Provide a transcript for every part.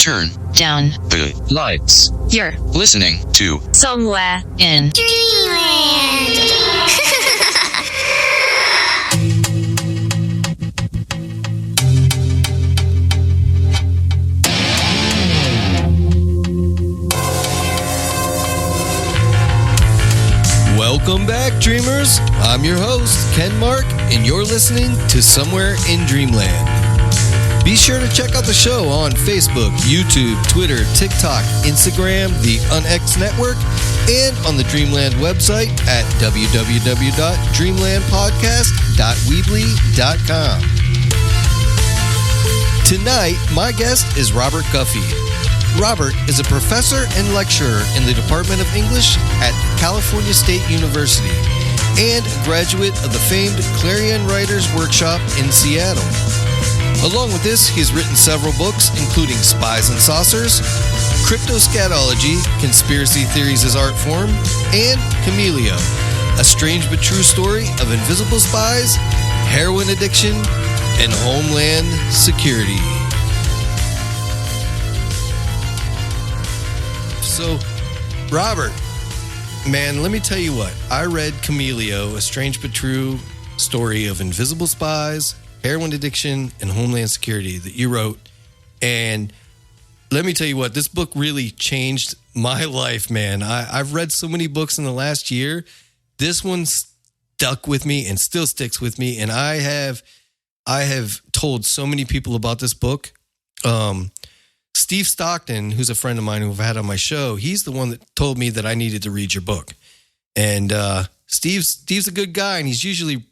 turn down the lights. You're listening to Somewhere in Dreamland. Welcome back, dreamers. I'm your host, Ken Mark, and you're listening to Somewhere in Dreamland. Be sure to check out the show on Facebook, YouTube, Twitter, TikTok, Instagram, the UnX Network, and on the Dreamland website at www.dreamlandpodcast.weebly.com. Tonight, my guest is Robert Guffey. Robert is a professor and lecturer in the Department of English at California State University and a graduate of the famed Clarion Writers Workshop in Seattle. Along with this, he's written several books, including Spies and Saucers, Cryptoscatology, Conspiracy Theories as Art Form, and Chameleo, a strange but true story of invisible spies, heroin addiction, and Homeland Security. So, Robert, man, let me tell you what. I read Chameleo, a strange but true story of invisible spies, heroin addiction, and Homeland Security that you wrote. And let me tell you what, this book really changed my life, man. I've read so many books in the last year. This one stuck with me and still sticks with me. And I have told so many people about this book. Steve Stockton, who's a friend of mine who I've had on my show, he's the one that told me that I needed to read your book. And Steve's a good guy, and he's usually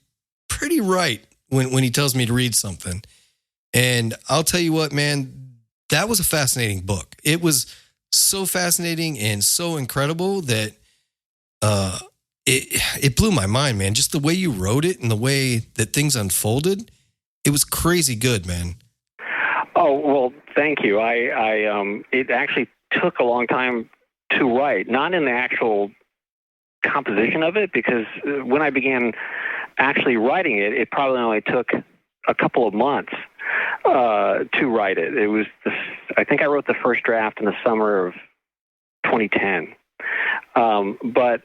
pretty right when he tells me to read something. And I'll tell you what, man, that was a fascinating book. It was so fascinating and so incredible that it blew my mind, man. Just the way you wrote it and the way that things unfolded, it was crazy good, man. Oh, well, thank you. It actually took a long time to write, not in the actual composition of it, because when I began actually writing it, it probably only took a couple of months to write it. I think I wrote the first draft in the summer of 2010. But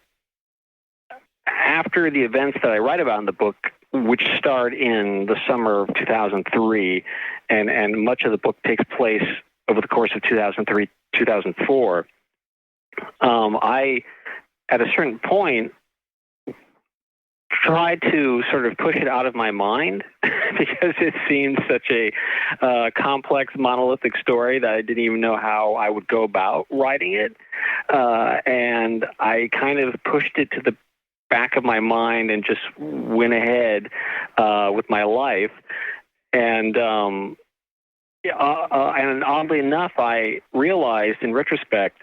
after the events that I write about in the book, which start in the summer of 2003, and much of the book takes place over the course of 2003, 2004, I, at a certain point, tried to sort of push it out of my mind because it seemed such a complex, monolithic story that I didn't even know how I would go about writing it. And I kind of pushed it to the back of my mind and just went ahead with my life. And oddly enough, I realized in retrospect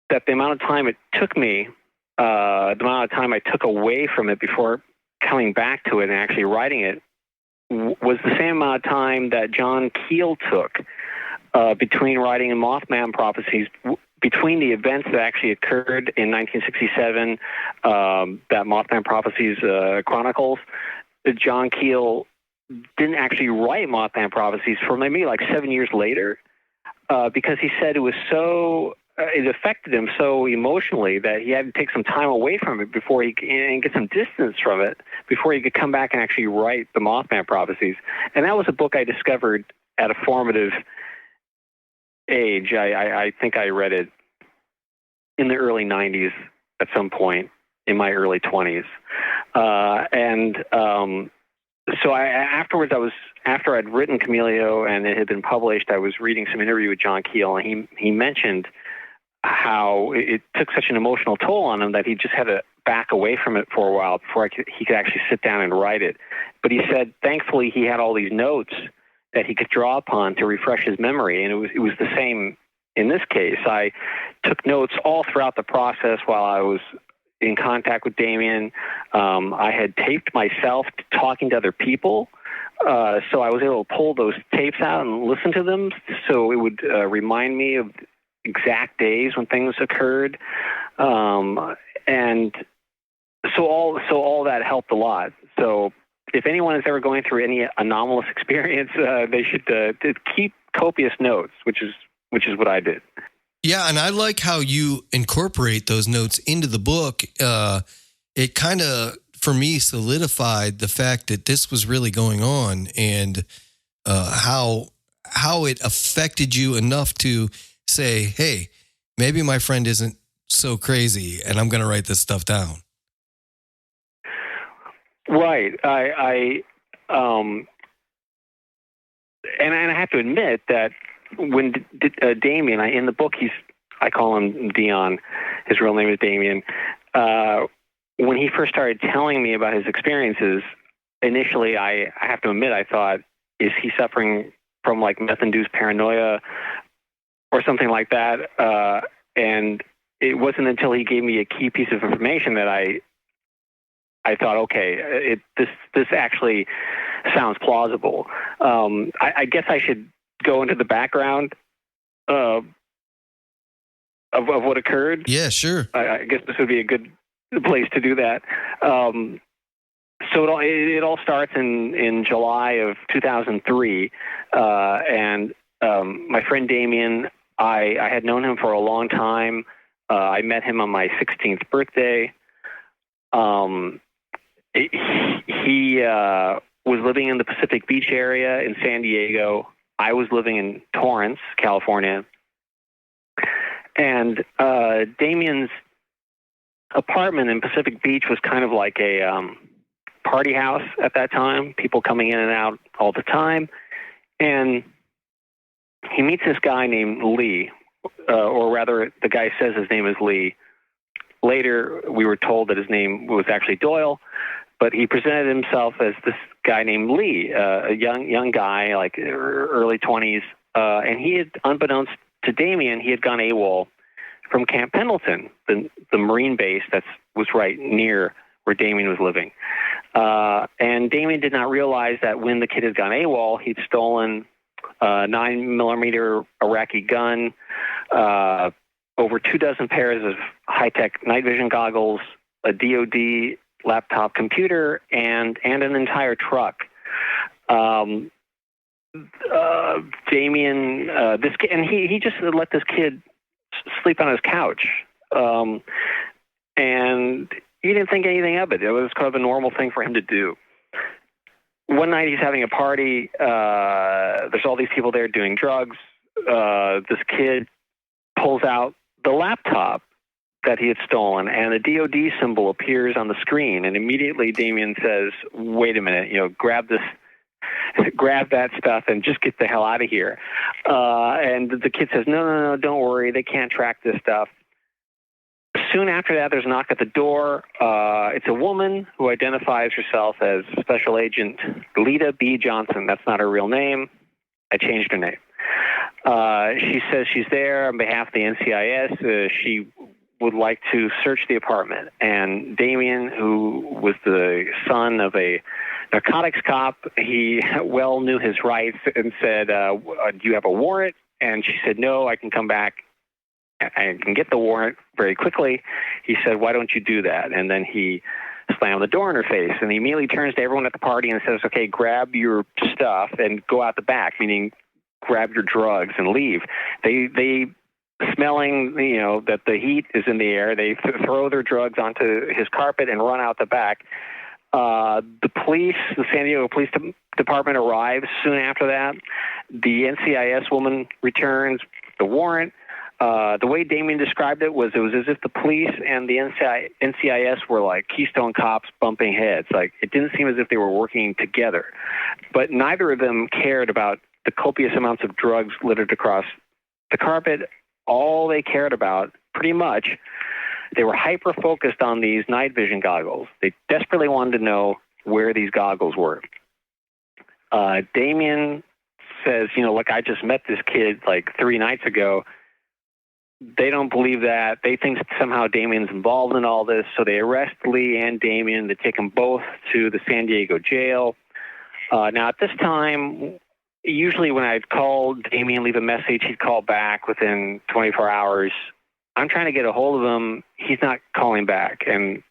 that the amount of time it took me, the amount of time I took away from it before coming back to it and actually writing it, was the same amount of time that John Keel took between writing Mothman Prophecies, between the events that actually occurred in 1967, that Mothman Prophecies chronicles. John Keel didn't actually write Mothman Prophecies for maybe like 7 years later, because he said it affected him so emotionally that he had to take some time away from it before and get some distance from it before he could come back and actually write the Mothman Prophecies. And that was a book I discovered at a formative age. I think I read it in the early 90s at some point in my early 20s. So afterwards, after I'd written Chameleo and it had been published, I was reading some interview with John Keel, and he mentioned how it took such an emotional toll on him that he just had to back away from it for a while before he could actually sit down and write it. But he said, thankfully, he had all these notes that he could draw upon to refresh his memory, and it was the same in this case. I took notes all throughout the process while I was in contact with Damien. I had taped myself talking to other people, so I was able to pull those tapes out and listen to them, so it would remind me of exact days when things occurred, and so all that helped a lot. So if anyone is ever going through any anomalous experience, they should keep copious notes, which is what I did. Yeah, and I like how you incorporate those notes into the book. It kind of, for me, solidified the fact that this was really going on, and how it affected you enough to say, hey, maybe my friend isn't so crazy, and I'm going to write this stuff down. Right. And I have to admit that when Damien, in the book, I call him Dion. His real name is Damien. When he first started telling me about his experiences, initially, I have to admit, I thought, is he suffering from like meth-induced paranoia or something like that? And it wasn't until he gave me a key piece of information that I thought, okay, this actually sounds plausible. I guess I should go into the background of what occurred. Yeah, sure. I guess this would be a good place to do that. So it all starts in July of 2003, and my friend Damien, I had known him for a long time. I met him on my 16th birthday. He was living in the Pacific Beach area in San Diego. I was living in Torrance, California. And Damien's apartment in Pacific Beach was kind of like a party house at that time, people coming in and out all the time. And he meets this guy named Lee, or rather, the guy says his name is Lee. Later, we were told that his name was actually Doyle, but he presented himself as this guy named Lee, a young guy, like early 20s, and he had, unbeknownst to Damien, he had gone AWOL from Camp Pendleton, the Marine base that was right near where Damien was living. And Damien did not realize that when the kid had gone AWOL, he'd stolen a 9mm Iraqi gun, over 24 pairs of high-tech night vision goggles, a DoD laptop computer, and an entire truck. Damien, this kid, and he just let this kid sleep on his couch, and he didn't think anything of it. It was kind of a normal thing for him to do. One night he's having a party. There's all these people there doing drugs. This kid pulls out the laptop that he had stolen, and a DoD symbol appears on the screen, and immediately Damien says, wait a minute, grab that stuff and just get the hell out of here. And the kid says, no, don't worry, they can't track this stuff. Soon after that, there's a knock at the door. It's a woman who identifies herself as Special Agent Lita B. Johnson. That's not her real name. I changed her name. She says she's there on behalf of the NCIS. She would like to search the apartment. And Damien, who was the son of a narcotics cop, he well knew his rights and said, do you have a warrant? And she said, no, I can come back. I can get the warrant very quickly. He said, why don't you do that? And then he slammed the door in her face. And he immediately turns to everyone at the party and says, okay, grab your stuff and go out the back, meaning grab your drugs and leave. They smelling, that the heat is in the air, they throw their drugs onto his carpet and run out the back. The police, the San Diego Police Department arrives soon after that. The NCIS woman returns the warrant. The way Damien described it was as if the police and the NCIS were like Keystone Cops bumping heads. Like, it didn't seem as if they were working together. But neither of them cared about the copious amounts of drugs littered across the carpet. All they cared about, pretty much, they were hyper-focused on these night vision goggles. They desperately wanted to know where these goggles were. Damien says, look, I just met this kid like 3 nights ago. They don't believe that. They think somehow Damien's involved in all this, so they arrest Lee and Damien. They take them both to the San Diego jail. Now, at this time, usually when I'd call Damien, leave a message, he'd call back within 24 hours. I'm trying to get a hold of him. He's not calling back. And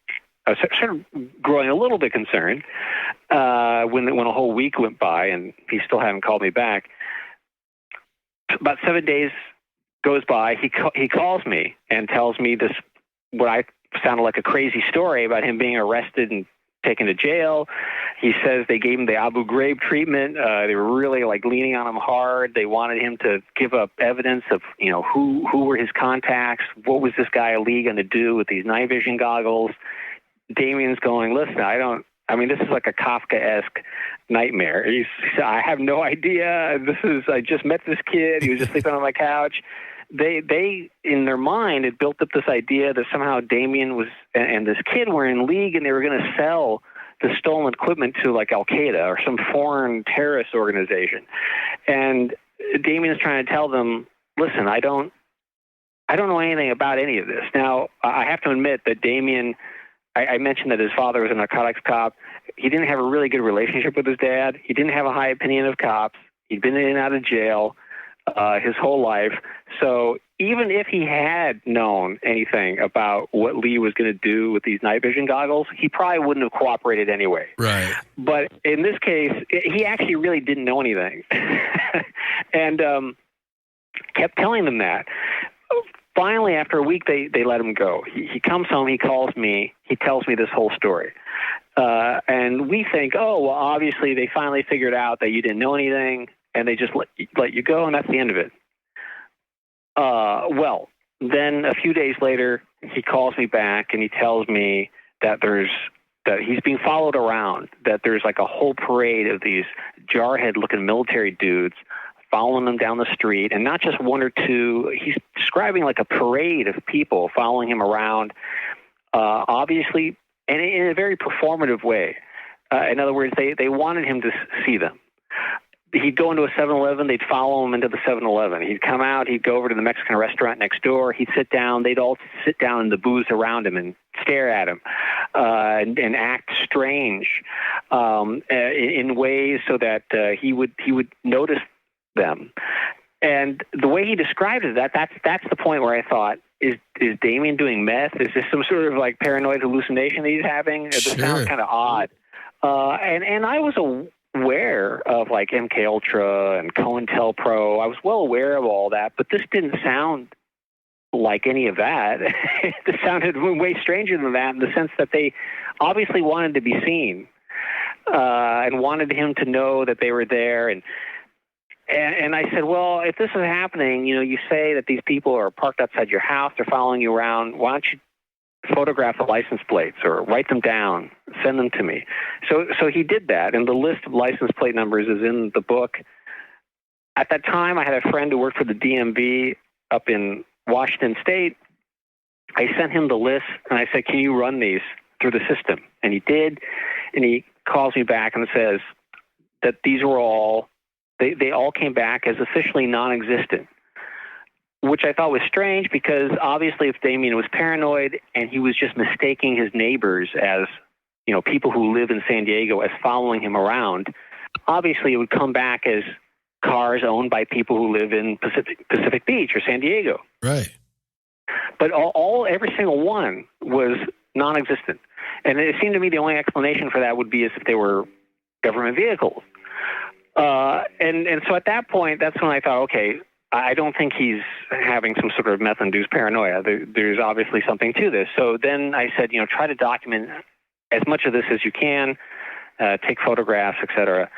I was sort of growing a little bit concerned when a whole week went by and he still hadn't called me back. About 7 days goes by. He calls me and tells me this, what I sounded like a crazy story about him being arrested and taken to jail. He says they gave him the Abu Ghraib treatment. They were really like leaning on him hard. They wanted him to give up evidence of, who were his contacts. What was this guy Ali going to do with these night vision goggles? Damien's going, listen, this is like a Kafkaesque nightmare. He said, I have no idea. I just met this kid. He was just sleeping on my couch. They in their mind had built up this idea that somehow Damien was and this kid were in league and they were going to sell the stolen equipment to like Al Qaeda or some foreign terrorist organization. And Damien is trying to tell them, listen, I don't know anything about any of this. Now, I have to admit that Damien, I mentioned that his father was a narcotics cop. He didn't have a really good relationship with his dad. He didn't have a high opinion of cops. He'd been in and out of jail his whole life. So even if he had known anything about what Lee was going to do with these night vision goggles, he probably wouldn't have cooperated anyway. Right. But in this case, he actually really didn't know anything and kept telling them that. Finally, after a week, they let him go. He comes home, he calls me, he tells me this whole story. And we think, oh, well, obviously they finally figured out that you didn't know anything, and they just let you go, and that's the end of it. Well, then a few days later, he calls me back, and he tells me that he's being followed around, that there's like a whole parade of these jarhead-looking military dudes following him down the street, and not just one or two. He's describing like a parade of people following him around, obviously, and in a very performative way. In other words, they wanted him to see them. He'd go into a 7-Eleven, they'd follow him into the 7-Eleven. He'd come out, he'd go over to the Mexican restaurant next door, he'd sit down, they'd all sit down in the booths around him and stare at him and act strange in ways so that he would notice them. And the way he described it, that's the point where I thought, is Damien doing meth? Is this some sort of like paranoid hallucination that he's having? It sounds kind of odd. And I was aware of like MK Ultra and COINTELPRO. I was well aware of all that, but this didn't sound like any of that. It sounded way stranger than that in the sense that they obviously wanted to be seen and wanted him to know that they were there. And I said, well, if this is happening, you say that these people are parked outside your house, they're following you around, why don't you photograph the license plates or write them down, send them to me. So he did that, and the list of license plate numbers is in the book. At that time, I had a friend who worked for the DMV up in Washington State. I sent him the list, and I said, can you run these through the system? And he did, and he calls me back and says that these were all, they all came back as officially non-existent, which I thought was strange because obviously if Damien was paranoid and he was just mistaking his neighbors as, people who live in San Diego as following him around, obviously it would come back as cars owned by people who live in Pacific Beach or San Diego. Right. But every single one was non-existent. And it seemed to me the only explanation for that would be as if they were government vehicles. And so at that point, that's when I thought, okay, I don't think he's having some sort of meth-induced paranoia. There's obviously something to this. So then I said, try to document as much of this as you can, take photographs, etc.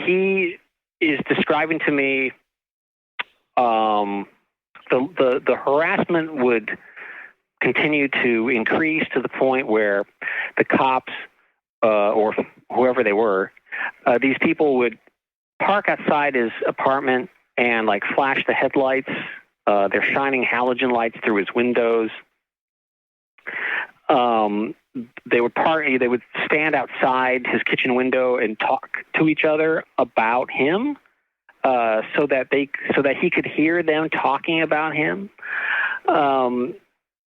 He is describing to me the harassment would continue to increase to the point where the cops or whoever they were, these people would park outside his apartment and like flash the headlights. They're shining halogen lights through his windows. They would stand outside his kitchen window and talk to each other about him, so that he could hear them talking about him.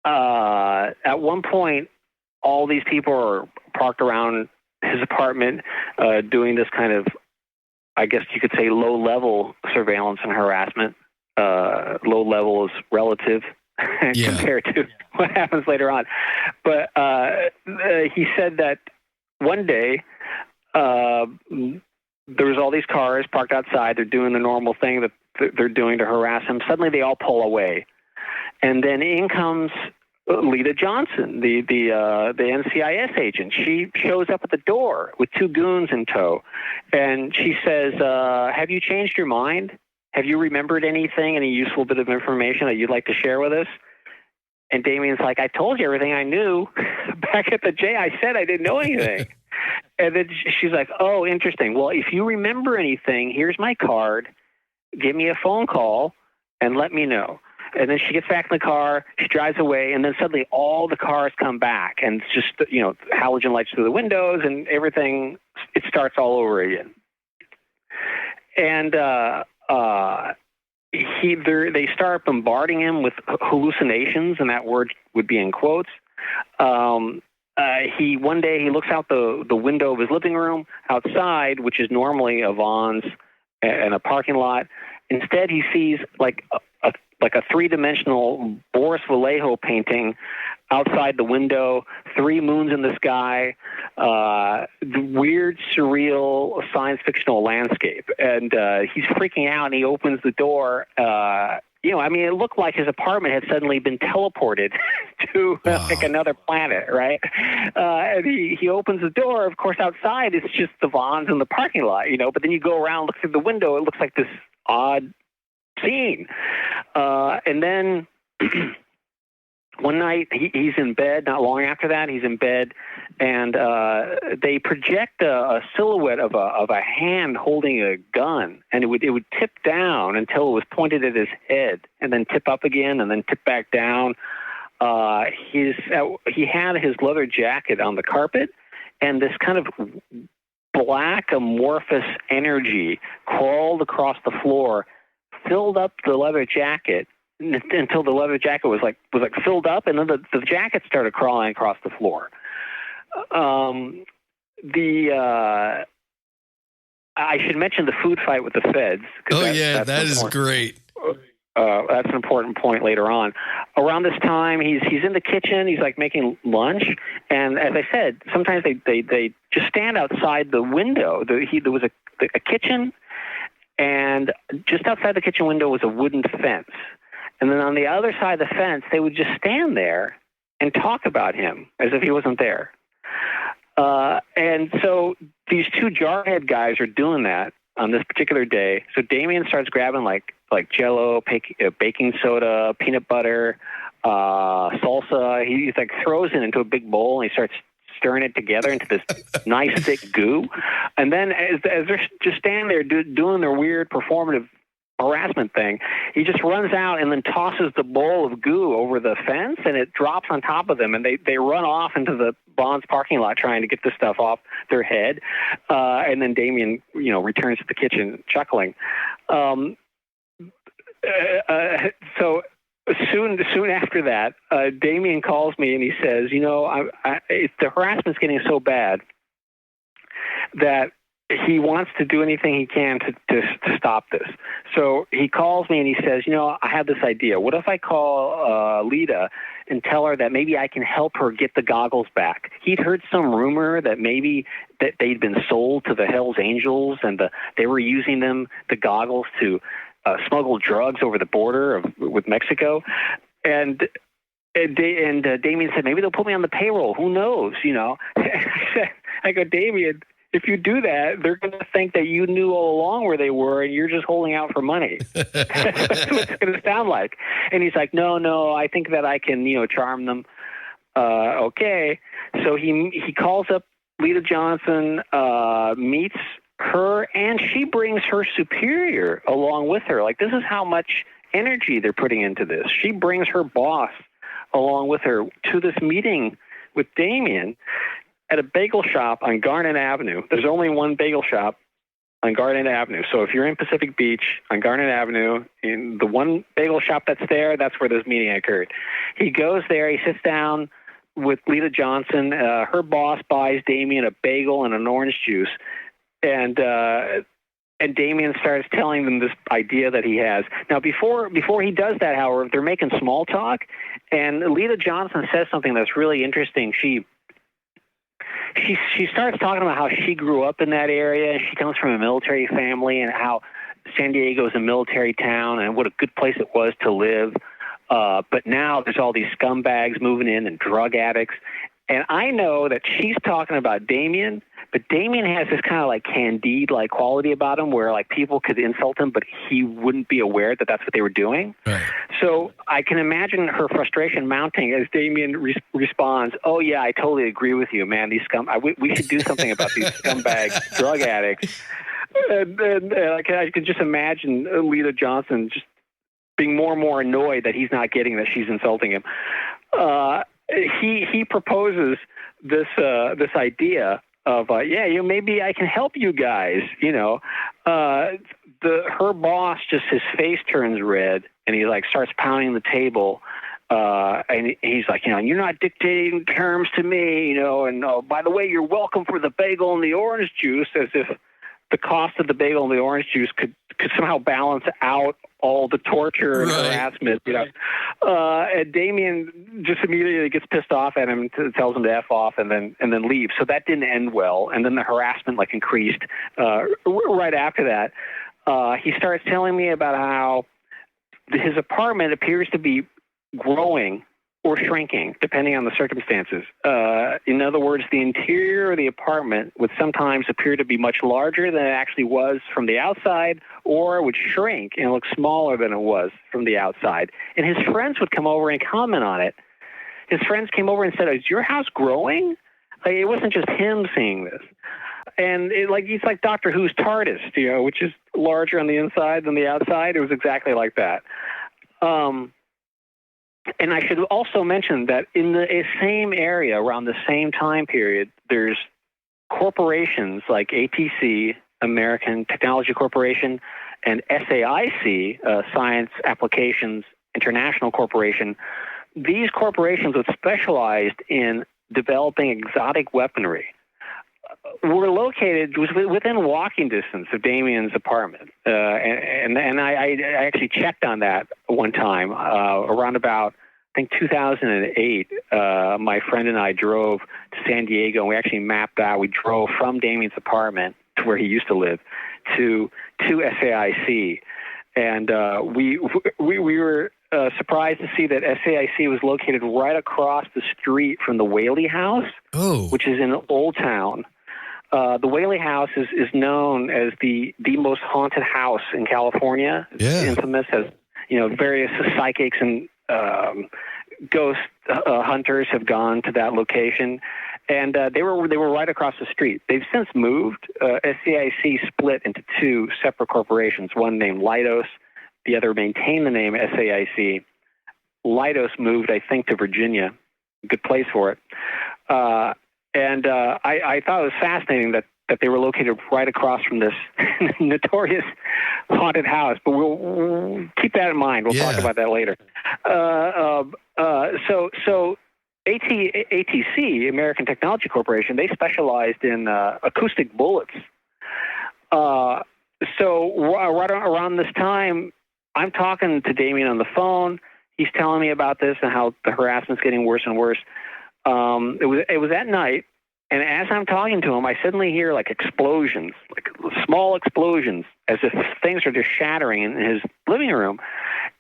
At one point, all these people are parked around his apartment, doing this kind of, I guess you could say, low-level surveillance and harassment. Low level is relative compared to what happens later on. But he said that one day there was all these cars parked outside. They're doing the normal thing that they're doing to harass him. Suddenly they all pull away. And then in comes Lita Johnson, the NCIS agent. She shows up at the door with two goons in tow. And she says, have you changed your mind? Have you remembered anything, any useful bit of information that you'd like to share with us? And Damien's like, I told you everything I knew. Back at the J, I said I didn't know anything. And then she's like, oh, interesting. Well, if you remember anything, here's my card. Give me a phone call and let me know. And then she gets back in the car, she drives away, and then suddenly all the cars come back, and it's just, halogen lights through the windows and everything. It starts all over again. And they start bombarding him with hallucinations, and that word would be in quotes. One day he looks out the window of his living room outside, which is normally a Vons and a parking lot. Instead, he sees like a three-dimensional Boris Vallejo painting outside the window, three moons in the sky, the weird, surreal, science-fictional landscape. And he's freaking out, and he opens the door. It looked like his apartment had suddenly been teleported to like another planet, right? And he opens the door. Of course, outside it's just the Vons in the parking lot, But then you go around, look through the window, it looks like this odd scene. And then one night he's in bed. Not long after that, he's in bed, and they project a silhouette of a hand holding a gun, and it would tip down until it was pointed at his head, and then tip up again, and then tip back down. He had his leather jacket on the carpet, and this kind of black amorphous energy crawled across the floor, filled up the leather jacket until the leather jacket was like filled up, and then the jacket started crawling across the floor. I should mention the food fight with the feds. That is great. That's an important point later on. Around this time, he's in the kitchen. He's like making lunch, and as I said, sometimes they just stand outside the window. There was a kitchen, and just outside the kitchen window was a wooden fence. And then on the other side of the fence, they would just stand there and talk about him as if he wasn't there. And so these two jarhead guys are doing that on this particular day. So Damien starts grabbing like Jell-O, baking soda, peanut butter, salsa. He like throws it into a big bowl, and he starts stirring it together into this nice thick goo. And then as they're just standing there doing their weird performative harassment thing, he just runs out and then tosses the bowl of goo over the fence, and it drops on top of them, and they run off into the Bonds parking lot trying to get this stuff off their head. And then Damien, returns to the kitchen chuckling. So soon after that, Damien calls me and he says, the harassment's getting so bad that he wants to do anything he can to stop this. So he calls me and he says, I have this idea. What if I call Lita and tell her that maybe I can help her get the goggles back? He'd heard some rumor that maybe that they'd been sold to the Hells Angels, and they were using the goggles to smuggle drugs over the border with Mexico. And Damien said, maybe they'll put me on the payroll. Who knows? I go, Damien, if you do that, they're going to think that you knew all along where they were, and you're just holding out for money. That's what it's going to sound like. And he's like, no, I think that I can, charm them. Okay. So he calls up Lita Johnson, meets her, and she brings her superior along with her. Like, this is how much energy they're putting into this. She brings her boss along with her to this meeting with Damien at a bagel shop on Garnet Avenue. There's only one bagel shop on Garnet Avenue. So if you're in Pacific Beach on Garnet Avenue, in the one bagel shop that's there, that's where this meeting occurred. He goes there, he sits down with Lita Johnson. Her boss buys Damien a bagel and an orange juice. And And Damien starts telling them this idea that he has. Now, before he does that, however, they're making small talk, and Lita Johnson says something that's really interesting. She starts talking about how she grew up in that area, and she comes from a military family, and how San Diego is a military town, and what a good place it was to live. But now there's all these scumbags moving in and drug addicts. And I know that she's talking about Damien, but Damien has this kind of like Candide-like quality about him where like people could insult him, but he wouldn't be aware that that's what they were doing. Right. So I can imagine her frustration mounting as Damien responds, "Oh yeah, I totally agree with you, man. These we should do something about these scumbag drug addicts." And I can just imagine Lita Johnson just being more and more annoyed that he's not getting that she's insulting him. He proposes this idea of maybe I can help you guys. Her boss, just his face turns red and he like starts pounding the table. And he's like, you're not dictating terms to me, and by the way, you're welcome for the bagel and the orange juice, as if the cost of the bagel and the orange juice could somehow balance out all the torture and harassment. And Damien just immediately gets pissed off at him, tells him to F off, and then leaves. So that didn't end well. And then the harassment increased right after that. He starts telling me about how his apartment appears to be growing or shrinking, depending on the circumstances. In other words, the interior of the apartment would sometimes appear to be much larger than it actually was from the outside, or it would shrink and look smaller than it was from the outside. And his friends would come over and comment on it. His friends came over and said, "Is your house growing?" It wasn't just him seeing this. And it's like Doctor Who's TARDIS, which is larger on the inside than the outside. It was exactly like that. And I should also mention that in the same area, around the same time period, there's corporations like ATC, American Technology Corporation, and SAIC, Science Applications International Corporation. These corporations, which specialized in developing exotic weaponry, were located within walking distance of Damien's apartment. And I actually checked on that one time around about, I think, 2008. My friend and I drove to San Diego, and we actually mapped out. We drove from Damien's apartment to where he used to live to SAIC. And we were surprised to see that SAIC was located right across the street from the Whaley House, which is in Old Town. The Whaley House is known as the most haunted house in California. It's infamous as, various psychics and ghost hunters have gone to that location. And they were right across the street. They've since moved. SAIC split into two separate corporations, one named Leidos, the other maintained the name SAIC. Leidos moved, I think, to Virginia. Good place for it. And I thought it was fascinating that they were located right across from this notorious haunted house. But we'll keep that in mind. We'll talk about that later. So ATC, American Technology Corporation, they specialized in acoustic bullets. So right around this time, I'm talking to Damien on the phone. He's telling me about this and how the harassment's getting worse and worse. It was at night, and as I'm talking to him, I suddenly hear explosions, small explosions, as if things are just shattering in his living room.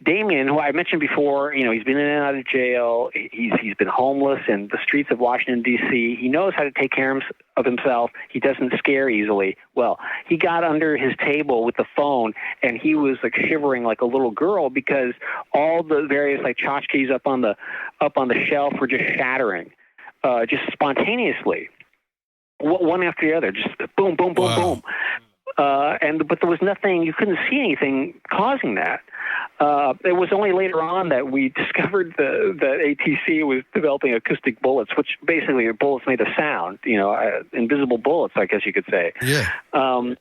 Damien, who I mentioned before, he's been in and out of jail. He's been homeless in the streets of Washington, D.C. He knows how to take care of himself. He doesn't scare easily. Well, he got under his table with the phone, and he was shivering like a little girl because all the various tchotchkes up on the shelf were just shattering, just spontaneously, one after the other, just boom, boom, boom, boom. But there was nothing, you couldn't see anything causing that. It was only later on that we discovered that ATC was developing acoustic bullets, which basically are bullets made of sound, invisible bullets, I guess you could say. Yeah. And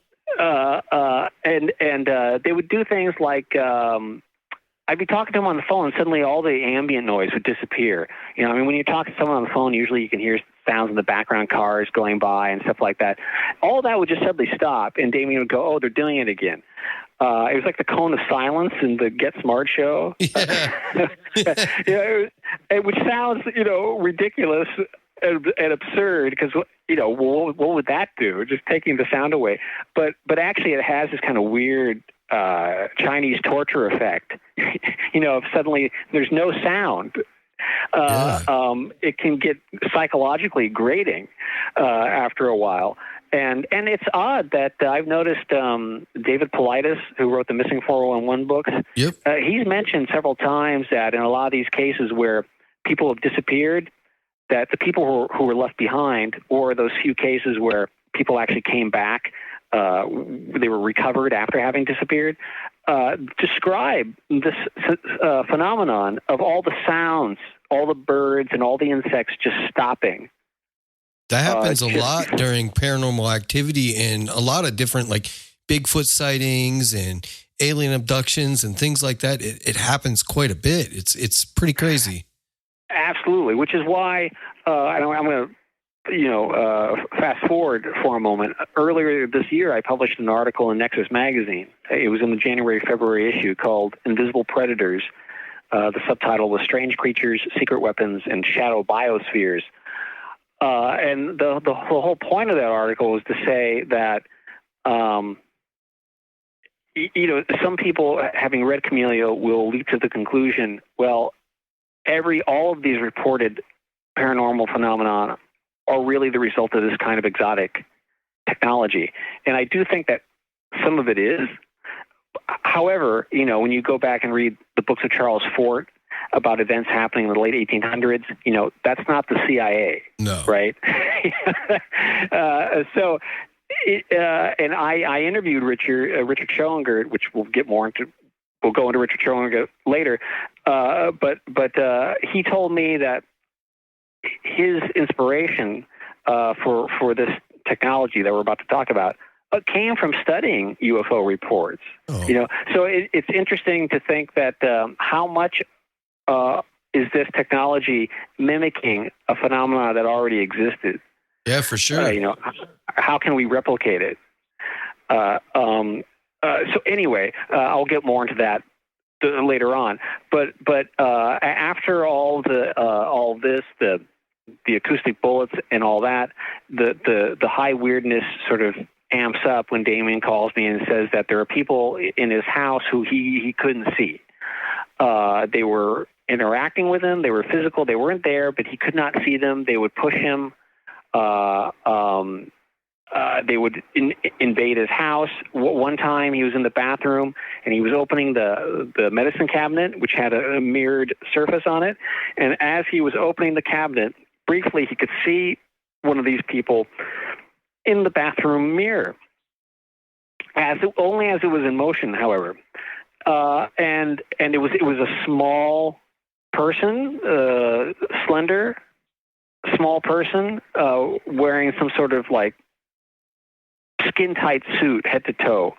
they would do things like, I'd be talking to him on the phone, and suddenly all the ambient noise would disappear. When you talk to someone on the phone, usually you can hear sounds in the background, cars going by and stuff like that. All that would just suddenly stop, and Damien would go, "Oh, they're doing it again." It was like the cone of silence in the Get Smart show. Yeah. Which sounds, ridiculous and absurd because, what would that do? Just taking the sound away. But actually it has this kind of weird Chinese torture effect. If suddenly there's no sound, it can get psychologically grating after a while. And it's odd that I've noticed David Paulides, who wrote the Missing 411 books, Yep. He's mentioned several times that in a lot of these cases where people have disappeared, that the people who were left behind, or those few cases where people actually came back, they were recovered after having disappeared, describe this phenomenon of all the sounds, all the birds and all the insects just stopping. That happens a lot during paranormal activity and a lot of different like Bigfoot sightings and alien abductions and things like that. It happens quite a bit. It's pretty crazy. Absolutely, which is why I'm going to fast forward for a moment. Earlier this year, I published an article in Nexus magazine. It was in the January-February issue called Invisible Predators. The subtitle was Strange Creatures, Secret Weapons, and Shadow Biospheres. And the whole point of that article was to say that, some people, having read Chameleo, will leap to the conclusion, well, all of these reported paranormal phenomena are really the result of this kind of exotic technology. And I do think that some of it is. However, when you go back and read the books of Charles Fort about events happening in the late 1800s, that's not the CIA. No. Right? And I interviewed Richard Schellinger, which we'll get more into. We'll go into Richard Schellinger later. But he told me that his inspiration for this technology that we're about to talk about came from studying UFO reports. Oh. So it's interesting to think that how much is this technology mimicking a phenomenon that already existed? Yeah, for sure. How can we replicate it? So anyway, I'll get more into that later on. But after all this, the acoustic bullets and all that, the high weirdness sort of amps up when Damien calls me and says that there are people in his house who he couldn't see. They were interacting with him. They were physical. They weren't there, but he could not see them. They would push him. They would invade his house. One time he was in the bathroom and he was opening the medicine cabinet, which had a mirrored surface on it. And as he was opening the cabinet, briefly he could see one of these people in the bathroom mirror, only as it was in motion, however. And it was a small person, slender, small person, wearing some sort of like skin-tight suit, head to toe.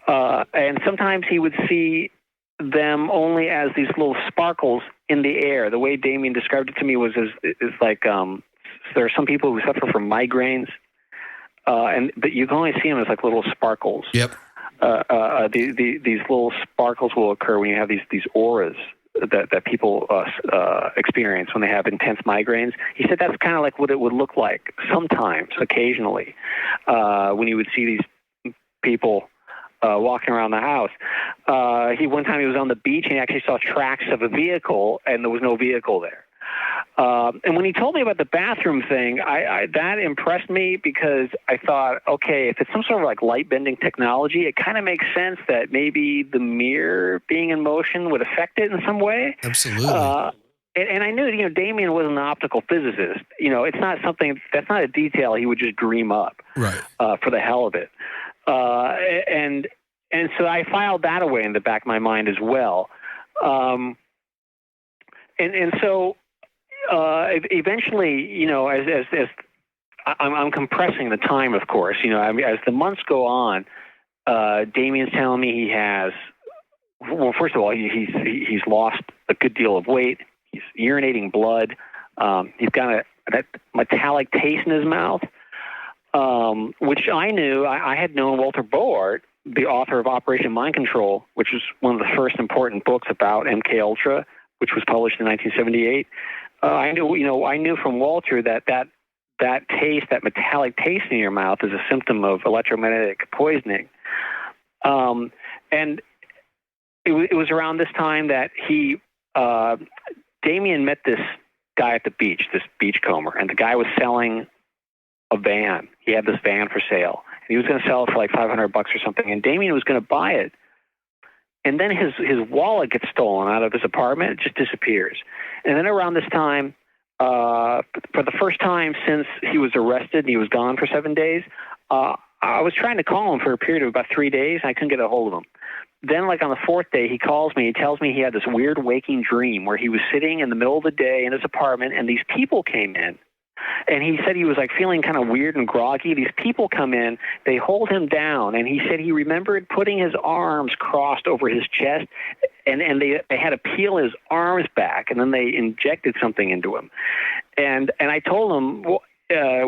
And sometimes he would see them only as these little sparkles in the air. The way Damien described it to me was like there are some people who suffer from migraines, but you can only see them as like little sparkles. Yep. These little sparkles will occur when you have these auras that people experience when they have intense migraines. He said that's kind of like what it would look like sometimes, occasionally, when you would see these people walking around the house. One time he was on the beach and he actually saw tracks of a vehicle, and there was no vehicle there. And when he told me about the bathroom thing, that impressed me because I thought, okay, if it's some sort of like light bending technology, it kind of makes sense that maybe the mirror being in motion would affect it in some way. Absolutely. And I knew, Damien wasn't an optical physicist. It's not that's not a detail he would just dream up, right? For the hell of it. And so I filed that away in the back of my mind as well. And so eventually, as I'm compressing the time, of course, as the months go on, Damien's telling me he has, well, first of all, he's lost a good deal of weight. He's urinating blood. He's got that metallic taste in his mouth, which I knew. I had known Walter Boart, the author of Operation Mind Control, which was one of the first important books about MK Ultra, which was published in 1978. I knew from Walter that taste, that metallic taste in your mouth, is a symptom of electromagnetic poisoning. And it was around this time that Damien met this guy at the beach, this beachcomber, and the guy was selling a van. He had this van for sale, and he was going to sell it for like $500 or something, and Damien was going to buy it. And then his wallet gets stolen out of his apartment. It just disappears. And then around this time, for the first time since he was arrested and he was gone for 7 days, I was trying to call him for a period of about 3 days, and I couldn't get a hold of him. Then, like on the fourth day, he calls me. He tells me he had this weird waking dream where he was sitting in the middle of the day in his apartment, and these people came in. And he said he was like feeling kind of weird and groggy. These people come in, they hold him down, and he said he remembered putting his arms crossed over his chest, and they had to peel his arms back, and then they injected something into him. And I told him, well,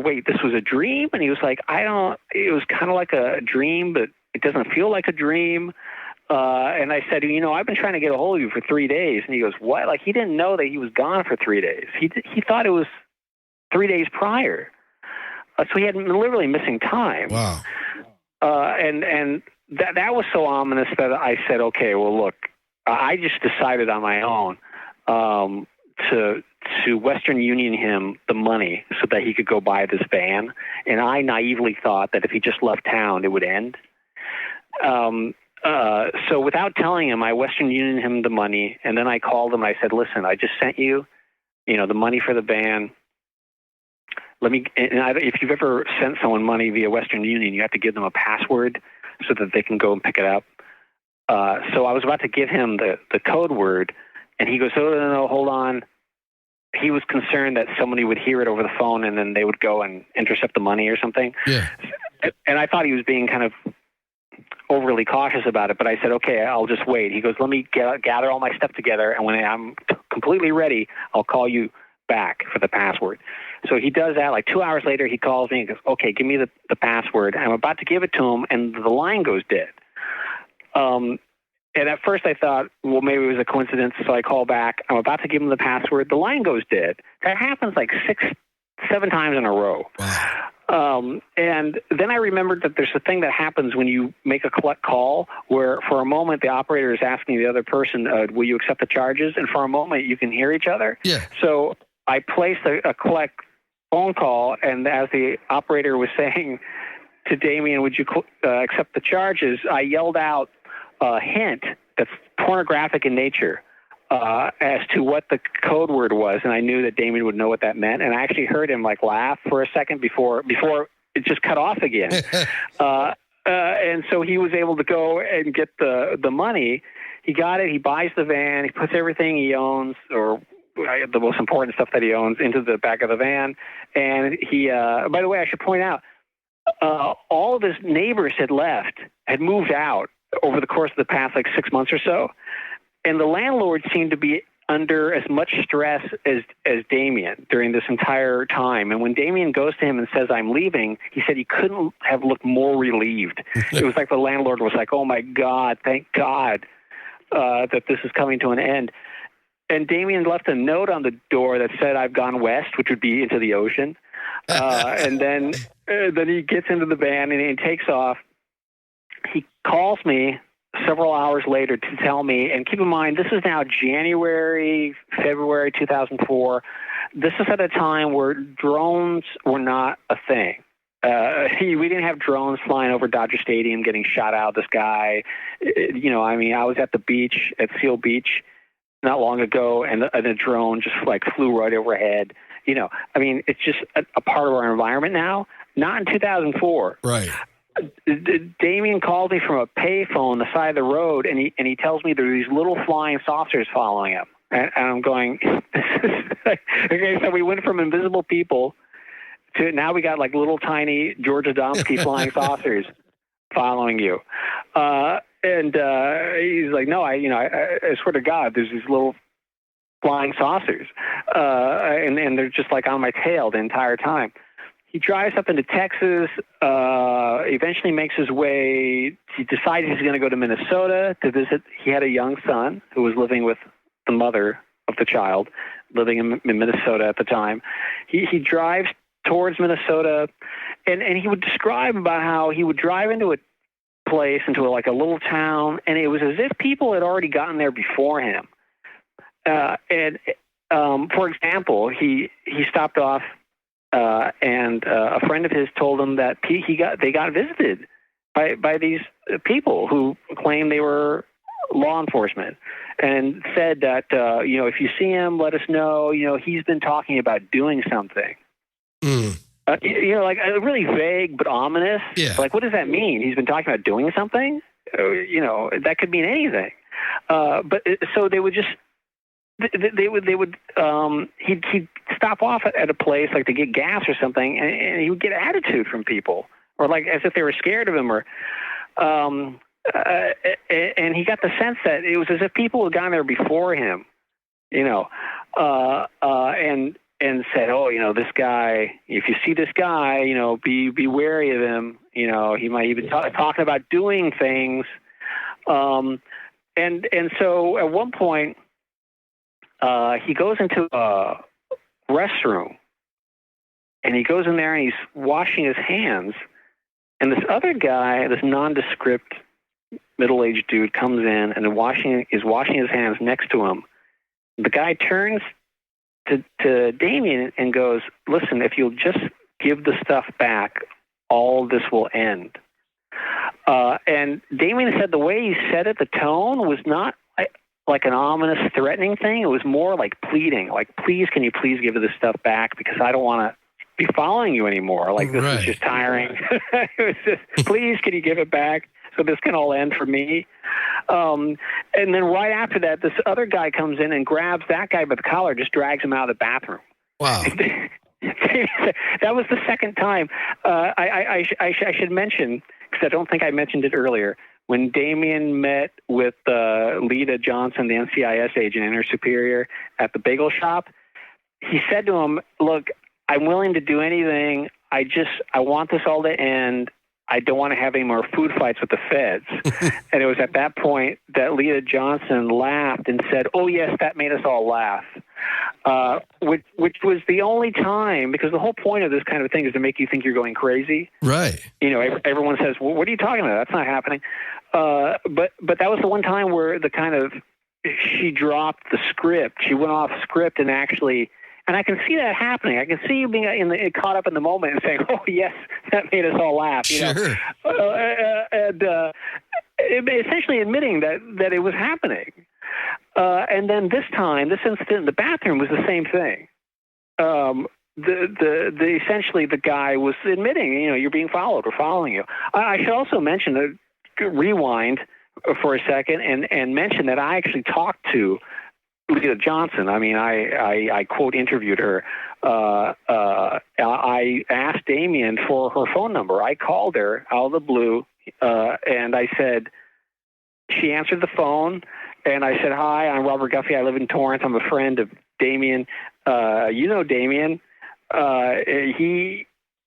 wait, this was a dream? And he was like, it was kind of like a dream, but it doesn't feel like a dream. And I said, I've been trying to get a hold of you for 3 days. And he goes, what? Like, he didn't know that he was gone for 3 days. He thought it was 3 days prior. So he had literally missing time. Wow. And that was so ominous that I said, okay, well, look, I just decided on my own to Western Union him the money so that he could go buy this van. And I naively thought that if he just left town, it would end. So without telling him, I Western Union him the money, and then I called him. I said, listen, I just sent you, the money for the van. If you've ever sent someone money via Western Union, you have to give them a password so that they can go and pick it up. So I was about to give him the code word, and he goes, oh, no, hold on. He was concerned that somebody would hear it over the phone, and then they would go and intercept the money or something. Yeah. And I thought he was being kind of overly cautious about it, but I said, okay, I'll just wait. He goes, let me gather all my stuff together, and when I'm completely ready, I'll call you back for the password. So he does that. Like 2 hours later, he calls me and goes, okay, give me the password. I'm about to give it to him, and the line goes dead. And at first I thought, well, maybe it was a coincidence, so I call back. I'm about to give him the password. The line goes dead. That happens like 6-7 times in a row. Wow. And then I remembered that there's a thing that happens when you make a collect call where for a moment the operator is asking the other person, will you accept the charges? And for a moment you can hear each other. Yeah. So I placed a collect phone call, and as the operator was saying to Damien, would you accept the charges, I yelled out a hint that's pornographic in nature as to what the code word was, and I knew that Damien would know what that meant, and I actually heard him like laugh for a second before it just cut off again. And so he was able to go and get the money. He got it. He buys the van. He puts everything he owns, or the most important stuff that he owns, into the back of the van. And he, by the way, I should point out, all of his neighbors had moved out over the course of the past like 6 months or so. And the landlord seemed to be under as much stress as Damien during this entire time. And when Damien goes to him and says, I'm leaving, he said he couldn't have looked more relieved. It was like the landlord was like, oh my God, thank God that this is coming to an end. And Damien left a note on the door that said, I've gone west, which would be into the ocean. And then he gets into the van and he takes off. He calls me several hours later to tell me, and keep in mind, this is now February 2004. This is at a time where drones were not a thing. We didn't have drones flying over Dodger Stadium getting shot out of the sky. I was at the beach, at Seal Beach, not long ago, and a drone just like flew right overhead. It's just a part of our environment now, not in 2004. Right. Damien called me from a payphone on the side of the road, and he tells me there are these little flying saucers following him. And I'm going, okay, so we went from invisible people to now we got like little tiny George Adamski flying saucers following you. And he's like, no, I swear to God, there's these little flying saucers, and they're just like on my tail the entire time. He drives up into Texas, eventually makes his way. He decides he's going to go to Minnesota to visit. He had a young son who was living with the mother of the child, living in Minnesota at the time. He drives towards Minnesota, and he would describe about how he would drive into a place, into like a little town, and it was as if people had already gotten there before him. For example, he stopped off, and a friend of his told him that they got visited by these people who claimed they were law enforcement, and said that if you see him, let us know. He's been talking about doing something. Like really vague but ominous. Yeah. Like, what does that mean? He's been talking about doing something. That could mean anything. So they would just. He'd stop off at a place like to get gas or something, and he would get attitude from people, or like as if they were scared of him, or and he got the sense that it was as if people had gone there before him, and said, this guy, if you see this guy, be wary of him. He might even talking about doing things, and so at one point. He goes into a restroom, and he goes in there and he's washing his hands. And this other guy, this nondescript middle-aged dude, comes in and is washing his hands next to him. The guy turns to Damien and goes, "Listen, if you'll just give the stuff back, all this will end." And Damien said the way he said it, the tone was not like an ominous, threatening thing. It was more like pleading, like, "Please, can you please give this stuff back, because I don't want to be following you anymore. Like, this is just tiring." It was just, "Please, can you give it back so this can all end for me?" And then right after that, this other guy comes in and grabs that guy by the collar, just drags him out of the bathroom. Wow. That was the second time. I should mention, because I don't think I mentioned it earlier, when Damien met with Lita Johnson, the NCIS agent and her superior at the bagel shop, he said to him, "Look, I'm willing to do anything. I want this all to end. I don't want to have any more food fights with the feds." And it was at that point that Lita Johnson laughed and said, "Oh, yes, that made us all laugh." Which was the only time, because the whole point of this kind of thing is to make you think you're going crazy. Right. Everyone says, "Well, what are you talking about? That's not happening." But that was the one time where she dropped the script. She went off script and actually, and I can see that happening. I can see you being caught up in the moment and saying, "Oh, yes, that made us all laugh." Sure. And essentially admitting that it was happening. And then this incident in the bathroom was the same thing. Essentially the guy was admitting, "You're being followed. We're following you." I should also mention, rewind for a second and mention that I actually talked to Lita Johnson. I mean, I quote interviewed her. I asked Damien for her phone number. I called her out of the blue, and I said, she answered the phone, and I said, "Hi, I'm Robert Guffey. I live in Torrance. I'm a friend of Damien. Damien.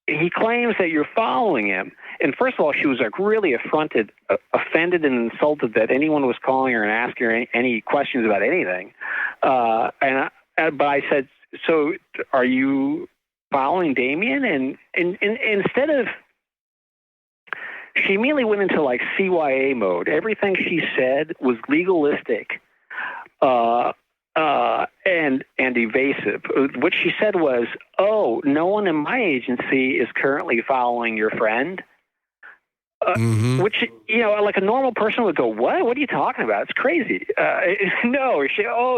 He claims that you're following him." And first of all, she was like really offended and insulted that anyone was calling her and asking her any questions about anything. But I said, "So are you following Damien?" And instead of, she immediately went into like CYA mode. Everything she said was legalistic and evasive. What she said was, "Oh, no one in my agency is currently following your friend." Which, like a normal person would go, "What? What are you talking about? It's crazy." No,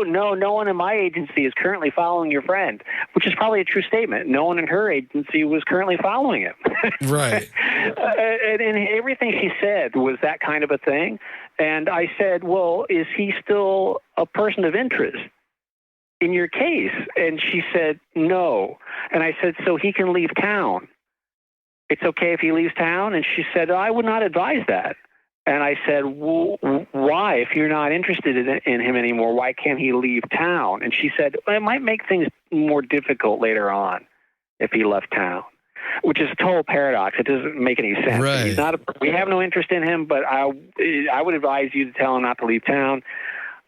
no one in my agency is currently following your friend, which is probably a true statement. No one in her agency was currently following him. Right. And everything she said was that kind of a thing. And I said, "Well, is he still a person of interest in your case?" And she said, "No." And I said, "So he can leave town? It's okay if he leaves town?" And she said, "I would not advise that." And I said, well, why? If you're not interested in him anymore, why can't he leave town? And she said, well, it might make things more difficult later on if he left town, which is a total paradox. It doesn't make any sense. Right. He's not. We have no interest in him, but I would advise you to tell him not to leave town.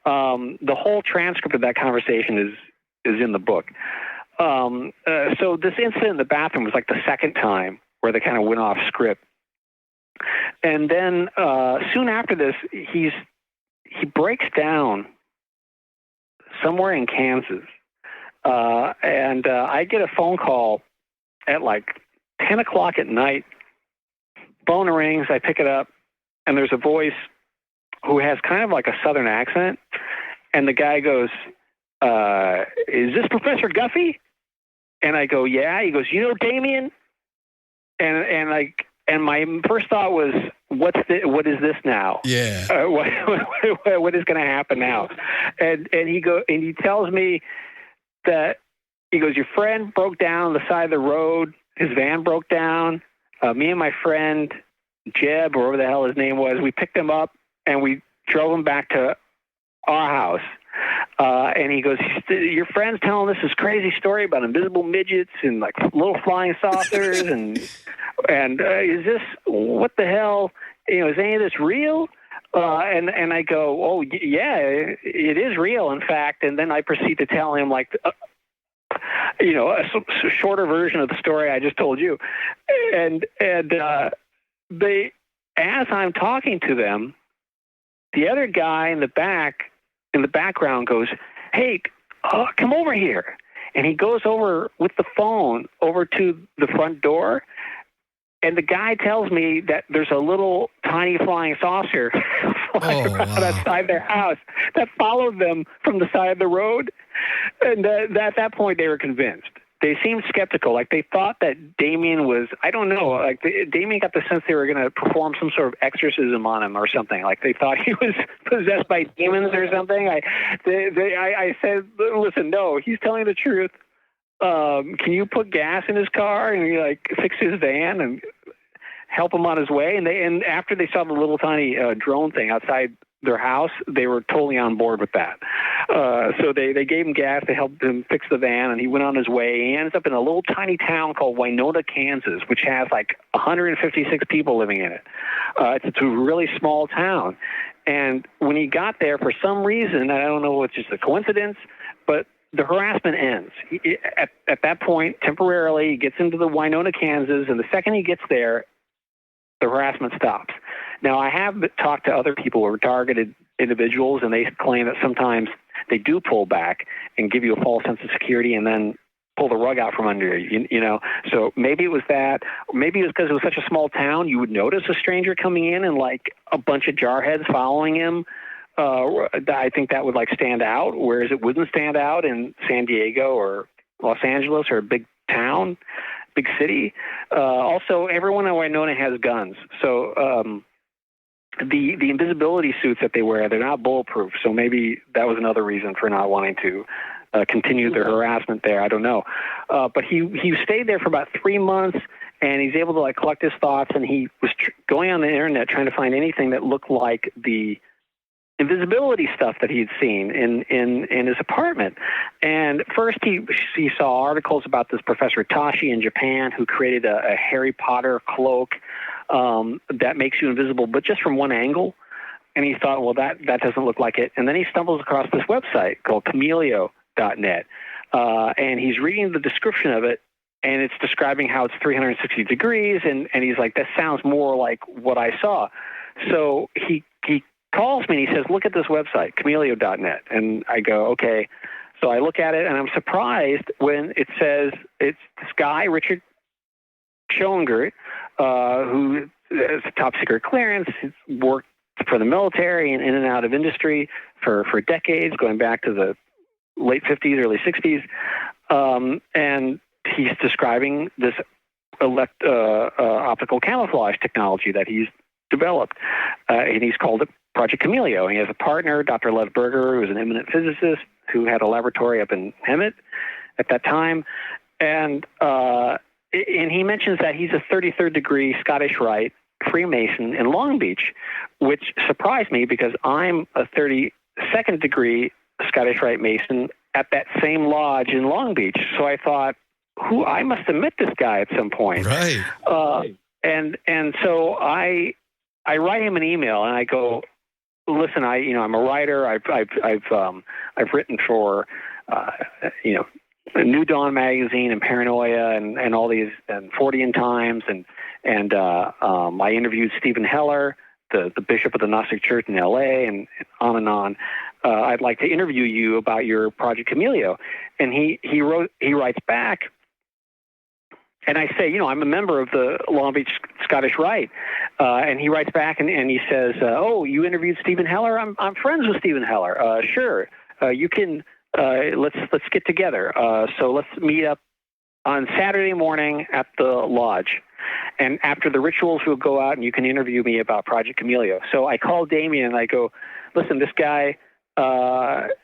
The whole transcript of that conversation is in the book. So this incident in the bathroom was like the second time where they kind of went off script. And then soon after this, he breaks down somewhere in Kansas. And I get a phone call at like 10 o'clock at night. Phone rings, I pick it up, and there's a voice who has kind of like a southern accent. And the guy goes, is this Professor Guffey? And I go, yeah. He goes, you know Damien? And my first thought was, what is this now? Yeah. What is going to happen now? And he tells me that, he goes, your friend broke down on the side of the road. His van broke down. Me and my friend Jeb, or whatever the hell his name was, we picked him up and we drove him back to our house. And he goes, your friend's telling us this crazy story about invisible midgets and like little flying saucers and is this, what the hell, is any of this real? And I go, oh yeah, it is real, in fact. And then I proceed to tell him like, a shorter version of the story I just told you. And they, as I'm talking to them, the other guy in the background goes, hey, come over here. And he goes over with the phone over to the front door. And the guy tells me that there's a little tiny flying saucer flying around outside their house that followed them from the side of the road. And at that point, they were convinced. They seemed skeptical. Like they thought that Damien was, I don't know, like Damien got the sense they were going to perform some sort of exorcism on him or something. Like they thought he was possessed by demons or something. I said, listen, no, he's telling the truth. Can you put gas in his car and fix his van and help him on his way? And after they saw the little tiny drone thing outside their house, they were totally on board with that. So they gave him gas, they helped him fix the van, and he went on his way. He ends up in a little tiny town called Winona, Kansas, which has like 156 people living in it. It's a really small town. And when he got there, for some reason, I don't know if it's just a coincidence, but the harassment ends. At that point, temporarily, he gets into the Winona, Kansas, and the second he gets there, the harassment stops. Now, I have talked to other people who are targeted individuals, and they claim that sometimes they do pull back and give you a false sense of security and then pull the rug out from under you, So maybe it was that. Maybe it was because it was such a small town, you would notice a stranger coming in and like a bunch of jarheads following him. I think that would stand out, whereas it wouldn't stand out in San Diego or Los Angeles or a big town, big city. Also, everyone in Winona has guns. So the invisibility suits that they wear, they're not bulletproof. So maybe that was another reason for not wanting to continue their harassment there. I don't know. But he stayed there for about 3 months, and he's able to collect his thoughts, and he was going on the internet trying to find anything that looked like the invisibility stuff that he'd seen in his apartment. And first he saw articles about this Professor Tashi in Japan who created a Harry Potter cloak that makes you invisible, but just from one angle. And he thought, well, that doesn't look like it. And then he stumbles across this website called Chameleo.net. And he's reading the description of it, and it's describing how it's 360 degrees. And he's like, that sounds more like what I saw. So he calls me and he says, look at this website, Chameleo.net. And I go, okay. So I look at it, and I'm surprised when it says it's this guy, Richard Schoenger, who has a top secret clearance. He's worked for the military and in and out of industry for decades, going back to the late 50s, early 60s. And he's describing this optical camouflage technology that he's developed. And he's called it Project Chameleo. He has a partner, Dr. Lev Berger, who was an eminent physicist who had a laboratory up in Hemet at that time. And he mentions that he's a 33rd degree Scottish Rite, Freemason in Long Beach, which surprised me because I'm a 32nd degree Scottish Rite Mason at that same lodge in Long Beach. So I thought, I must have met this guy at some point. Right. And so I write him an email and I go, listen, I'm a writer. I've written for, New Dawn magazine and Paranoia and all these, and Fortean Times, and I interviewed Stephen Heller, the bishop of the Gnostic Church in L.A., and on and on. I'd like to interview you about your Project Chameleo. And he writes back, and I say, I'm a member of the Long Beach Scottish Rite. And he writes back and he says, oh, you interviewed Stephen Heller? I'm friends with Stephen Heller. Sure. You can, let's get together. So let's meet up on Saturday morning at the lodge. And after the rituals, we'll go out and you can interview me about Project Chameleo. So I call Damien and I go, listen, this guy,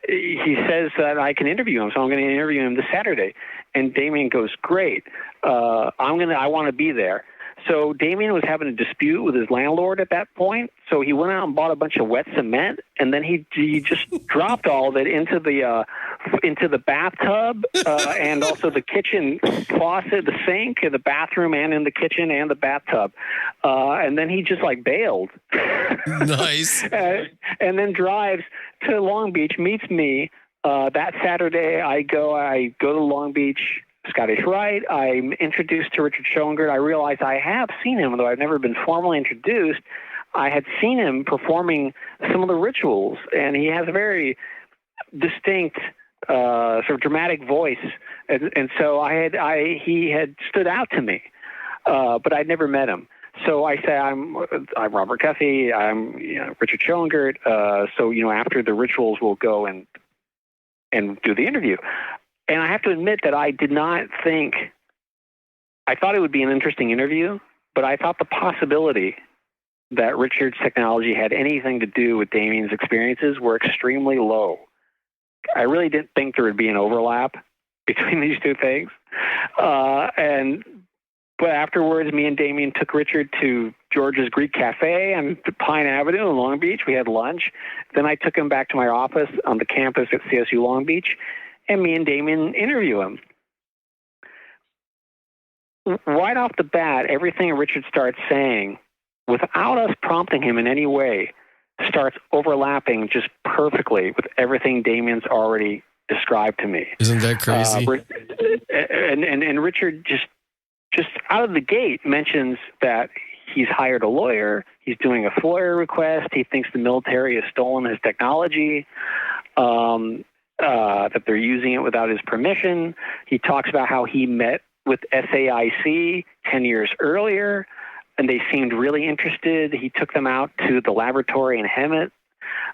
he says that I can interview him, so I'm going to interview him this Saturday. And Damien goes, great. I want to be there. So Damien was having a dispute with his landlord at that point. So he went out and bought a bunch of wet cement, and then he just dropped all of it into the bathtub and also the kitchen faucet, the sink, the bathroom, and in the kitchen and the bathtub. And then he just bailed. Nice. And then drives to Long Beach, meets me that Saturday. I go to Long Beach Scottish Rite. I'm introduced to Richard Schoengert. I realize I have seen him, though I've never been formally introduced. I had seen him performing some of the rituals, and he has a very distinct sort of dramatic voice, and so he had stood out to me, but I'd never met him. So I say, I'm Robert Guffey. I'm Richard Schoengert. So after the rituals, we'll go and do the interview. And I have to admit that I did not think, I thought it would be an interesting interview, but I thought the possibility that Richard's technology had anything to do with Damien's experiences were extremely low. I really didn't think there would be an overlap between these two things. But afterwards, me and Damien took Richard to George's Greek Cafe on Pine Avenue in Long Beach. We had lunch. Then I took him back to my office on the campus at CSU Long Beach, and me and Damien interview him. Right off the bat, everything Richard starts saying, without us prompting him in any way, starts overlapping just perfectly with everything Damien's already described to me. Isn't that crazy? And Richard just out of the gate mentions that he's hired a lawyer, he's doing a FOIA request, he thinks the military has stolen his technology, that they're using it without his permission. He talks about how he met with SAIC 10 years earlier, and they seemed really interested. He took them out to the laboratory in Hemet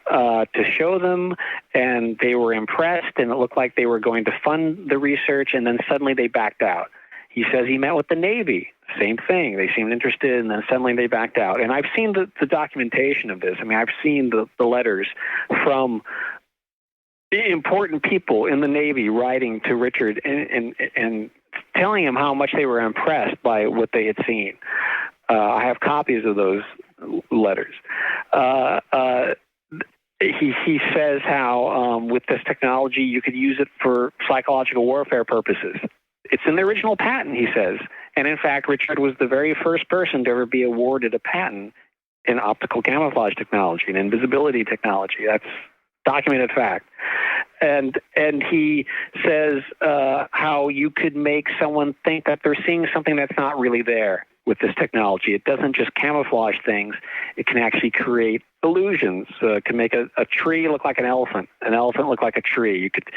to show them, and they were impressed, and it looked like they were going to fund the research, and then suddenly they backed out. He says he met with the Navy. Same thing. They seemed interested, and then suddenly they backed out. And I've seen the documentation of this. I mean, I've seen the letters from important people in the Navy writing to Richard and telling him how much they were impressed by what they had seen. I have copies of those letters. He says how with this technology you could use it for psychological warfare purposes. It's in the original patent, he says. And in fact, Richard was the very first person to ever be awarded a patent in optical camouflage technology and invisibility technology. That's documented fact. And he says how you could make someone think that they're seeing something that's not really there with this technology. It doesn't just camouflage things. It can actually create illusions. It can make a tree look like an elephant look like a tree. You could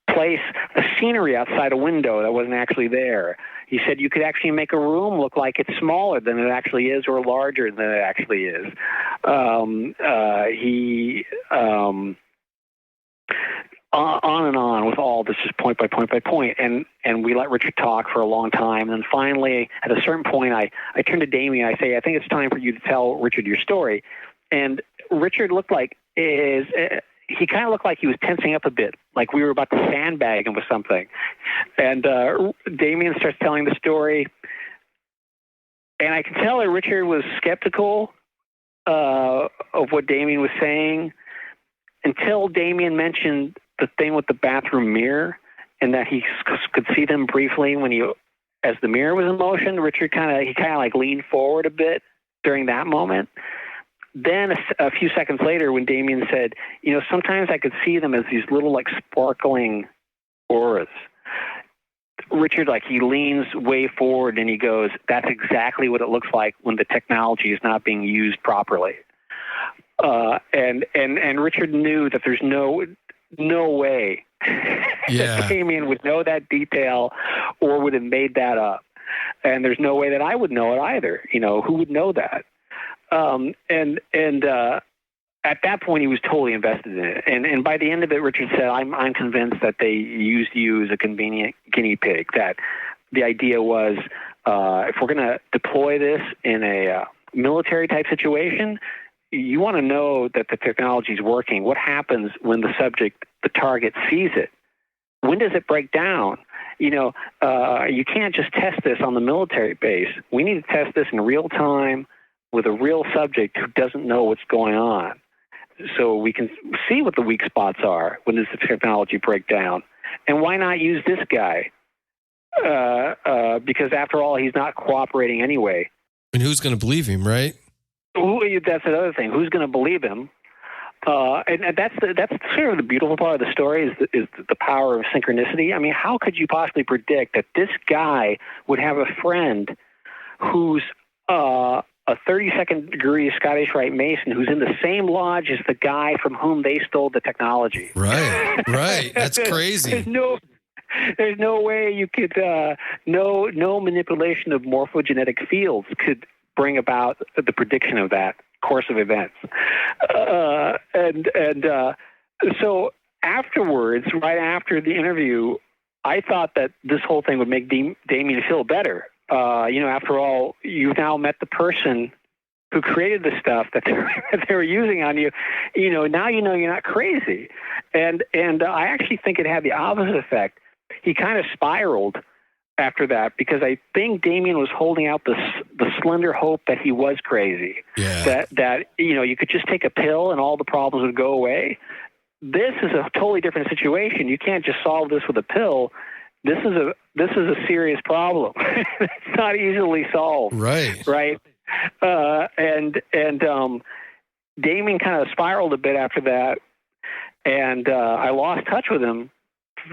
place a scenery outside a window that wasn't actually there. He said you could actually make a room look like it's smaller than it actually is or larger than it actually is. On and on with all this, just point by point by point. And we let Richard talk for a long time. And then finally, at a certain point, I turn to Damien. I say, I think it's time for you to tell Richard your story. And Richard looked like he kind of looked like he was tensing up a bit, like we were about to sandbag him with something. And Damien starts telling the story. And I could tell that Richard was skeptical of what Damien was saying until Damien mentioned the thing with the bathroom mirror and that he could see them briefly as the mirror was in motion. Richard kind of like leaned forward a bit during that moment. Then a few seconds later, when Damien said, sometimes I could see them as these little like sparkling auras. Richard, he leans way forward and he goes, that's exactly what it looks like when the technology is not being used properly. And Richard knew that there's no way that Damien would know that detail or would have made that up. And there's no way that I would know it either. Who would know that? At that point, he was totally invested in it. And by the end of it, Richard said, I'm convinced that they used you as a convenient guinea pig, that the idea was if we're going to deploy this in a military type situation, you want to know that the technology is working. What happens when the target sees it? When does it break down? You can't just test this on the military base. We need to test this in real time with a real subject who doesn't know what's going on, so we can see what the weak spots are. When does the technology break down? And why not use this guy? Because after all, he's not cooperating anyway. And who's going to believe him, right? That's another thing. Who's going to believe him? And that's sort of the beautiful part of the story is the power of synchronicity. I mean, how could you possibly predict that this guy would have a friend who's a 32nd degree Scottish Rite Mason who's in the same lodge as the guy from whom they stole the technology? Right. That's crazy. There's no way you could, no manipulation of morphogenetic fields could bring about the prediction of that course of events. So afterwards, right after the interview, I thought that this whole thing would make Damien feel better. After all, you've now met the person who created the stuff that they were using on you. Now you're not crazy. And I actually think it had the opposite effect. He kind of spiraled after that because I think Damien was holding out the slender hope that he was crazy. Yeah. That you could just take a pill and all the problems would go away. This is a totally different situation. You can't just solve this with a pill. This is a serious problem. It's not easily solved. Right. And Damien kind of spiraled a bit after that, and I lost touch with him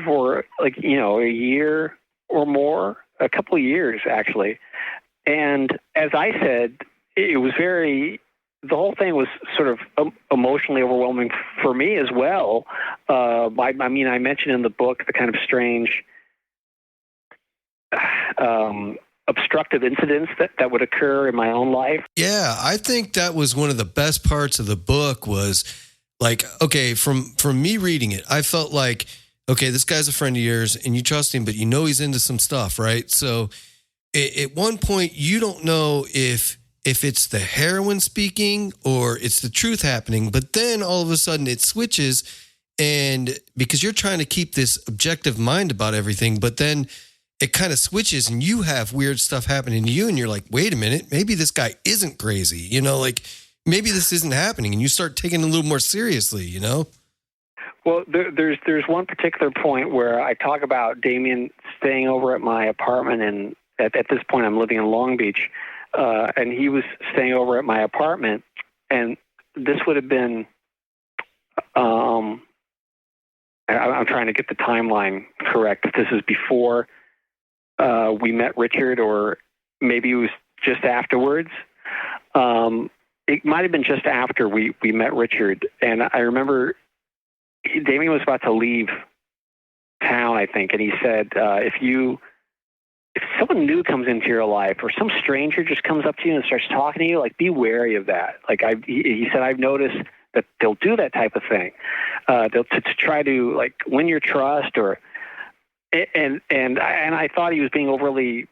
for a year or more, a couple of years actually. And as I said, it was the whole thing was sort of emotionally overwhelming for me as well. I mentioned in the book the kind of strange obstructive incidents that would occur in my own life. Yeah, I think that was one of the best parts of the book was from me reading it, I felt like, okay, this guy's a friend of yours and you trust him, but he's into some stuff, right? So at one point, you don't know if it's the heroin speaking or it's the truth happening, but then all of a sudden it switches, and because you're trying to keep this objective mind about everything, but then it kind of switches and you have weird stuff happening to you and you're like, wait a minute, maybe this guy isn't crazy, maybe this isn't happening, and you start taking it a little more seriously, Well, there's one particular point where I talk about Damien staying over at my apartment, and at this point I'm living in Long Beach, and he was staying over at my apartment, and this would have been, I'm trying to get the timeline correct. If this is before we met Richard, or maybe it was just afterwards. It might have been just after we met Richard, and I remember Damien was about to leave town, I think, and he said, if someone new comes into your life or some stranger just comes up to you and starts talking to you, be wary of that. He said, I've noticed that they'll do that type of thing. They'll to try to win your trust, and I thought he was being overly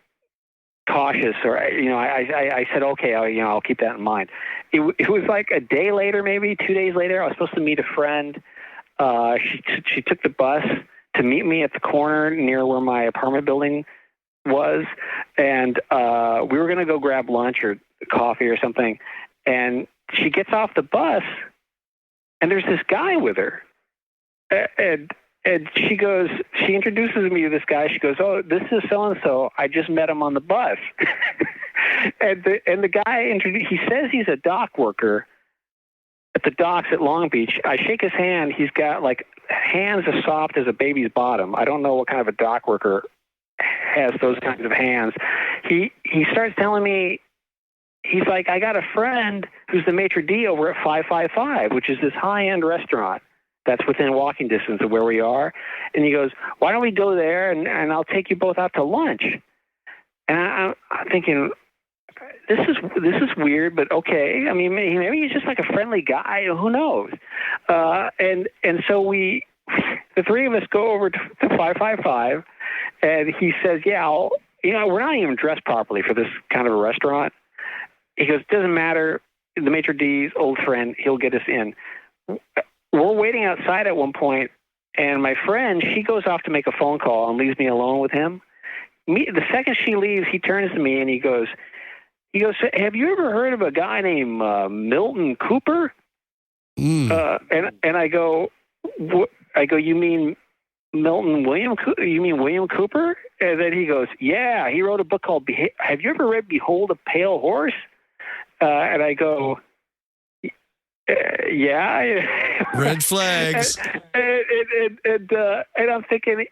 cautious, or I said, okay, I'll keep that in mind. It was like a day later, maybe 2 days later, I was supposed to meet a friend. She took the bus to meet me at the corner near where my apartment building was, and we were going to go grab lunch or coffee or something, and she gets off the bus, and there's this guy with her, and she goes, she introduces me to this guy. She goes, "Oh, this is so-and-so. I just met him on the bus." and the guy, he says he's a dock worker at the docks at Long Beach. I shake his hand. He's got like hands as soft as a baby's bottom. I don't know what kind of a dock worker has those kinds of hands. He starts telling me, he's like, "I got a friend who's the maitre d' over at 555, which is this high-end restaurant that's within walking distance of where we are." And he goes, "Why don't we go there and I'll take you both out to lunch?" And I'm thinking, this is weird, but okay. I mean, maybe he's just like a friendly guy. Who knows? And so the three of us go over to 555, and he says, "Yeah, we're not even dressed properly for this kind of a restaurant." He goes, "Doesn't matter. The maitre d's old friend, he'll get us in." We're waiting outside at one point, and my friend, she goes off to make a phone call and leaves me alone with him. The second she leaves, he turns to me and he goes, "Have you ever heard of a guy named Milton Cooper?" And I go, "You mean William Cooper?" And then he goes, "Yeah, he wrote a book called Have you ever read Behold a Pale Horse?" And I go, "Yeah." Red flags. And I'm thinking,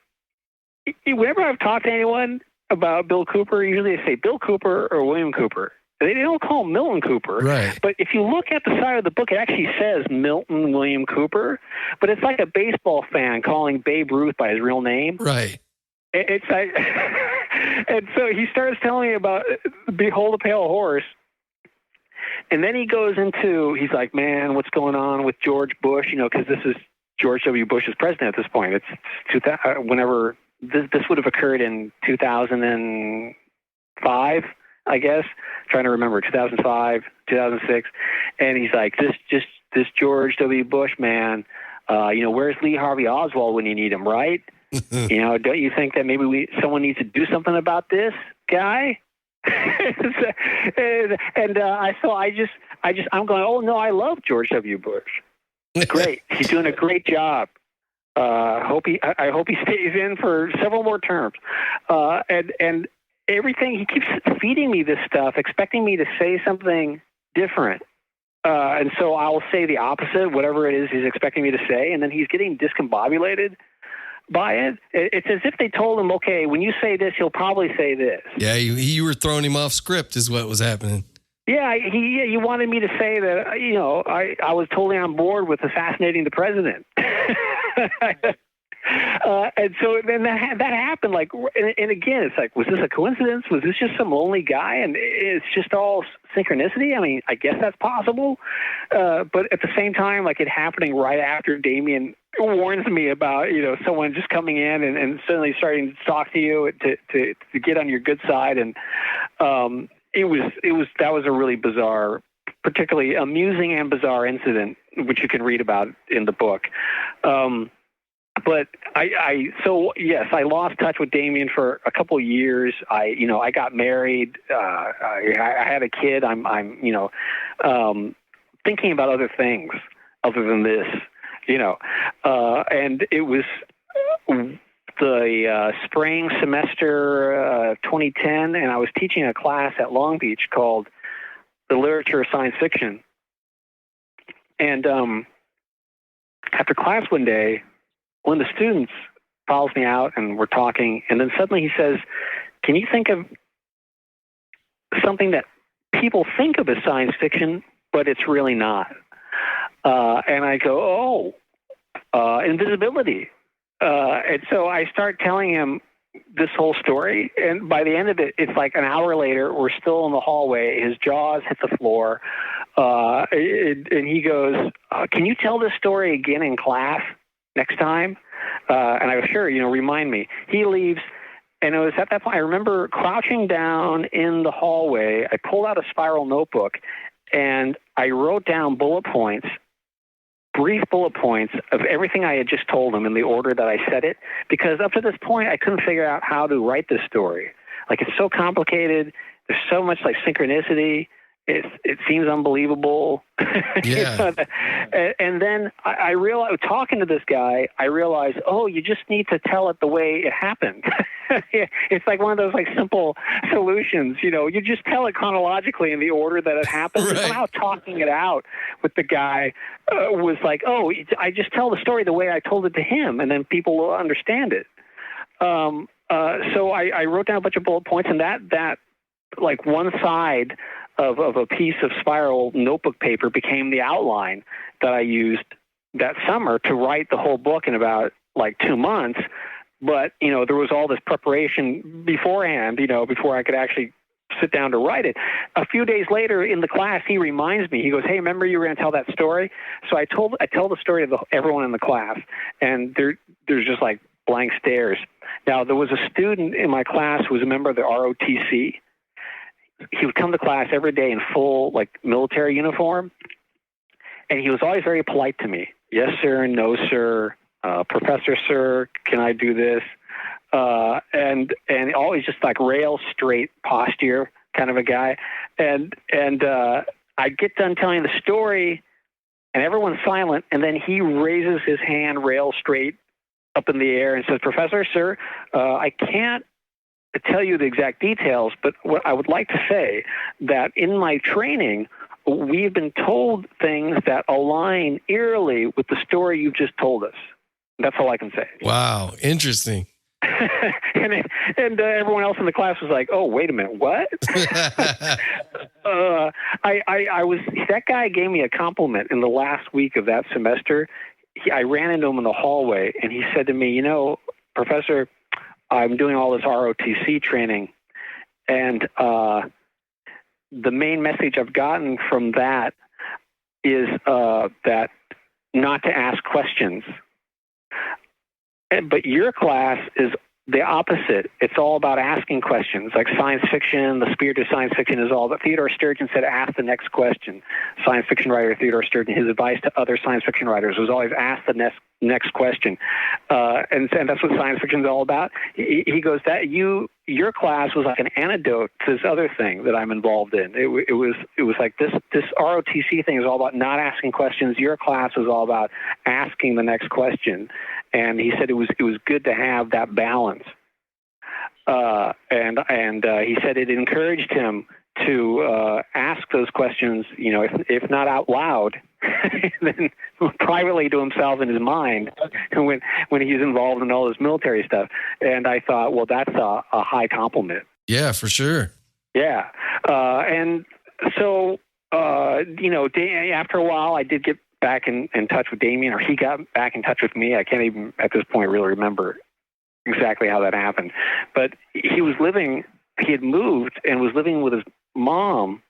whenever I've talked to anyone about Bill Cooper, usually they say Bill Cooper or William Cooper. They don't call him Milton Cooper. Right. But if you look at the side of the book, it actually says Milton William Cooper. But it's like a baseball fan calling Babe Ruth by his real name. Right. It's like, and so he starts telling me about Behold a Pale Horse. And then he goes into, he's like, "Man, what's going on with George Bush?" Because this is George W. Bush is president at this point. It's whenever this would have occurred in 2005, I guess. Trying to remember, 2005, 2006. And he's like, this George W. Bush, man, where's Lee Harvey Oswald when you need him, right? Don't you think that maybe someone needs to do something about this guy? I'm going, "Oh no, I love George W. Bush. Great, he's doing a great job. I hope he stays in for several more terms." And everything, he keeps feeding me this stuff, expecting me to say something different. And so I'll say the opposite, whatever it is he's expecting me to say, and then he's getting discombobulated by it. It's as if they told him, "Okay, when you say this, he'll probably say this." Yeah, you were throwing him off script is what was happening. Yeah, he wanted me to say that, I was totally on board with assassinating the president. And so then that happened. And again, it's like, was this a coincidence? Was this just some lonely guy? And it's just all synchronicity? I mean, I guess that's possible. But at the same time, like, it happening right after Damien warns me about, someone just coming in and suddenly starting to talk to you to get on your good side. And that was a really bizarre, particularly amusing and bizarre incident, which you can read about in the book. But I lost touch with Damien for a couple of years. I got married. I had a kid. I'm thinking about other things other than this, and it was the spring semester 2010, and I was teaching a class at Long Beach called The Literature of Science Fiction. And after class one day, one of the students follows me out and we're talking, and then suddenly he says, "Can you think of something that people think of as science fiction, but it's really not?" And I go, invisibility. And so I start telling him this whole story, and by the end of it, it's like an hour later, we're still in the hallway. His jaws hit the floor, and he goes, "Can you tell this story again in class next time?" And I was, "Sure, remind me." He leaves, and it was at that point, I remember crouching down in the hallway. I pulled out a spiral notebook, and I wrote down brief bullet points of everything I had just told him in the order that I said it, because up to this point, I couldn't figure out how to write this story. Like, it's so complicated. There's so much like synchronicity. It seems unbelievable. Yeah. And then I realized, talking to this guy, I realized, oh, you just need to tell it the way it happened. It's like one of those like simple solutions. You just tell it chronologically in the order that it happened. Right. Somehow talking it out with the guy was like, oh, I just tell the story the way I told it to him, and then people will understand it. So I wrote down a bunch of bullet points, and that like one side of a piece of spiral notebook paper became the outline that I used that summer to write the whole book in about like 2 months. But, there was all this preparation beforehand, before I could actually sit down to write it. A few days later in the class, he reminds me, he goes, hey, remember you were going to tell that story? So I tell the story to everyone in the class, and there's just like blank stares. Now, there was a student in my class who was a member of the ROTC. He would come to class every day in full, like, military uniform, and he was always very polite to me. Yes, sir, no, sir, professor, sir, can I do this? And always just like rail straight posture kind of a guy. And I get done telling the story, and everyone's silent, and then he raises his hand rail straight up in the air and says, Professor, sir, I can't tell you the exact details, but what I would like to say that in my training, we've been told things that align eerily with the story you've just told us. That's all I can say. Wow. Interesting. and everyone else in the class was like, oh, wait a minute, what? I was, that guy gave me a compliment in the last week of that semester. I ran into him in the hallway, and he said to me, Professor, I'm doing all this ROTC training, and the main message I've gotten from that is that not to ask questions. But your class is the opposite. It's all about asking questions, like science fiction. The spirit of science fiction is all that. Theodore Sturgeon said, ask the next question. Science fiction writer Theodore Sturgeon, his advice to other science fiction writers was always ask the next question. And that's what science fiction is all about. He goes, that your class was like an antidote to this other thing that I'm involved in. It was like this ROTC thing is all about not asking questions. Your class was all about asking the next question. And he said it was good to have that balance. And he said it encouraged him to ask those questions, if not out loud, then privately to himself in his mind when he's involved in all this military stuff. And I thought, well, that's a high compliment. Yeah, for sure. Yeah. And so, after a while, I did get back in touch with Damien, or he got back in touch with me. I can't even at this point really remember exactly how that happened. But he had moved and was living with his mom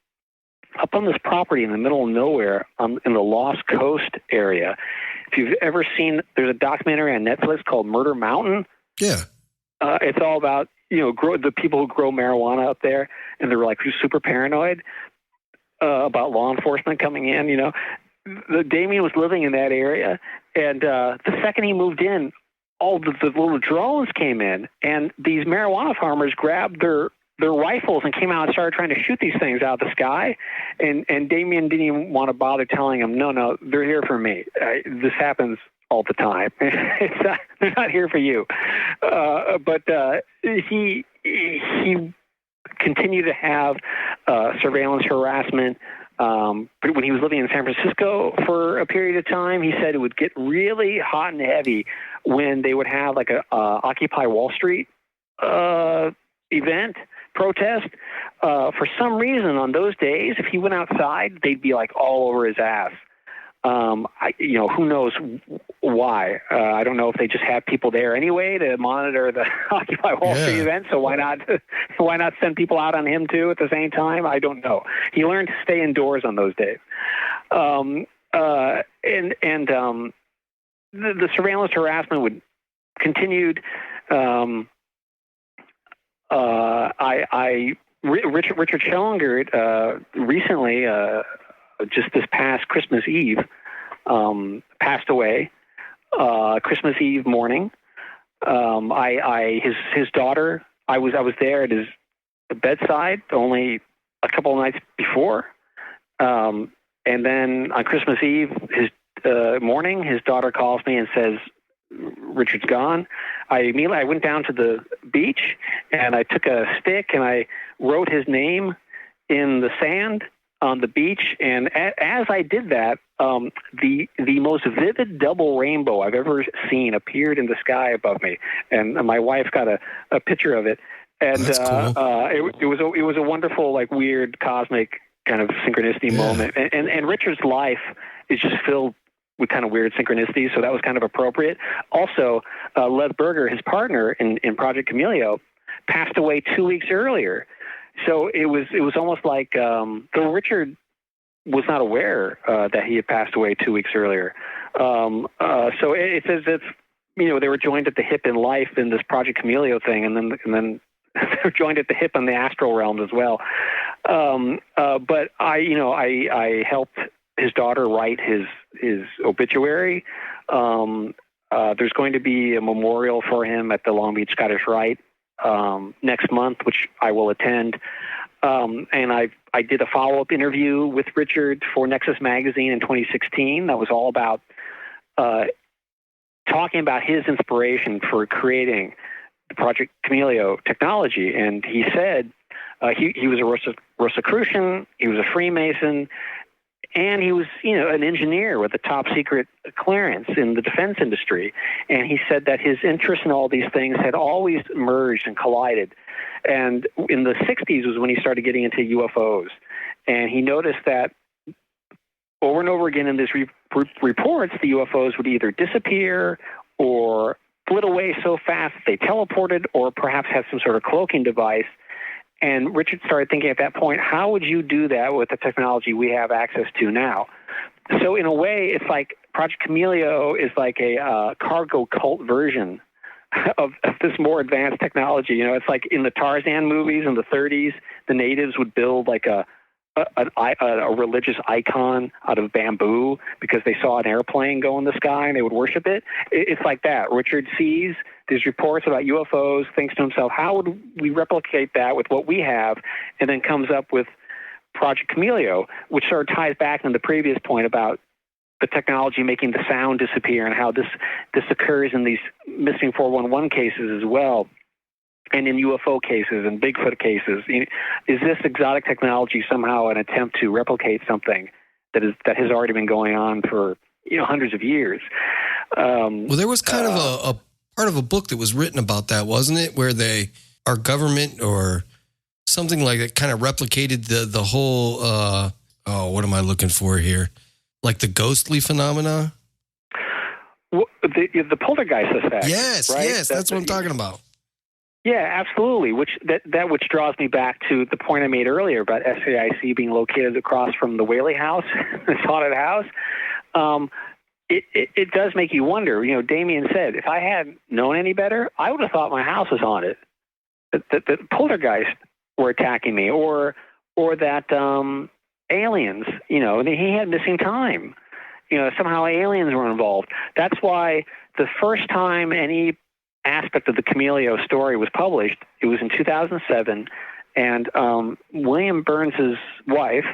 up on this property in the middle of nowhere in the Lost Coast area. If you've ever seen, there's a documentary on Netflix called Murder Mountain. Yeah. It's all about, the people who grow marijuana up there, and they're like super paranoid about law enforcement coming in, Damien was living in that area, and the second he moved in, all the little drones came in, and these marijuana farmers grabbed their rifles and came out and started trying to shoot these things out of the sky. And Damien didn't even want to bother telling them, no, they're here for me. This happens all the time. They're not here for you. But he continued to have surveillance harassment. But when he was living in San Francisco for a period of time, he said it would get really hot and heavy when they would have like a Occupy Wall Street event, protest. For some reason on those days, if he went outside, they'd be like all over his ass. Who knows why? I don't know if they just have people there anyway to monitor the Occupy Wall Street event. So why not send people out on him too at the same time? I don't know. He learned to stay indoors on those days. The surveillance harassment would continued. Richard Schellingert recently, just this past Christmas Eve, passed away. Christmas Eve morning, his daughter. I was there at his bedside only a couple of nights before. And then on Christmas Eve, his morning, his daughter calls me and says, Richard's gone. I went down to the beach and I took a stick and I wrote his name in the sand on the beach. And as I did that, the most vivid double rainbow I've ever seen appeared in the sky above me. And my wife got a picture of it. And That's cool. It was a wonderful, like, weird cosmic kind of synchronicity moment. And Richard's life is just filled with kind of weird synchronicities, so that was kind of appropriate. Also, Les Berger, his partner in Project Chameleo, passed away 2 weeks earlier. So it was almost like though Richard was not aware that he had passed away 2 weeks earlier. So it's as if, you know, they were joined at the hip in life in this Project Chameleo thing, and then they're joined at the hip in the astral realms as well. But I helped his daughter write his obituary. There's going to be a memorial for him at the Long Beach Scottish Rite next month, which I will attend. And I did a follow-up interview with Richard for Nexus Magazine in 2016. That was all about talking about his inspiration for creating the Project Chameleo technology. And he said he was a Rosicrucian, he was a Freemason, and he was, you know, an engineer with a top secret clearance in the defense industry. And he said that his interest in all these things had always merged and collided. And in the 60s was when he started getting into UFOs. And he noticed that over and over again in these reports, the UFOs would either disappear or flit away so fast that they teleported, or perhaps had some sort of cloaking device. And Richard started thinking at that point, how would you do that with the technology we have access to now? So in a way, it's like Project Chameleo is like a cargo cult version of this more advanced technology. You know, it's like in the Tarzan movies in the 30s, the natives would build like a religious icon out of bamboo because they saw an airplane go in the sky and they would worship it. It's like that. Richard sees these reports about UFOs, thinks to himself, how would we replicate that with what we have? And then comes up with Project Chameleo, which sort of ties back into the previous point about the technology making the sound disappear and how this occurs in these missing 411 cases as well, and in UFO cases and Bigfoot cases. Is this exotic technology somehow an attempt to replicate something that has already been going on for, you know, hundreds of years? Well, there was kind of a part of a book that was written about that, wasn't it? Where our government or something like that kind of replicated the whole, what am I looking for here? Like the ghostly phenomena? Well, the poltergeist effect. Yes, right? yes, that's what I'm talking about. Yeah, absolutely. Which draws me back to the point I made earlier about SAIC being located across from the Whaley House, this haunted house. It does make you wonder. You know, Damien said, if I hadn't known any better, I would have thought my house was haunted. That poltergeist were attacking me, or that aliens. You know, he had missing time. You know, somehow aliens were involved. That's why the first time any aspect of the Chameleo story was published, it was in 2007, and William Burns' wife,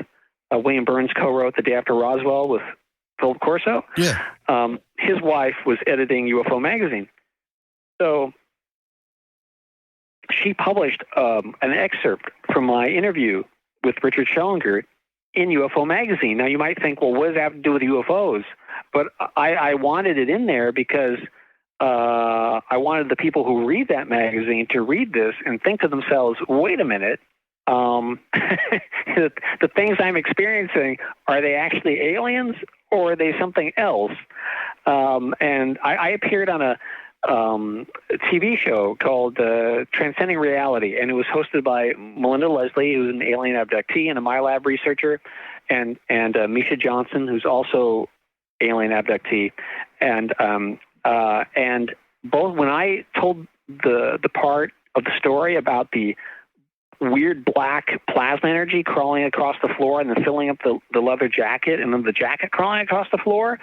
William Burns co-wrote The Day After Roswell with Philip Corso. Yeah. His wife was editing UFO Magazine. So she published an excerpt from my interview with Richard Schellinger in UFO Magazine. Now, you might think, well, what does that have to do with UFOs? But I wanted it in there because I wanted the people who read that magazine to read this and think to themselves, wait a minute, the things I'm experiencing, are they actually aliens or are they something else? And I appeared on a TV show called Transcending Reality, and it was hosted by Melinda Leslie, who's an alien abductee and a MyLab researcher, and Misha Johnson, who's also alien abductee. And both, when I told the part of the story about the weird black plasma energy crawling across the floor and then filling up the leather jacket and then the jacket crawling across the floor,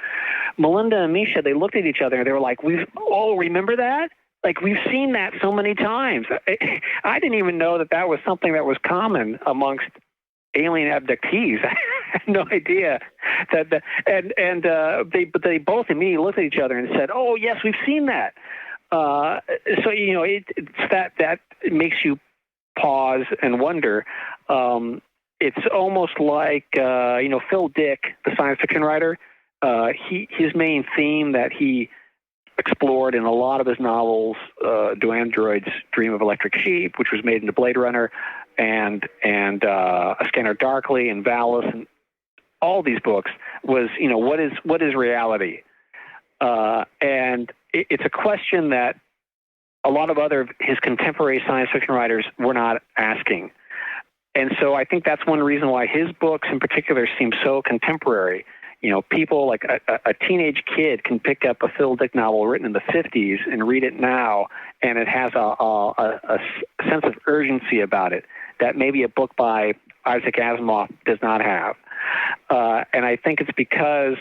Melinda and Misha, they looked at each other and they were like, remember that? Like, we've seen that so many times. I didn't even know that was something that was common amongst alien abductees. I had no idea that. They both immediately looked at each other and said, "Oh, yes, we've seen that." So it's that makes you pause and wonder. It's almost like Phil Dick, the science fiction writer. His main theme that he explored in a lot of his novels, Do Androids Dream of Electric Sheep, which was made into Blade Runner, and A Scanner Darkly, and Valis, and all these books, was, what is reality? And it's a question that a lot of his contemporary science fiction writers were not asking. And so I think that's one reason why his books in particular seem so contemporary. People like a teenage kid can pick up a Phil Dick novel written in the 50s and read it now, and it has a sense of urgency about it that maybe a book by Isaac Asimov does not have. And I think it's because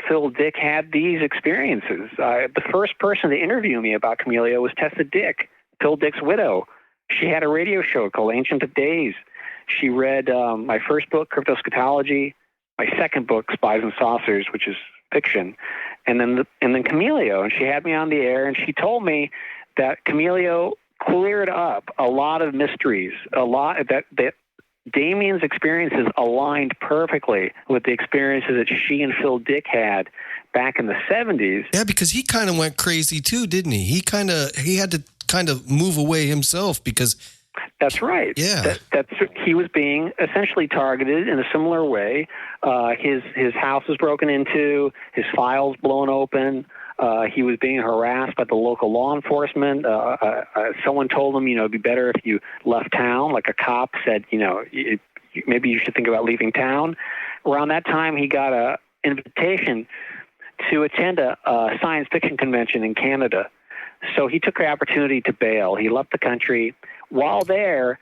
Phil Dick had these experiences. The first person to interview me about Chameleo was Tessa Dick, Phil Dick's widow. She had a radio show called Ancient of Days. She read my first book, Cryptoschatology, my second book, Spies and Saucers, which is fiction, and then Chameleo. And she had me on the air, and she told me that Chameleo cleared up a lot of mysteries, that Damien's experiences aligned perfectly with the experiences that she and Phil Dick had back in the 70s. Yeah, because he kind of went crazy too, didn't he? He had to kind of move away himself because... That's right. Yeah. He was being essentially targeted in a similar way. His house was broken into, his files blown open. He was being harassed by the local law enforcement. Someone told him, it'd be better if you left town. Like a cop said, maybe you should think about leaving town. Around that time, he got an invitation to attend a science fiction convention in Canada. So he took the opportunity to bail. He left the country. While there,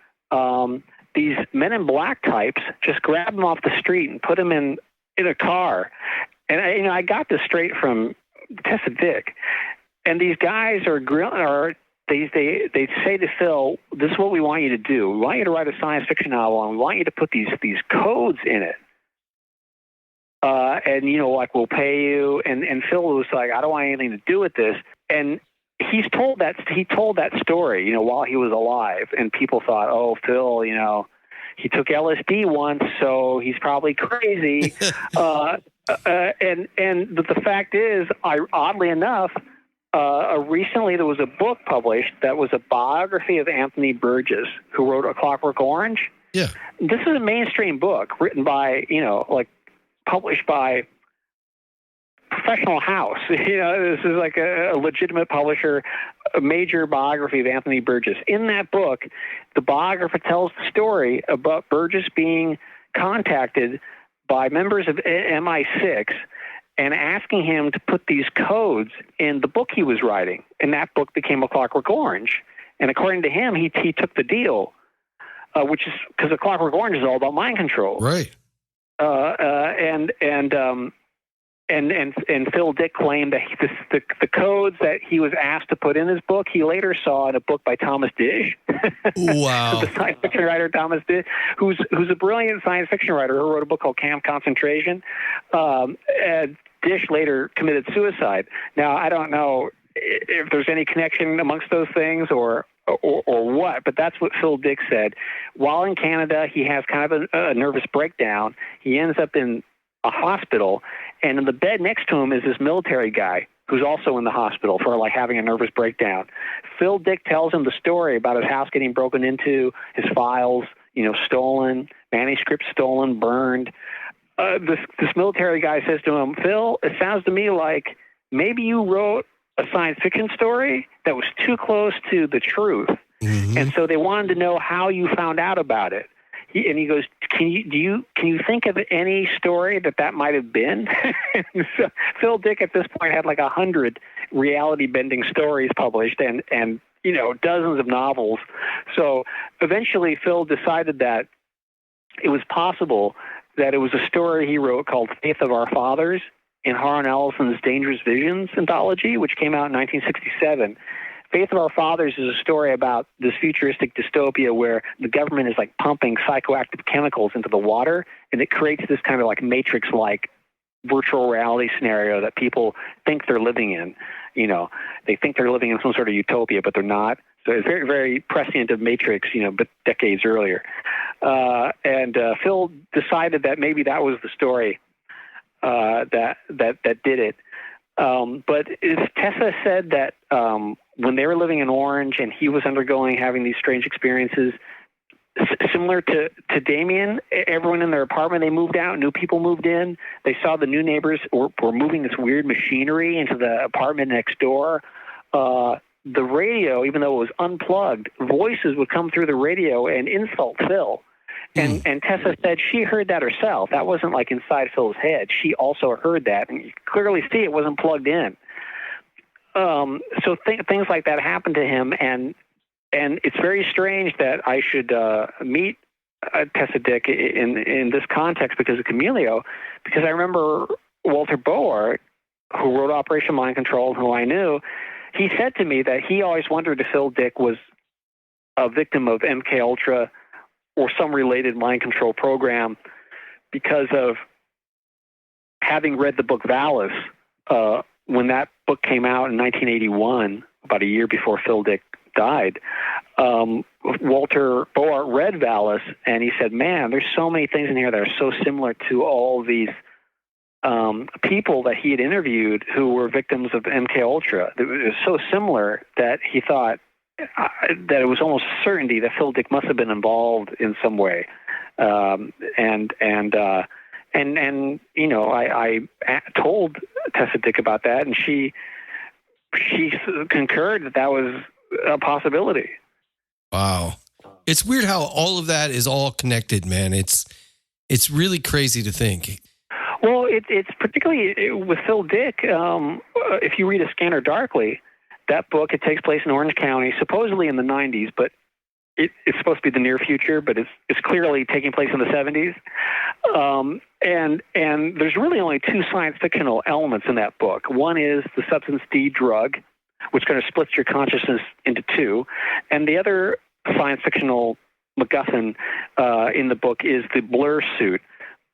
these Men in Black types just grabbed him off the street and put him in a car. And I got this straight from Tessa Dick. And these guys they say to Phil, "This is what we want you to do. We want you to write a science fiction novel, and we want you to put these codes in it. And we'll pay you." And Phil was like, "I don't want anything to do with this." And he told that story, while he was alive, and people thought, "Oh, Phil, he took LSD once, so he's probably crazy." And the fact is, oddly enough, recently there was a book published that was a biography of Anthony Burgess, who wrote A Clockwork Orange. Yeah, this is a mainstream book written by published by Professional House. This is like a legitimate publisher, a major biography of Anthony Burgess. In that book, the biographer tells the story about Burgess being contacted by members of MI6 and asking him to put these codes in the book he was writing. And that book became A Clockwork Orange. And according to him, he took the deal, which is because A Clockwork Orange is all about mind control. Right. And Phil Dick claimed that the codes that he was asked to put in his book, he later saw in a book by Thomas Dish. Wow. The science fiction writer Thomas Dish, who's a brilliant science fiction writer who wrote a book called Camp Concentration. And Dish later committed suicide. Now, I don't know if there's any connection amongst those things or what, but that's what Phil Dick said. While in Canada, he has kind of a nervous breakdown. He ends up in a hospital, and in the bed next to him is this military guy who's also in the hospital for having a nervous breakdown. Phil Dick tells him the story about his house getting broken into, his files, stolen, manuscripts stolen, burned. This military guy says to him, "Phil, it sounds to me like maybe you wrote a science fiction story that was too close to the truth." Mm-hmm. And so they wanted to know how you found out about it. He goes, can you think of any story that might have been? So Phil Dick at this point had 100 reality bending stories published and dozens of novels. So eventually Phil decided that it was possible that it was a story he wrote called Faith of Our Fathers in Harlan Ellison's Dangerous Visions anthology, which came out in 1967. Faith of Our Fathers is a story about this futuristic dystopia where the government is like pumping psychoactive chemicals into the water, and it creates this kind of like Matrix-like virtual reality scenario that people think they're living in. You know, they think they're living in some sort of utopia, but they're not. So it's very, very prescient of Matrix, you know, but decades earlier. And Phil decided that maybe that was the story that did it. But Tessa said that when they were living in Orange and he was having these strange experiences, similar to Damien, everyone in their apartment, they moved out, new people moved in. They saw the new neighbors were moving this weird machinery into the apartment next door. The radio, even though it was unplugged, voices would come through the radio and insult Phil. And Tessa said she heard that herself. That wasn't like inside Phil's head. She also heard that, and you could clearly see it wasn't plugged in. So things like that happened to him, and it's very strange that I should meet Tessa Dick in this context because of Chameleo, because I remember Walter Boer, who wrote Operation Mind Control, who I knew, he said to me that he always wondered if Phil Dick was a victim of MK Ultra or some related mind control program because of having read the book Valis when that book came out in 1981, about a year before Phil Dick died. Walter Boer read Valis, and he said, man, there's so many things in here that are so similar to all these people that he had interviewed who were victims of MK Ultra. It was so similar that he thought that it was almost a certainty that Phil Dick must have been involved in some way. And you know, I told Tessa Dick about that, and she concurred that was a possibility. Wow. It's weird how all of that is all connected, man. It's really crazy to think. Well, it's particularly with Phil Dick. If you read A Scanner Darkly, that book, it takes place in Orange County, supposedly in the 90s, but it's supposed to be the near future, but it's clearly taking place in the 70s. And there's really only two science fictional elements in that book. One is the substance D drug, which kind of splits your consciousness into two. And the other science fictional MacGuffin in the book is the blur suit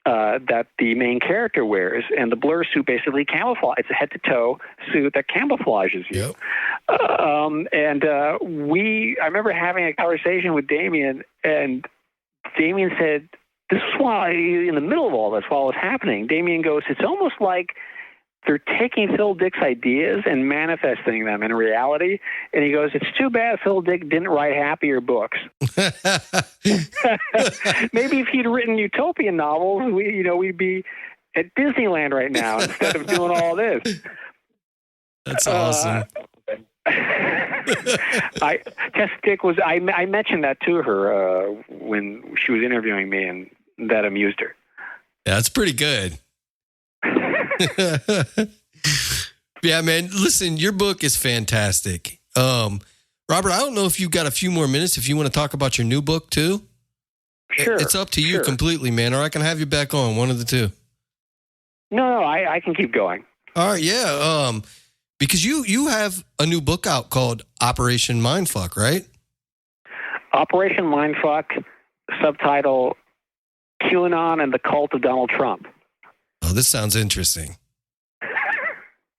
that the main character wears. And the blur suit basically camouflages. It's a head-to-toe suit that camouflages you. Yep. I remember having a conversation with Damien, and Damien said, this is why, in the middle of all this, while it's happening, Damien goes, it's almost like they're taking Phil Dick's ideas and manifesting them in reality. And he goes, it's too bad Phil Dick didn't write happier books. Maybe if he'd written utopian novels, we'd be at Disneyland right now instead of doing all this. That's awesome. Tess Dick I mentioned that to her when she was interviewing me, and that amused her. Yeah, that's pretty good. Yeah, man. Listen, your book is fantastic. Robert, I don't know if you've got a few more minutes if you want to talk about your new book too. Sure. It's up to you completely, man, or I can have you back on, one of the two. No, I can keep going. All right, yeah. Because you have a new book out called Operation Mindfuck, right? Operation Mindfuck, subtitle QAnon and the Cult of Donald Trump. Oh, this sounds interesting.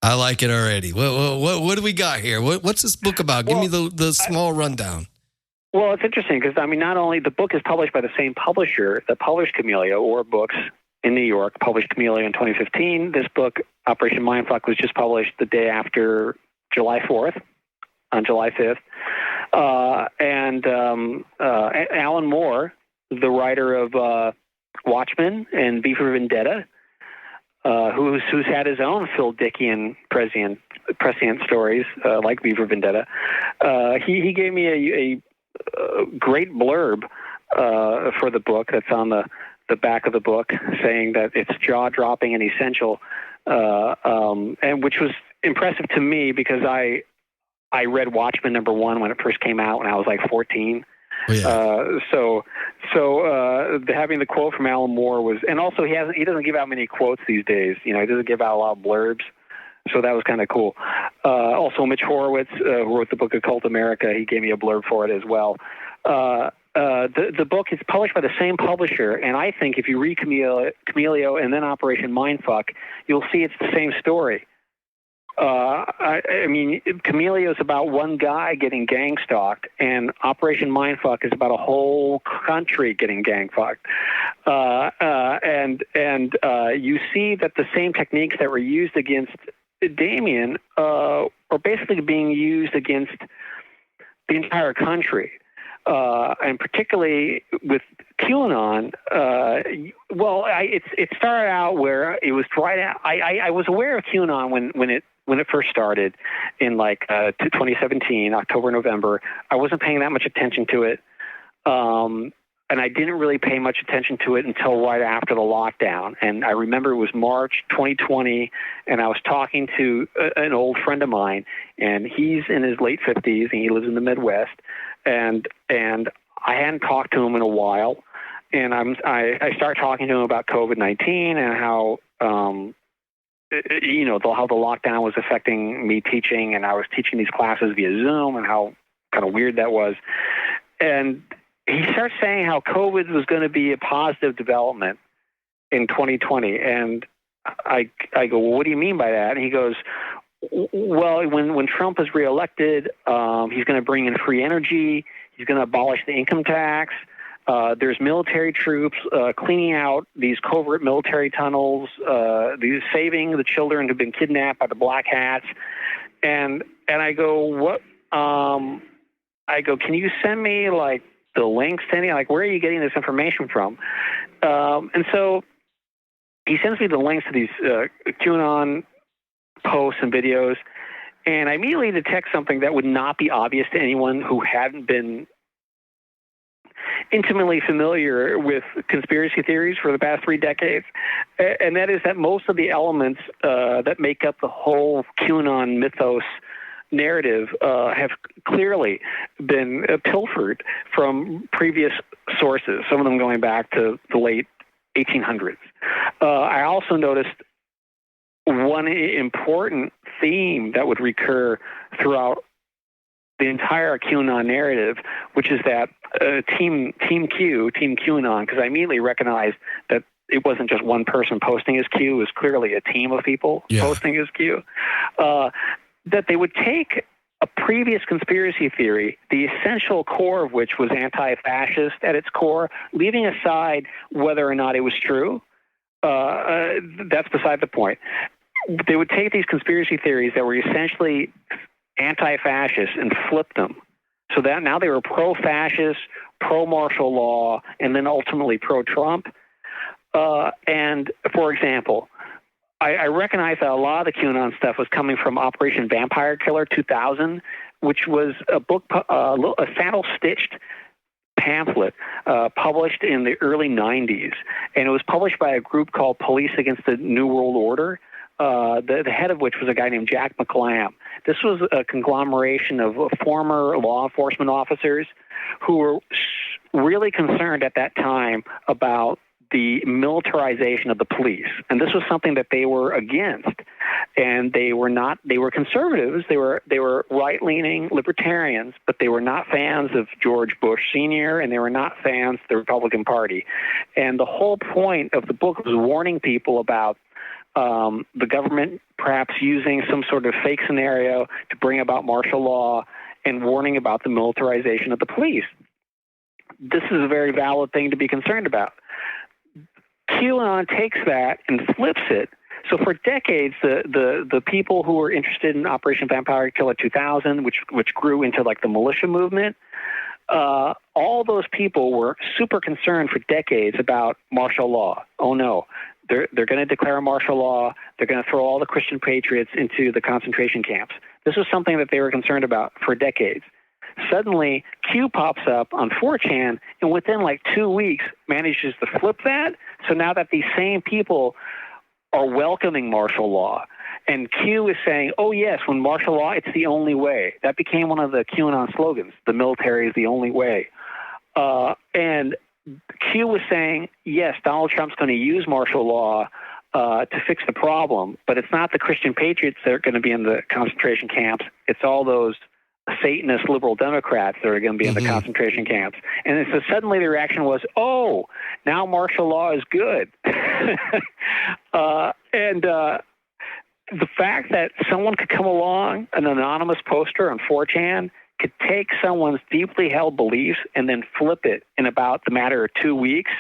I like it already. What do we got here? What's this book about? Give me the small rundown. Well, it's interesting because, not only the book is published by the same publisher that published Chameleo, or Books in New York, published Chameleo in 2015. This book, Operation Mindfuck, was just published the day after July 4th, on July 5th. And Alan Moore, the writer of Watchmen and V for Vendetta, who's had his own Phil Dickian prescient stories like V for Vendetta. He gave me a great blurb for the book that's on the back of the book, saying that it's jaw-dropping and essential, and which was impressive to me because I read Watchmen #1 when it first came out when I was like 14. Oh, yeah. So having the quote from Alan Moore was, and also he doesn't give out many quotes these days. He doesn't give out a lot of blurbs. So that was kind of cool. Also, Mitch Horowitz, who wrote the book Occult America, he gave me a blurb for it as well. The book is published by the same publisher, and I think if you read Chameleo and then Operation Mindfuck, you'll see it's the same story. I mean, Chameleo is about one guy getting gang stalked, and Operation Mindfuck is about a whole country getting gang fucked. And you see that the same techniques that were used against Damien are basically being used against the entire country. And particularly with QAnon, it started out where it was right out. I was aware of QAnon when it first started in 2017, October, November. I wasn't paying that much attention to it, and I didn't really pay much attention to it until right after the lockdown. And I remember it was March 2020, and I was talking to an old friend of mine, and he's in his late 50s, and he lives in the Midwest. And I hadn't talked to him in a while, and I started talking to him about COVID-19 and how how the lockdown was affecting me teaching, and I was teaching these classes via Zoom, and how kind of weird that was. And he starts saying how COVID was going to be a positive development in 2020, and I go, well, what do you mean by that? And he goes, well, when Trump is reelected, he's going to bring in free energy. He's going to abolish the income tax. There's military troops cleaning out these covert military tunnels, saving the children who've been kidnapped by the black hats. And I go, what? I go, can you send me the links to any? Where are you getting this information from? And so he sends me the links to these QAnon posts and videos, and I immediately detect something that would not be obvious to anyone who hadn't been intimately familiar with conspiracy theories for the past 3 decades, and that is that most of the elements that make up the whole QAnon mythos narrative have clearly been pilfered from previous sources, some of them going back to the late 1800s. I also noticed one important theme that would recur throughout the entire QAnon narrative, which is that Team QAnon, because I immediately recognized that it wasn't just one person posting as Q, it was clearly a team of people posting as Q, that they would take a previous conspiracy theory, the essential core of which was anti-fascist at its core, leaving aside whether or not it was true. That's beside the point. They would take these conspiracy theories that were essentially anti-fascist and flip them so that now they were pro-fascist, pro-martial law, and then ultimately pro-Trump. And, for example, I recognize that a lot of the QAnon stuff was coming from Operation Vampire Killer 2000, which was a book, a saddle-stitched pamphlet published in the early 90s. And it was published by a group called Police Against the New World Order, the head of which was a guy named Jack McClam. This was a conglomeration of former law enforcement officers who were really concerned at that time about the militarization of the police. And this was something that they were against. And they were conservatives. They were right-leaning libertarians, but they were not fans of George Bush Sr., and they were not fans of the Republican Party. And the whole point of the book was warning people about the government perhaps using some sort of fake scenario to bring about martial law, and warning about the militarization of the police. This is a very valid thing to be concerned about. QAnon takes that and flips it. So for decades, the people who were interested in Operation Vampire Killer 2000, which grew into the militia movement, all those people were super concerned for decades about martial law. Oh no, they're going to declare martial law. They're going to throw all the Christian patriots into the concentration camps. This was something that they were concerned about for decades. Suddenly, Q pops up on 4chan, and within 2 weeks manages to flip that. So now that these same people are welcoming martial law, and Q is saying, oh yes, when martial law, it's the only way. That became one of the QAnon slogans, the military is the only way. And Q was saying, yes, Donald Trump's going to use martial law to fix the problem. But it's not the Christian patriots that are going to be in the concentration camps. It's all those Satanist liberal Democrats that are going to be in the concentration camps. And so suddenly the reaction was, oh, now martial law is good. The fact that someone could come along, an anonymous poster on 4chan, could take someone's deeply held beliefs and then flip it in about the matter of 2 weeks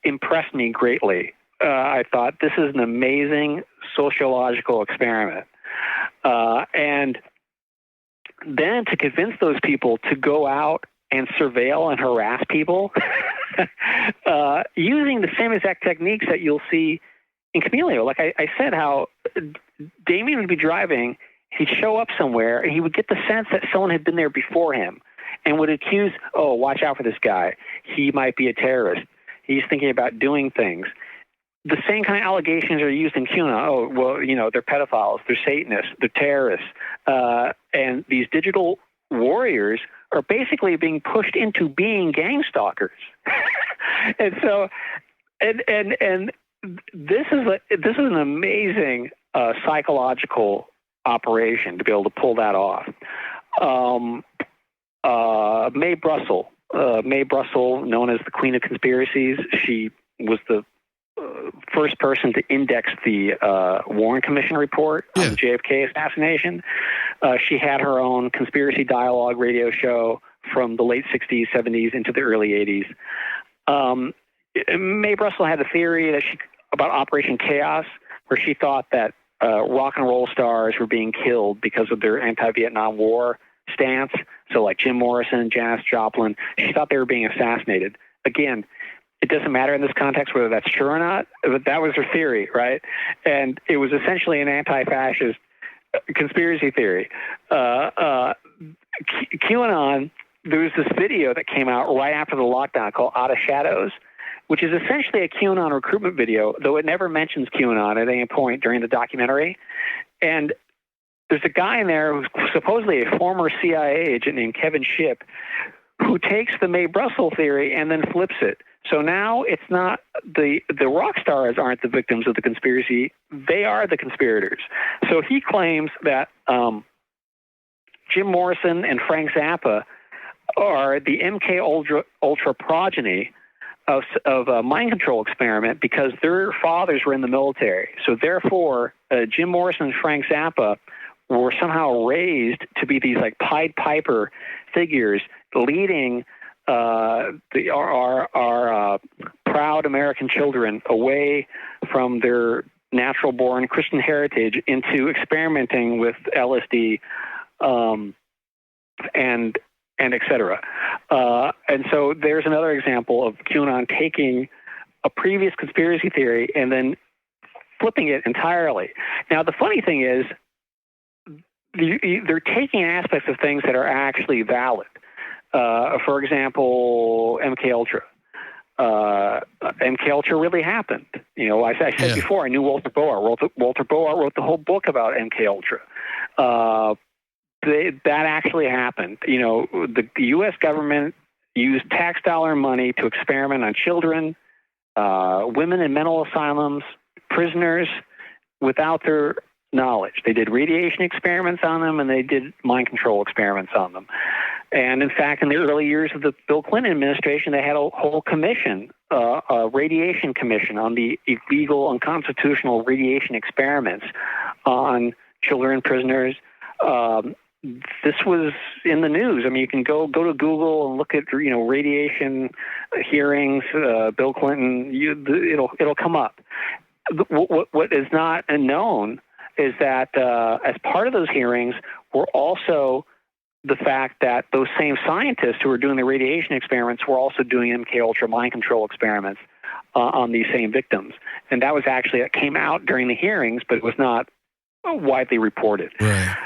impressed me greatly. I thought this is an amazing sociological experiment. And then to convince those people to go out and surveil and harass people using the same exact techniques that you'll see in Chameleo. Like I said, how Damien would be driving, he'd show up somewhere, and he would get the sense that someone had been there before him and would accuse, oh, watch out for this guy. He might be a terrorist. He's thinking about doing things. The same kind of allegations are used in QAnon. Oh, well, you know, they're pedophiles, they're Satanists, they're terrorists. And these digital warriors are basically being pushed into being gang stalkers. And so, and this is an amazing psychological operation to be able to pull that off. Mae Brussel, known as the Queen of Conspiracies, she was the first person to index the Warren Commission report on the JFK assassination. She had her own conspiracy dialogue radio show from the late 60s, 70s into the early 80s. Mae Brussel had a theory that about Operation Chaos, where she thought that rock and roll stars were being killed because of their anti-Vietnam War stance. So like Jim Morrison, Janis Joplin, she thought they were being assassinated. Again, it doesn't matter in this context whether that's true or not, but that was her theory, right? And it was essentially an anti-fascist conspiracy theory. QAnon, there was this video that came out right after the lockdown called Out of Shadows, which is essentially a QAnon recruitment video, though it never mentions QAnon at any point during the documentary. And there's a guy in there who's supposedly a former CIA agent named Kevin Shipp who takes the Mae Brussel theory and then flips it. So now it's not the rock stars aren't the victims of the conspiracy. They are the conspirators. So he claims that Jim Morrison and Frank Zappa are the MK Ultra progeny of a mind control experiment because their fathers were in the military. So therefore, Jim Morrison and Frank Zappa were somehow raised to be these like Pied Piper figures leading our proud American children away from their natural-born Christian heritage into experimenting with LSD and et cetera. And so there's another example of QAnon taking a previous conspiracy theory and then flipping it entirely. Now, the funny thing is they're taking aspects of things that are actually valid. For example, MK Ultra. MK Ultra really happened. You know, I said before, I knew Walter Boa. Walter Boa wrote the whole book about MK Ultra. That actually happened. You know, the U.S. government used tax dollar money to experiment on children, women in mental asylums, prisoners, without their knowledge. They did radiation experiments on them, and they did mind control experiments on them. And in fact, in the early years of the Bill Clinton administration, they had a whole commission, a radiation commission on the illegal, unconstitutional radiation experiments on children, prisoners. This was in the news. I mean, you can go to Google and look at, you know, radiation hearings, Bill Clinton. It'll come up. What is not known is that as part of those hearings were also the fact that those same scientists who were doing the radiation experiments were also doing MK Ultra mind control experiments on these same victims. And that was actually, it came out during the hearings, but it was not widely reported. Right.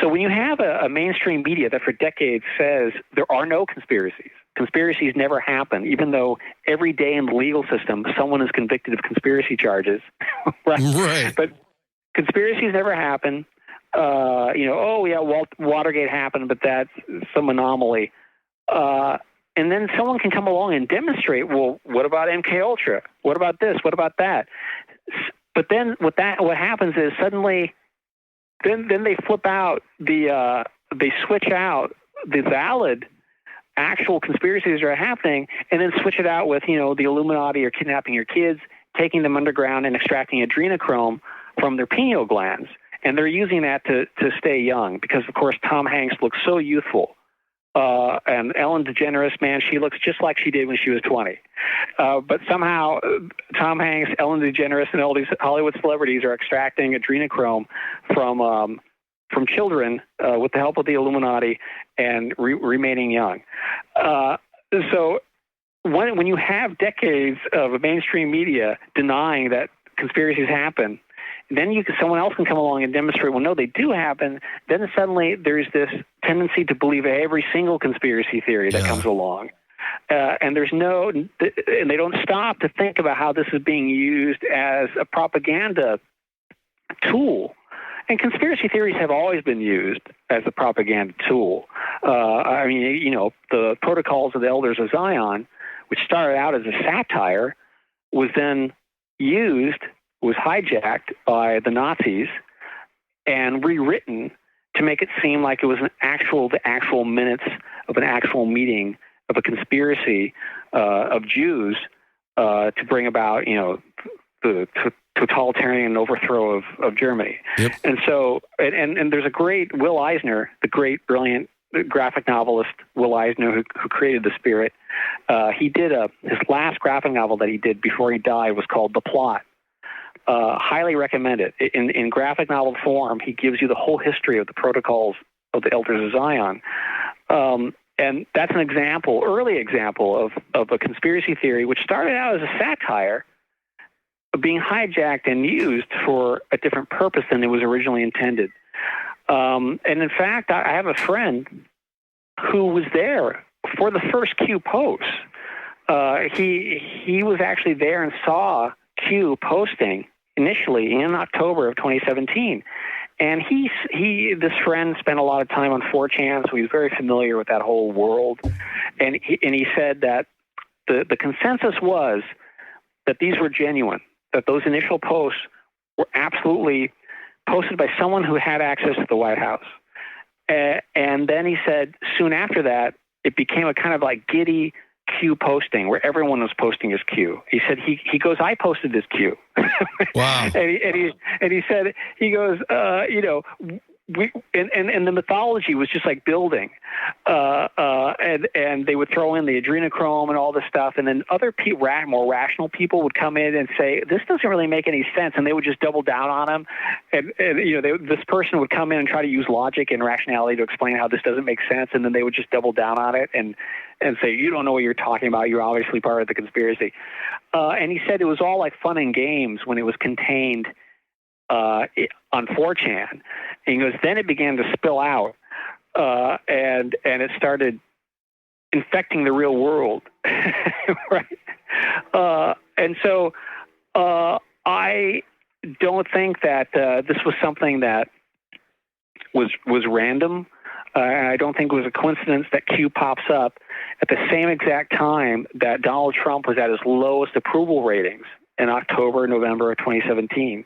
So when you have a mainstream media that for decades says there are no conspiracies, conspiracies never happen, even though every day in the legal system someone is convicted of conspiracy charges, right? But conspiracies never happen. You know, oh yeah, Watergate happened, but that's some anomaly. And then someone can come along and demonstrate, well, what about MK Ultra? What about this? What about that? But then what happens is suddenly, then they flip out they switch out the valid actual conspiracies that are happening, and then switch it out with, the Illuminati are kidnapping your kids, taking them underground and extracting adrenochrome from their pineal glands. And they're using that to stay young because, of course, Tom Hanks looks so youthful. And Ellen DeGeneres, man, she looks just like she did when she was 20. But somehow Tom Hanks, Ellen DeGeneres, and all these Hollywood celebrities are extracting adrenochrome from children with the help of the Illuminati and remaining young. So when you have decades of mainstream media denying that conspiracies happen, then someone else can come along and demonstrate, well, no, they do happen. Then suddenly there's this tendency to believe every single conspiracy theory that comes along. And they don't stop to think about how this is being used as a propaganda tool. And conspiracy theories have always been used as a propaganda tool. The Protocols of the Elders of Zion, which started out as a satire, was then was hijacked by the Nazis and rewritten to make it seem like it was the actual minutes of an actual meeting of a conspiracy of Jews to bring about, the totalitarian overthrow of Germany. Yep. And so, and there's a great Will Eisner, the great, brilliant graphic novelist Will Eisner, who created the spirit. He did his last graphic novel that he did before he died was called The Plot. Highly recommend it. In graphic novel form, he gives you the whole history of the Protocols of the Elders of Zion. And that's an early example of a conspiracy theory which started out as a satire, being hijacked and used for a different purpose than it was originally intended. And in fact, I have a friend who was there for the first Q posts. He was actually there and saw Q posting initially in October of 2017. And this friend spent a lot of time on 4chan, so he's very familiar with that whole world. And he said that the consensus was that these were genuine, that those initial posts were absolutely posted by someone who had access to the White House. And then he said soon after that, it became a kind of like giddy Q posting where everyone was posting his Q. He said, he goes, I posted this Q. Wow. and he said, he goes, and the mythology was just like building, and they would throw in the adrenochrome and all this stuff, and then other more rational people would come in and say, this doesn't really make any sense, and they would just double down on him, and this person would come in and try to use logic and rationality to explain how this doesn't make sense, and then they would just double down on it and say, you don't know what you're talking about, you're obviously part of the conspiracy. And he said it was all like fun and games when it was contained on 4chan. And he goes, then it began to spill out, and it started infecting the real world, right? And so I don't think that this was something that was random. I don't think it was a coincidence that Q pops up at the same exact time that Donald Trump was at his lowest approval ratings in October, November of 2017.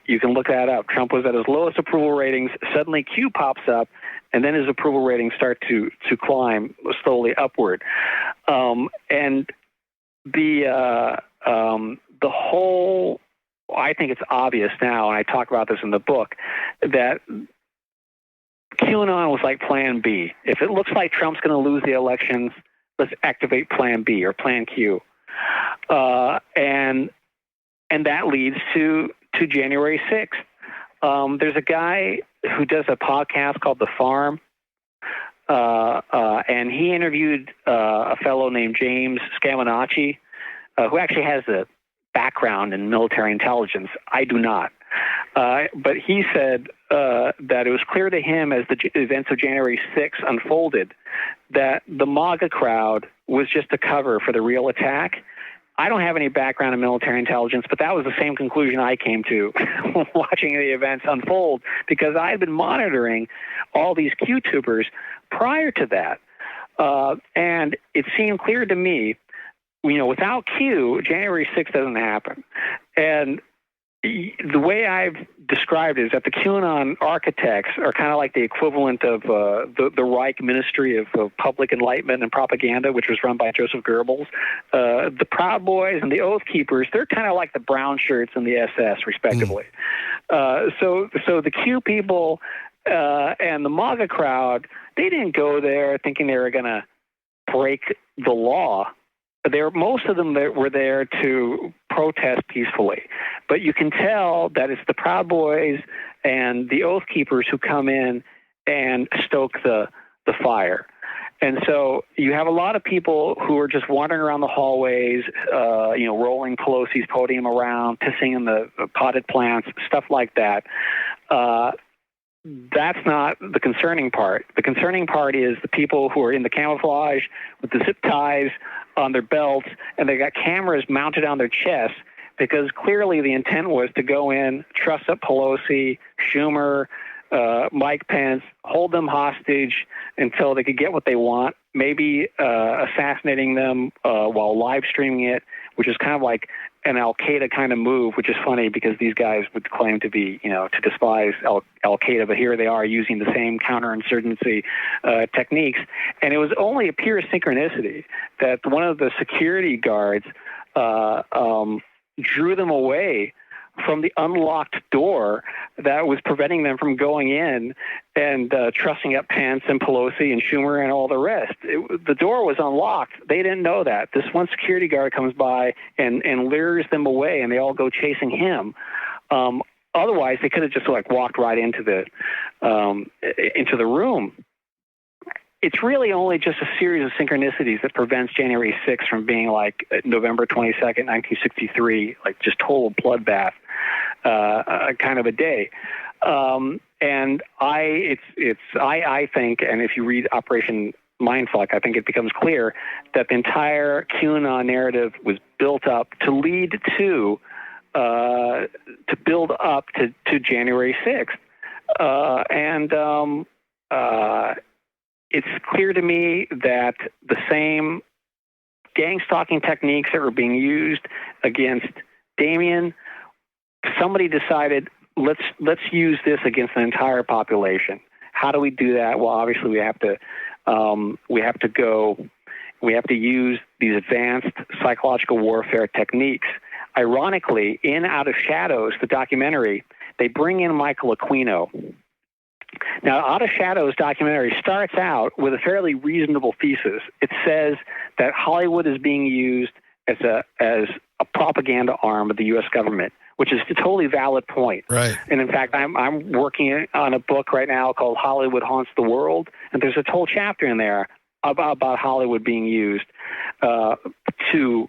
You can look that up. Trump was at his lowest approval ratings. Suddenly Q pops up, and then his approval ratings start to climb slowly upward. And the whole, I think it's obvious now, and I talk about this in the book, that QAnon was like Plan B. If it looks like Trump's going to lose the elections, let's activate Plan B or Plan Q. And that leads to January 6th. There's a guy who does a podcast called The Farm, and he interviewed a fellow named James Scaminacci, who actually has a background in military intelligence. I do not. But he said that it was clear to him as the events of January 6th unfolded that the MAGA crowd was just a cover for the real attack. I don't have any background in military intelligence, but that was the same conclusion I came to watching the events unfold, because I had been monitoring all these Q-tubers prior to that. And it seemed clear to me, without Q, January 6th doesn't happen. And the way I've described it is that the QAnon architects are kind of like the equivalent of the Reich Ministry of Public Enlightenment and Propaganda, which was run by Joseph Goebbels. The Proud Boys and the Oath Keepers, they're kind of like the brown shirts and the SS, respectively. So the Q people and the MAGA crowd, they didn't go there thinking they were going to break the law. Most of them were there to protest peacefully. But you can tell that it's the Proud Boys and the Oath Keepers who come in and stoke the fire. And so you have a lot of people who are just wandering around the hallways, rolling Pelosi's podium around, pissing in the potted plants, stuff like that. That's not the concerning part. The concerning part is the people who are in the camouflage with the zip ties on their belts, and they got cameras mounted on their chests, because clearly the intent was to go in, truss up Pelosi, Schumer, Mike Pence, hold them hostage until they could get what they want, maybe assassinating them while live streaming it, which is kind of like an Al-Qaeda kind of move, which is funny because these guys would claim to be, to despise Al-Qaeda, but here they are using the same counterinsurgency techniques. And it was only a pure synchronicity that one of the security guards drew them away from the unlocked door that was preventing them from going in and trussing up Pence and Pelosi and Schumer and all the rest. The door was unlocked. They didn't know that. This one security guard comes by and lures them away, and they all go chasing him. Otherwise, they could have just walked right into the room. It's really only just a series of synchronicities that prevents January 6th from being like November 22nd, 1963, like just total bloodbath kind of a day. And I think, and if you read Operation Mindfuck, I think it becomes clear that the entire QAnon narrative was built up to lead to build up to January 6th. It's clear to me that the same gang stalking techniques that were being used against Damien, somebody decided, let's use this against an entire population. How do we do that? Well, obviously we have to use these advanced psychological warfare techniques. Ironically, in Out of Shadows, the documentary, they bring in Michael Aquino. Now, Out of Shadows documentary starts out with a fairly reasonable thesis. It says that Hollywood is being used as a propaganda arm of the U.S. government, which is a totally valid point. Right. And in fact, I'm working on a book right now called Hollywood Haunts the World, and there's a whole chapter in there about Hollywood being used to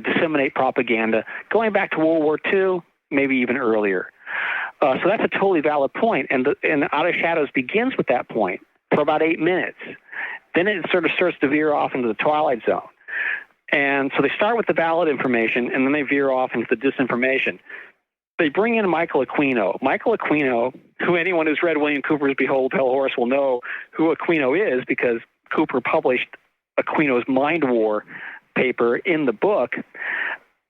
disseminate propaganda, going back to World War II, maybe even earlier. So that's a totally valid point, and Out of Shadows begins with that point for about 8 minutes. Then it sort of starts to veer off into the Twilight Zone. And so they start with the valid information, and then they veer off into the disinformation. They bring in Michael Aquino. Michael Aquino, who anyone who's read William Cooper's Behold Pale Horse will know who Aquino is, because Cooper published Aquino's Mind War paper in the book.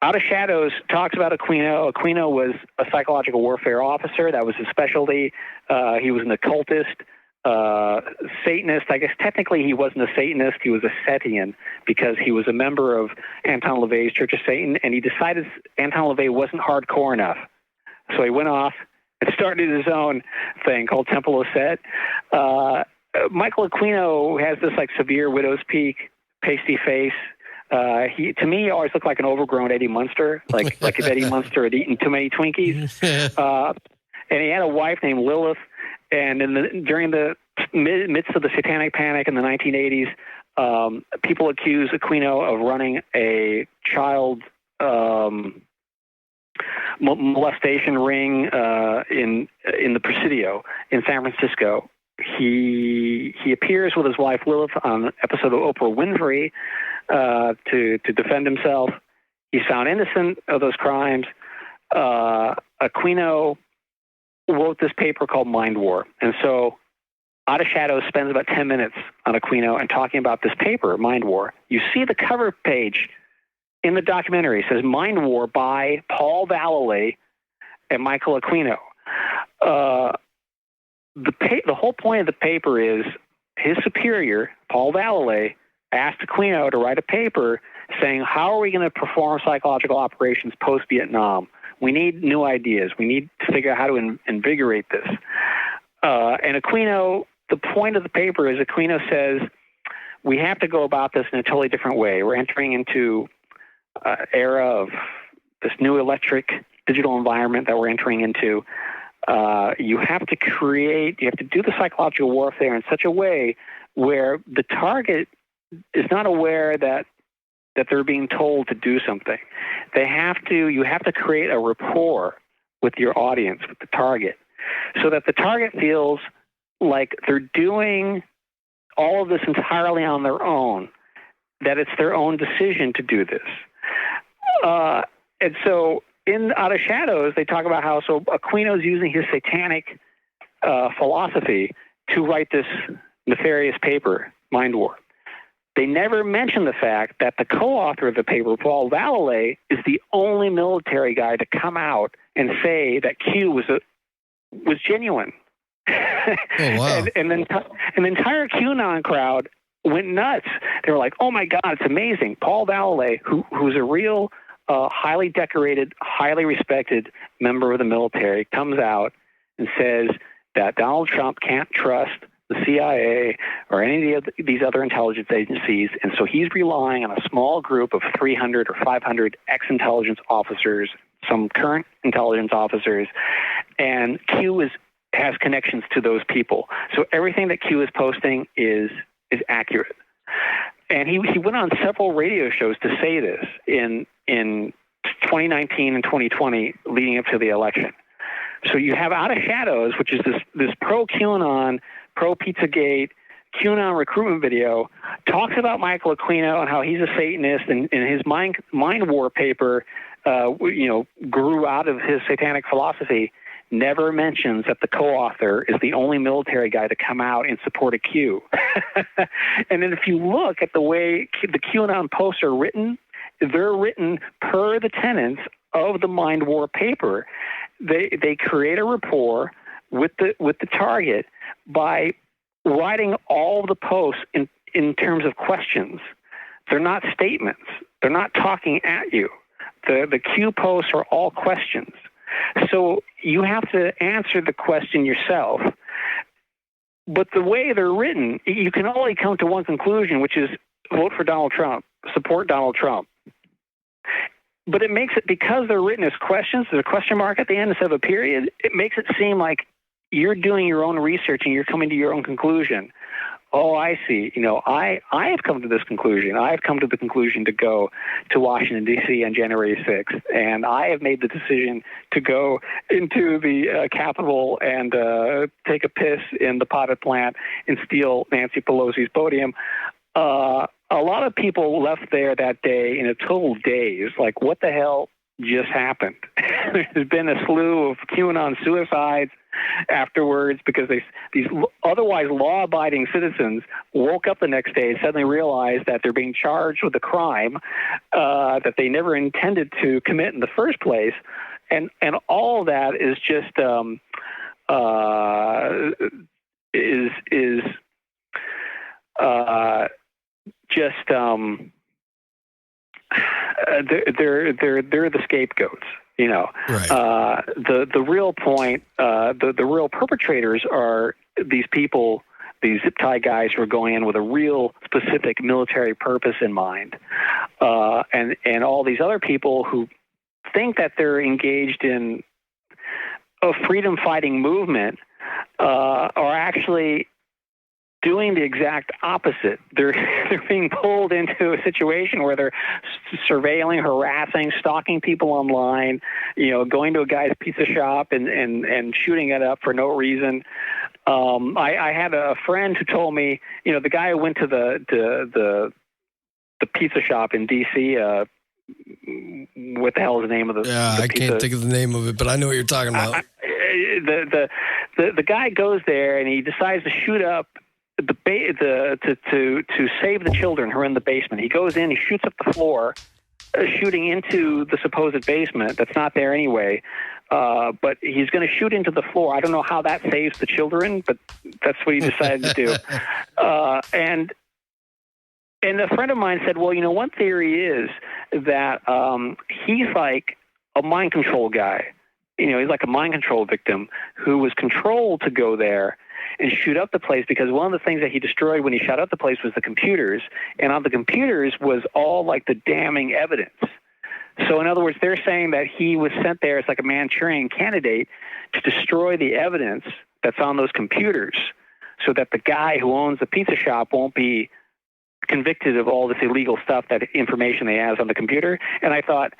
Out of Shadows talks about Aquino. Aquino was a psychological warfare officer. That was his specialty. He was an occultist, Satanist. I guess technically he wasn't a Satanist. He was a Setian because he was a member of Anton LaVey's Church of Satan, and he decided Anton LaVey wasn't hardcore enough. So he went off and started his own thing called Temple of Set. Michael Aquino has this severe widow's peak, pasty face. To me, always looked like an overgrown Eddie Munster, like if Eddie Munster had eaten too many Twinkies. And he had a wife named Lilith. And during the midst of the Satanic Panic in the 1980s, people accused Aquino of running a child molestation ring in the Presidio in San Francisco. He appears with his wife Lilith on an episode of Oprah Winfrey to defend himself. He's found innocent of those crimes. Aquino wrote this paper called Mind War. And so Out of Shadows spends about 10 minutes on Aquino and talking about this paper, Mind War. You see the cover page in the documentary. It says Mind War by Paul Vallely and Michael Aquino. The whole point of the paper is his superior, Paul Vallely, asked Aquino to write a paper saying, how are we going to perform psychological operations post-Vietnam? We need new ideas. We need to figure out how to invigorate this. And Aquino, the point of the paper is Aquino says, we have to go about this in a totally different way. We're entering into an era of this new electric digital environment that we're entering into. You have to do the psychological warfare in such a way where the target is not aware that they're being told to do something. You have to create a rapport with your audience, with the target, so that the target feels like they're doing all of this entirely on their own, that it's their own decision to do this. And so in Out of Shadows, they talk about how Aquino's using his satanic philosophy to write this nefarious paper, Mind War. They never mention the fact that the co-author of the paper, Paul Vallely, is the only military guy to come out and say that Q was genuine. Oh, wow. and the entire QAnon crowd went nuts. They were like, oh, my God, it's amazing. Paul Vallely, who's a real highly decorated, highly respected member of the military, comes out and says that Donald Trump can't trust the CIA or any of these other intelligence agencies, and so he's relying on a small group of 300 or 500 ex-intelligence officers, some current intelligence officers, and Q has connections to those people. So everything that Q is posting is accurate. And he went on several radio shows to say this in 2019 and 2020 leading up to the election. So you have Out of Shadows, which is this pro-QAnon, pro-Pizzagate, QAnon recruitment video, talks about Michael Aquino and how he's a Satanist, and his Mind War paper, grew out of his satanic philosophy. Never mentions that the co-author is the only military guy to come out in support of Q. And then if you look at the way the QAnon posts are written, they're written per the tenets of the Mind War paper. They create a rapport with the target by writing all the posts in terms of questions. They're not statements. They're not talking at you. The Q posts are all questions. So you have to answer the question yourself. But the way they're written, you can only come to one conclusion, which is vote for Donald Trump, support Donald Trump. But it makes it, because they're written as questions, there's a question mark at the end instead of a period, it makes it seem like you're doing your own research and you're coming to your own conclusion. Oh, I see. I have come to this conclusion. I've come to the conclusion to go to Washington, D.C. on January 6th, and I have made the decision to go into the Capitol and take a piss in the potted plant and steal Nancy Pelosi's podium. A lot of people left there that day in a total daze, like, what the hell just happened? There's been a slew of QAnon suicides afterwards because these otherwise law-abiding citizens woke up the next day and suddenly realized that they're being charged with a crime that they never intended to commit in the first place, and all of that is just they're the scapegoats. Right. The real point, the real perpetrators are these people, these zip tie guys who are going in with a real specific military purpose in mind, and all these other people who think that they're engaged in a freedom-fighting movement are actually doing the exact opposite. They're being pulled into a situation where they're surveilling, harassing, stalking people online, going to a guy's pizza shop and shooting it up for no reason. I had a friend who told me, the guy who went to the pizza shop in D.C., what the hell is the name of the I pizza? Can't think of the name of it, but I know what you're talking about. The guy goes there and he decides to shoot up to save the children who are in the basement. He goes in, he shoots up the floor shooting into the supposed basement that's not there anyway. But he's going to shoot into the floor. I don't know how that saves the children, but that's what he decided to do. And a friend of mine said, well, one theory is that he's like a mind control guy. He's like a mind control victim who was controlled to go there and shoot up the place, because one of the things that he destroyed when he shot up the place was the computers. And on the computers was all like the damning evidence. So in other words, they're saying that he was sent there as like a Manchurian candidate to destroy the evidence that's on those computers so that the guy who owns the pizza shop won't be convicted of all this illegal stuff, that information they has on the computer. And I thought,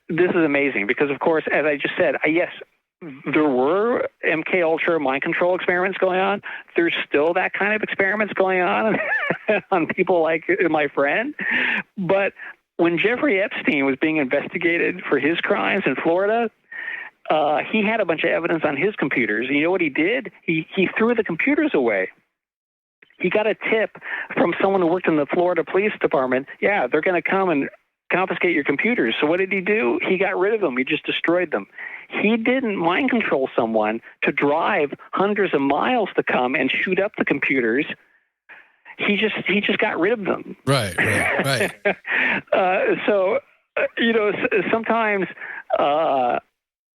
this is amazing because, of course, as I just said, yes, there were MK Ultra mind control experiments going on. There's still that kind of experiments going on on people like my friend. But when Jeffrey Epstein was being investigated for his crimes in Florida, he had a bunch of evidence on his computers. And you know what he did? He threw the computers away. He got a tip from someone who worked in the Florida Police Department. Yeah, they're going to come and confiscate your computers. So what did he do? He got rid of them. He just destroyed them. He didn't mind control someone to drive hundreds of miles to come and shoot up the computers. He just got rid of them. Right. Sometimes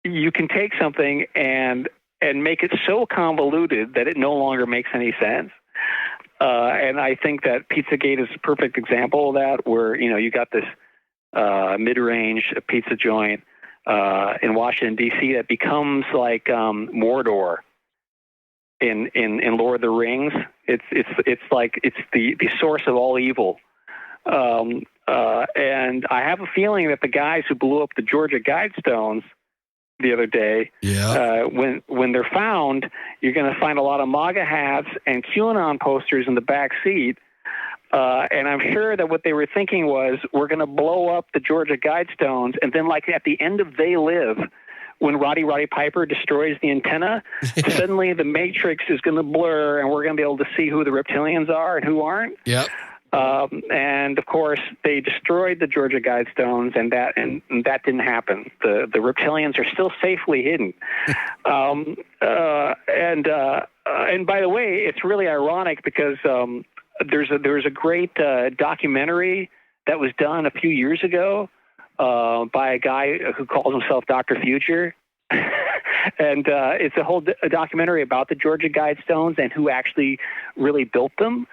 you can take something and make it so convoluted that it no longer makes any sense. And I think that Pizzagate is a perfect example of that, where, you got this mid-range pizza joint in Washington, D.C. that becomes like Mordor in Lord of the Rings. It's like it's the source of all evil. And I have a feeling that the guys who blew up the Georgia Guidestones the other day, when they're found, you're going to find a lot of MAGA hats and QAnon posters in the back seat. And I'm sure that what they were thinking was, we're going to blow up the Georgia Guidestones, and then like at the end of They Live, when Roddy Piper destroys the antenna, suddenly the Matrix is going to blur, and we're going to be able to see who the reptilians are and who aren't. Yep. And of course, they destroyed the Georgia Guidestones, and that didn't happen. The reptilians are still safely hidden. And by the way, it's really ironic because there's a great documentary that was done a few years ago by a guy who calls himself Dr. Future. And it's a whole documentary about the Georgia Guidestones and who actually really built them.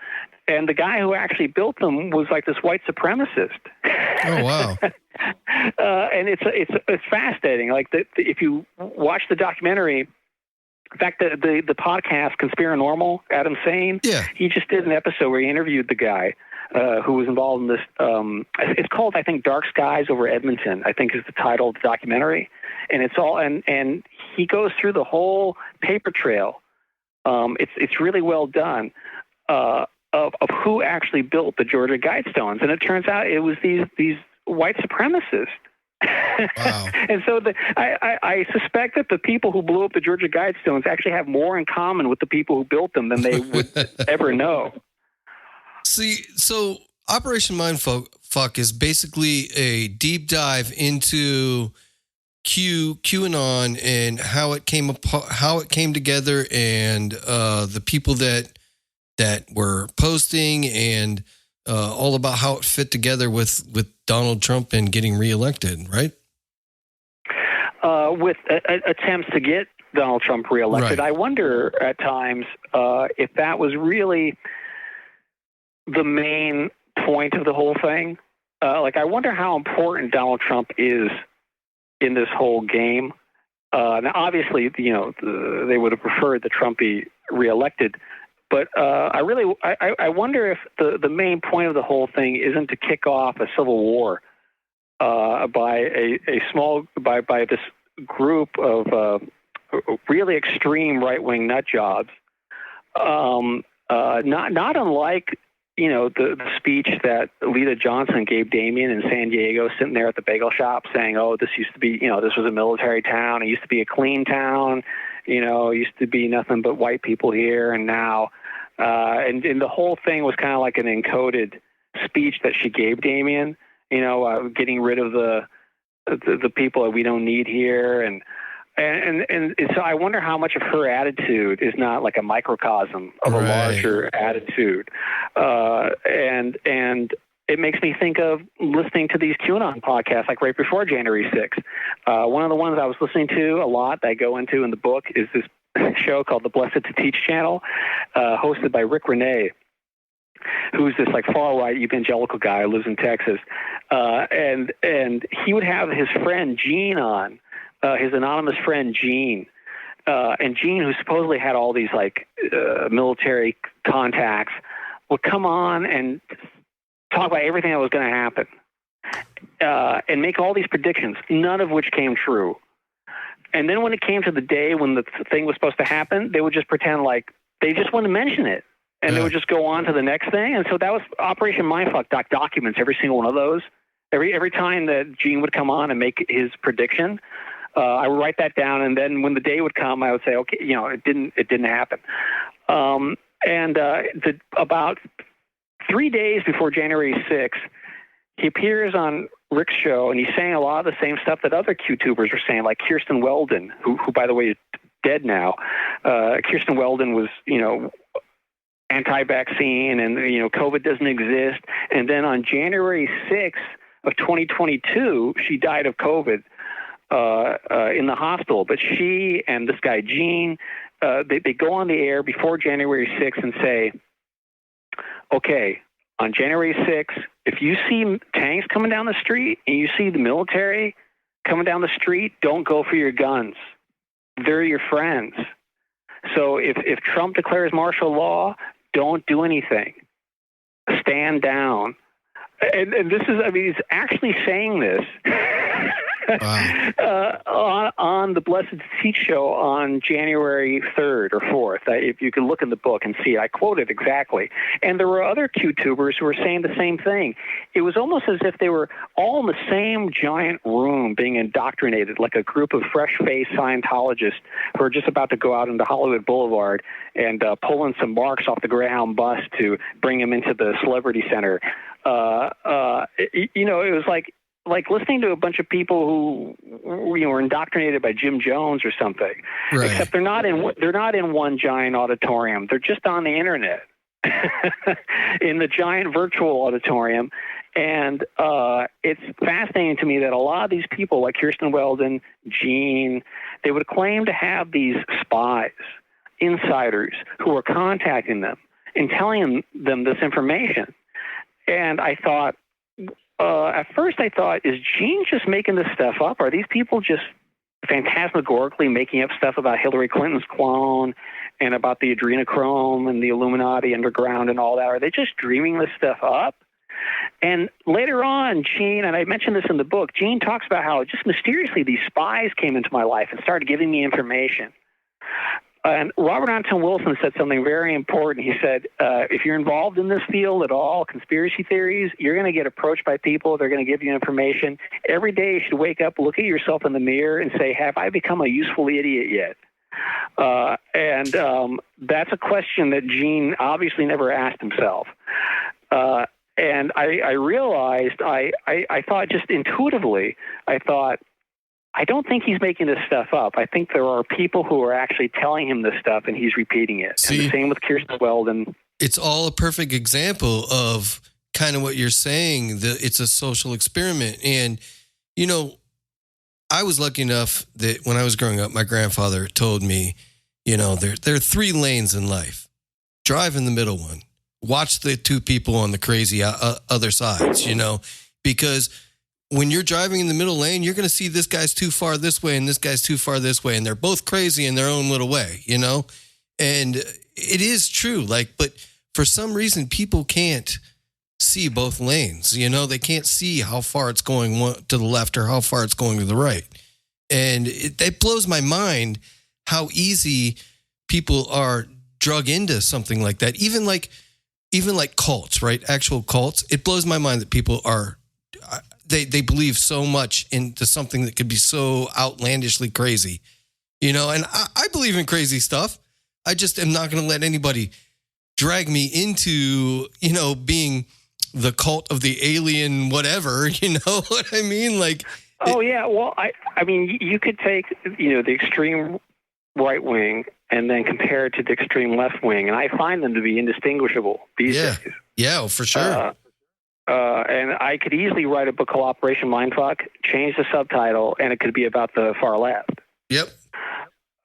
And the guy who actually built them was like this white supremacist. Oh, wow. And it's fascinating. Like if you watch the documentary, in fact, the podcast Conspiranormal, Adam Sane, he just did an episode where he interviewed the guy who was involved in this. It's called, I think, Dark Skies Over Edmonton, I think is the title of the documentary. And it's all, and he goes through the whole paper trail. It's really well done. Of who actually built the Georgia Guidestones. And it turns out it was these white supremacists. Wow. And so I suspect that the people who blew up the Georgia Guidestones actually have more in common with the people who built them than they would ever know. See, so Operation Mindfuck is basically a deep dive into QAnon and how it came together, and the people that were posting, and all about how it fit together with Donald Trump and getting reelected, right? With attempts to get Donald Trump reelected. Right. I wonder at times if that was really the main point of the whole thing. I wonder how important Donald Trump is in this whole game. Now, obviously, they would have preferred that Trump be reelected. But I wonder if the main point of the whole thing isn't to kick off a civil war by this group of really extreme right-wing nut jobs. Not unlike the speech that Lita Johnson gave Damien in San Diego, sitting there at the bagel shop, saying, "Oh, this used to be this was a military town. It used to be a clean town. It used to be nothing but white people here, and now." And the whole thing was kind of like an encoded speech that she gave Damien, getting rid of the people that we don't need here, and so I wonder how much of her attitude is not like a microcosm of a larger attitude, and it makes me think of listening to these QAnon podcasts, like right before January 6th. One of the ones I was listening to a lot that I go into in the book is this show called the Blessed to Teach channel, hosted by Rick Renee, who's this like far right evangelical guy who lives in Texas, and he would have his friend Gene on, his anonymous friend Gene, and Gene, who supposedly had all these like military contacts, would come on and talk about everything that was going to happen, and make all these predictions, none of which came true. And then when it came to the day when the thing was supposed to happen, they would just pretend like they just wouldn't mention it. And they would just go on to the next thing. And so that was Operation Mindfuck documents every single one of those. Every time that Gene would come on and make his prediction, I would write that down. And then when the day would come, I would say, okay, it didn't happen. About 3 days before January 6th, he appears on Rick's show, and he's saying a lot of the same stuff that other QTubers were saying, like Kirsten Weldon, who by the way is dead now. Kirsten Weldon was, anti-vaccine, and COVID doesn't exist. And then on January 6th of 2022, she died of COVID in the hospital. But she and this guy Gene, they go on the air before January 6th and say, okay, on January 6th, if you see tanks coming down the street and you see the military coming down the street, don't go for your guns. They're your friends. So if Trump declares martial law, don't do anything. Stand down. And this is, he's actually saying this on the Blessed to Teach show on January 3rd or 4th. If you can look in the book and see, I quote it exactly. And there were other QTubers who were saying the same thing. It was almost as if they were all in the same giant room being indoctrinated, like a group of fresh-faced Scientologists who are just about to go out into Hollywood Boulevard and pulling some marks off the Greyhound bus to bring them into the Celebrity Center. It was like listening to a bunch of people who were indoctrinated by Jim Jones or something. Right. Except they're not in one giant auditorium. They're just on the internet in the giant virtual auditorium. And it's fascinating to me that a lot of these people, like Kirsten Weldon, Gene, they would claim to have these spies, insiders who are contacting them and telling them this information. And I thought, at first I thought, is Gene just making this stuff up? Are these people just phantasmagorically making up stuff about Hillary Clinton's clone and about the adrenochrome and the Illuminati underground and all that? Are they just dreaming this stuff up? And later on, Gene, and I mentioned this in the book, Gene talks about how just mysteriously these spies came into my life and started giving me information. And Robert Anton Wilson said something very important. He said, if you're involved in this field at all, conspiracy theories, you're going to get approached by people. They're going to give you information. Every day you should wake up, look at yourself in the mirror and say, have I become a useful idiot yet? That's a question that Gene obviously never asked himself. And I realized, I thought just intuitively, I don't think he's making this stuff up. I think there are people who are actually telling him this stuff and he's repeating it. See, and the same with Kirsten Weldon. It's all a perfect example of kind of what you're saying. It's a social experiment. And, I was lucky enough that when I was growing up, my grandfather told me, there are 3 lanes in life. Drive in the middle one. Watch the 2 people on the crazy other sides, because when you're driving in the middle lane, you're going to see this guy's too far this way and this guy's too far this way. And they're both crazy in their own little way, And it is true. But for some reason, people can't see both lanes. They can't see how far it's going to the left or how far it's going to the right. And it blows my mind how easy people are drug into something like that. Even like cults, right? Actual cults. It blows my mind that people are... They believe so much into something that could be so outlandishly crazy, and I believe in crazy stuff. I just am not going to let anybody drag me into, being the cult of the alien whatever, you know what I mean? Like, oh yeah, well, I mean, you could take, you know, the extreme right wing and then compare it to the extreme left wing, and I find them to be indistinguishable these days. Yeah, for sure. And I could easily write a book called Operation Mindfuck, change the subtitle, and it could be about the far left. Yep.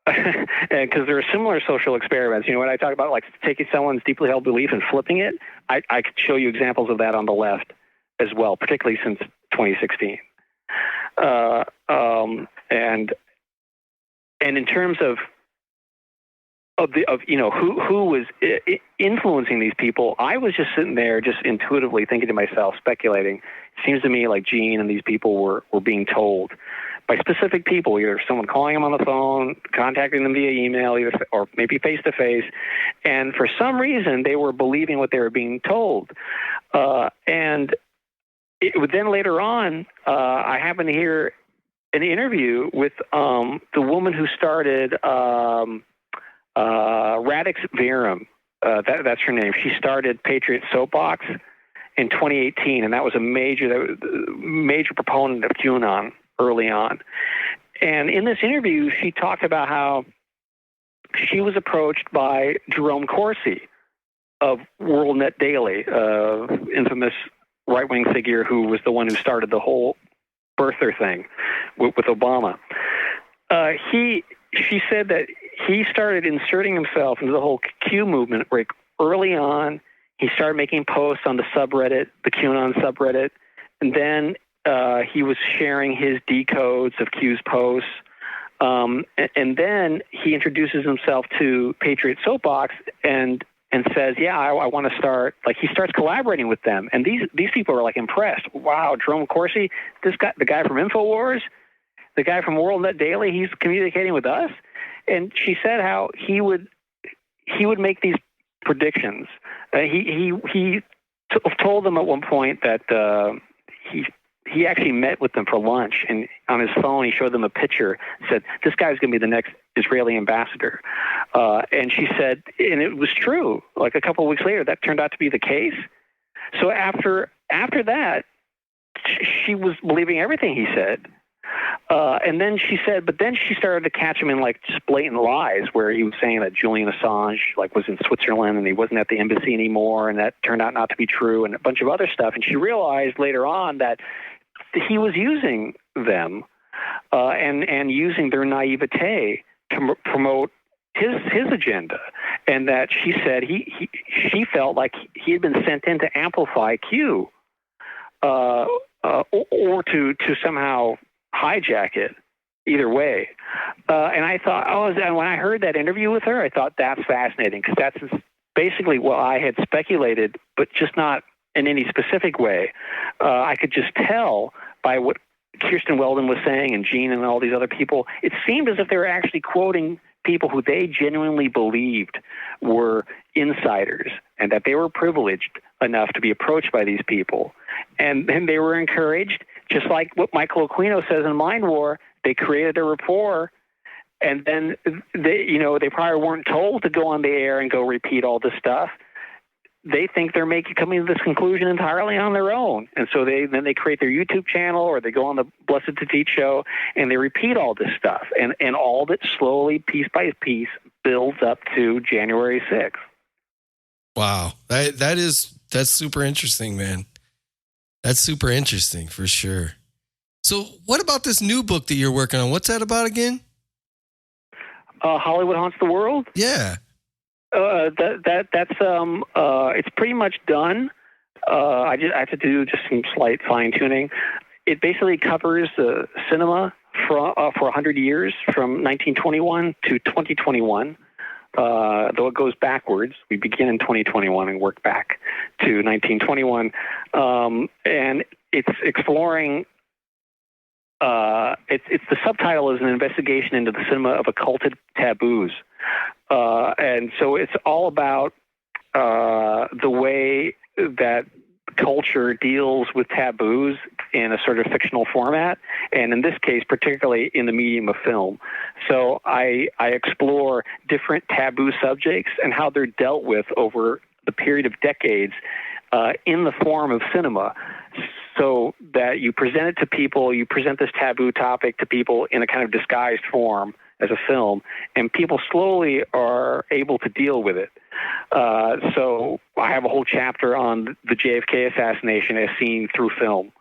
Because there are similar social experiments. You know, when I talk about like taking someone's deeply held belief and flipping it, I could show you examples of that on the left as well, particularly since 2016. And in terms of you know who was influencing these people, I was just sitting there, just intuitively thinking to myself, speculating. It seems to me like Gene and these people were being told by specific people, either someone calling them on the phone, contacting them via email, or maybe face to face, and for some reason they were believing what they were being told. And then later on, I happened to hear an interview with the woman who started Radix Verum. That's her name. She started Patriot Soapbox in 2018, and that was a major proponent of QAnon early on. And in this interview, she talked about how she was approached by Jerome Corsi of WorldNet Daily, infamous right-wing figure who was the one who started the whole birther thing with Obama. She said that he started inserting himself into the whole Q movement right early on. He started making posts on the subreddit, the QAnon subreddit, and then he was sharing his decodes of Q's posts. And then he introduces himself to Patriot Soapbox and says, yeah, I want to start, like he starts collaborating with them. And these people are like impressed. Wow, Jerome Corsi, the guy from InfoWars, the guy from WorldNet Daily, he's communicating with us. And she said how he would make these predictions. He told them at one point that he actually met with them for lunch, and on his phone he showed them a picture, said, this guy's going to be the next Israeli ambassador. And she said, and it was true, like a couple of weeks later, that turned out to be the case. So after that, she was believing everything he said. And then she said, but then she started to catch him in like just blatant lies, where he was saying that Julian Assange like was in Switzerland and he wasn't at the embassy anymore, and that turned out not to be true, and a bunch of other stuff. And she realized later on that he was using them and using their naivete to promote his agenda, and that she said she felt like he had been sent in to amplify Q, or to somehow hijack it. Either way, and I thought, and when I heard that interview with her, I thought that's fascinating, because that's basically what I had speculated, but just not in any specific way. I could just tell by what Kirsten Weldon was saying and Gene and all these other people. It seemed as if they were actually quoting people who they genuinely believed were insiders, and that they were privileged enough to be approached by these people. And then they were encouraged, just like what Michael Aquino says in Mind War. They created a rapport, and then they probably weren't told to go on the air and go repeat all this stuff. They think they're coming to this conclusion entirely on their own, and so they create their YouTube channel, or they go on the Blessed Defeat show and they repeat all this stuff, and all that slowly, piece by piece, builds up to January 6th. Wow, that's super interesting, man. That's super interesting for sure. So what about this new book that you're working on? What's that about again? Hollywood Haunts the World? Yeah. That's it's pretty much done. I have to do just some slight fine tuning. It basically covers the cinema for 100 years, from 1921 to 2021. Though it goes backwards. We begin in 2021 and work back to 1921. And it's exploring, it's the subtitle is an investigation into the cinema of occulted taboos. And so it's all about the way that culture deals with taboos in a sort of fictional format, and in this case, particularly in the medium of film. So I explore different taboo subjects and how they're dealt with over the period of decades in the form of cinema, so that you present it to people, you present this taboo topic to people in a kind of disguised form as a film, and people slowly are able to deal with it. So I have a whole chapter on the JFK assassination as seen through film.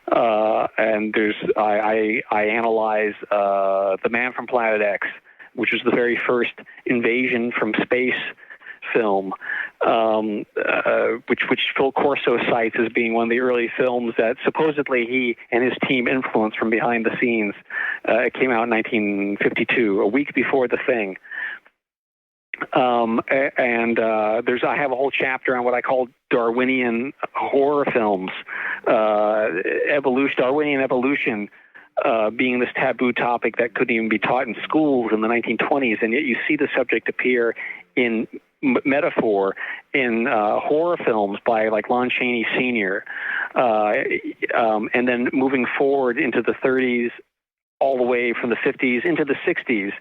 And I analyze The Man from Planet X, which was the very first invasion from space film, which Phil Corso cites as being one of the early films that supposedly he and his team influenced from behind the scenes. It came out in 1952, a week before The Thing. I have a whole chapter on what I call Darwinian horror films, Darwinian evolution, being this taboo topic that couldn't even be taught in schools in the 1920s, and yet you see the subject appear in metaphor in horror films by like Lon Chaney Sr., and then moving forward into the 30s, all the way from the 50s into the 60s,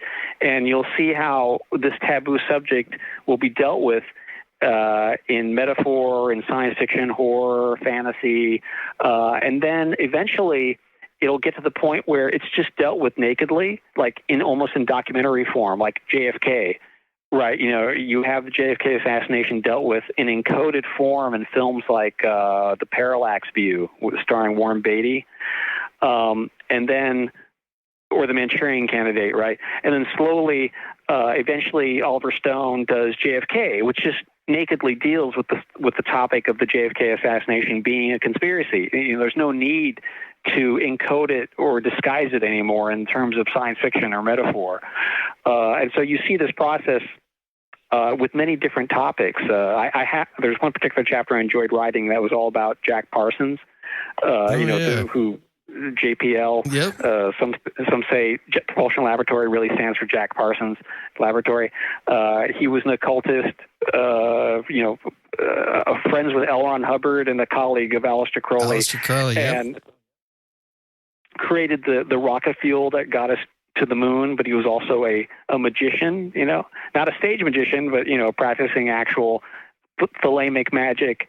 and you'll see how this taboo subject will be dealt with in metaphor, in science fiction, horror, fantasy, and then eventually it'll get to the point where it's just dealt with nakedly, like almost in documentary form, like JFK. Right, you have the JFK assassination dealt with in encoded form in films like The Parallax View, starring Warren Beatty, and then, or The Manchurian Candidate, right? And then slowly, eventually, Oliver Stone does JFK, which just nakedly deals with the topic of the JFK assassination being a conspiracy. There's no need to encode it or disguise it anymore in terms of science fiction or metaphor. And so you see this process with many different topics. There's one particular chapter I enjoyed writing that was all about Jack Parsons, who JPL. Yep. Some say Jet Propulsion Laboratory really stands for Jack Parsons Laboratory. He was an occultist, friends with L. Ron Hubbard and a colleague of Aleister Crowley. And created the rocket fuel that got us to the moon, but he was also a magician, not a stage magician, but, practicing actual thelemic magic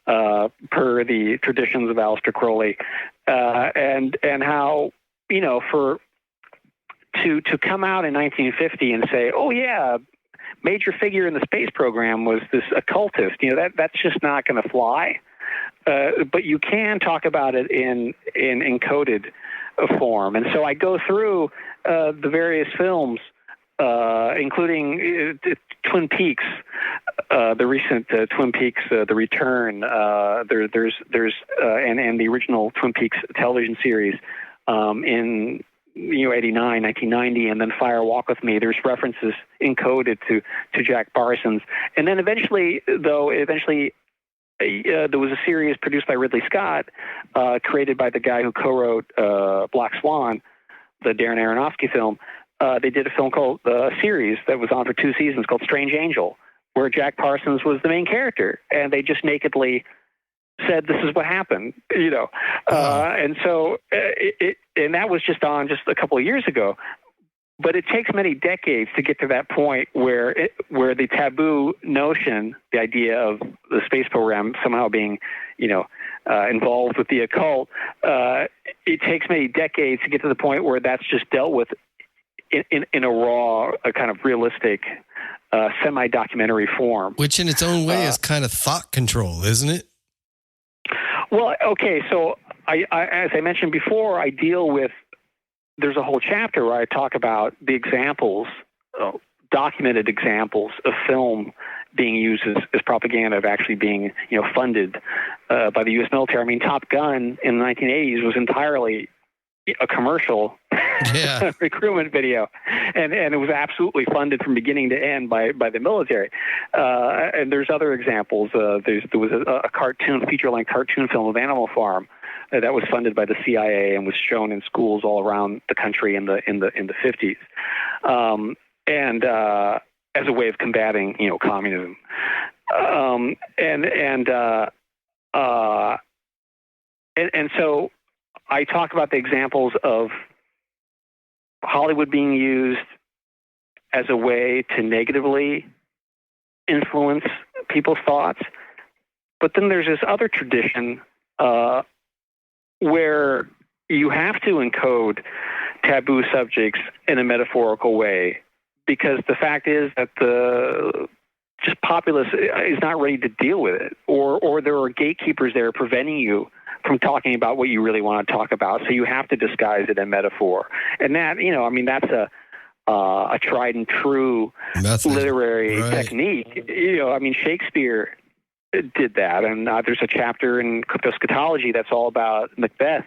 per the traditions of Aleister Crowley. And how, to come out in 1950 and say, oh yeah, major figure in the space program was this occultist, that's just not going to fly. But you can talk about it in encoded form. And so I go through the various films, including Twin Peaks, the recent Twin Peaks, The Return. There's and the original Twin Peaks television series in 1989, 1990, and then Fire Walk with Me. There's references encoded to Jack Parsons, and then eventually there was a series produced by Ridley Scott, created by the guy who co-wrote Black Swan, the Darren Aronofsky film. They did a film called a series that was on for 2 seasons called Strange Angel, where Jack Parsons was the main character, and they just nakedly said this is what happened, and so and that was just a couple of years ago. But it takes many decades to get to that point where the taboo notion, the idea of the space program somehow being, involved with the occult, it takes many decades to get to the point where that's just dealt with in a raw, a kind of realistic, semi-documentary form. Which in its own way is kind of thought control, isn't it? Well, okay, so I as I mentioned before, I deal with, there's a whole chapter where I talk about the examples, documented examples of film being used as propaganda, of actually being, funded by the U.S. military. I mean, Top Gun in the 1980s was entirely a commercial recruitment video, and it was absolutely funded from beginning to end by the military. And there's other examples. There was a feature-length cartoon film of Animal Farm that was funded by the CIA and was shown in schools all around the country in the 50s, and as a way of combating, communism. And so I talk about the examples of Hollywood being used as a way to negatively influence people's thoughts, But then there's this other tradition where you have to encode taboo subjects in a metaphorical way, because the fact is that the just populace is not ready to deal with it, or there are gatekeepers there preventing you from talking about what you really want to talk about. So you have to disguise it in metaphor, and that, that's a tried and true method, literary right. technique. Shakespeare did that, and there's a chapter in Cryptoschatology that's all about Macbeth,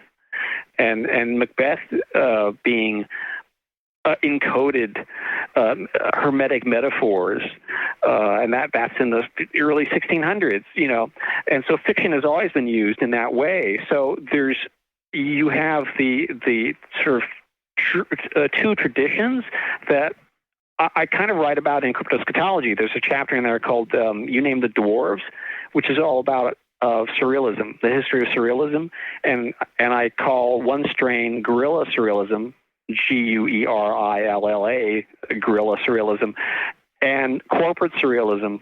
and Macbeth being encoded hermetic metaphors, and that's in the early 1600s, and so fiction has always been used in that way. So you have the sort of two traditions that I kind of write about in Cryptoschatology. There's a chapter in there called You Name the Dwarves, which is all about surrealism, the history of surrealism, and I call one strain guerrilla surrealism, Guerilla, guerrilla surrealism, and corporate surrealism.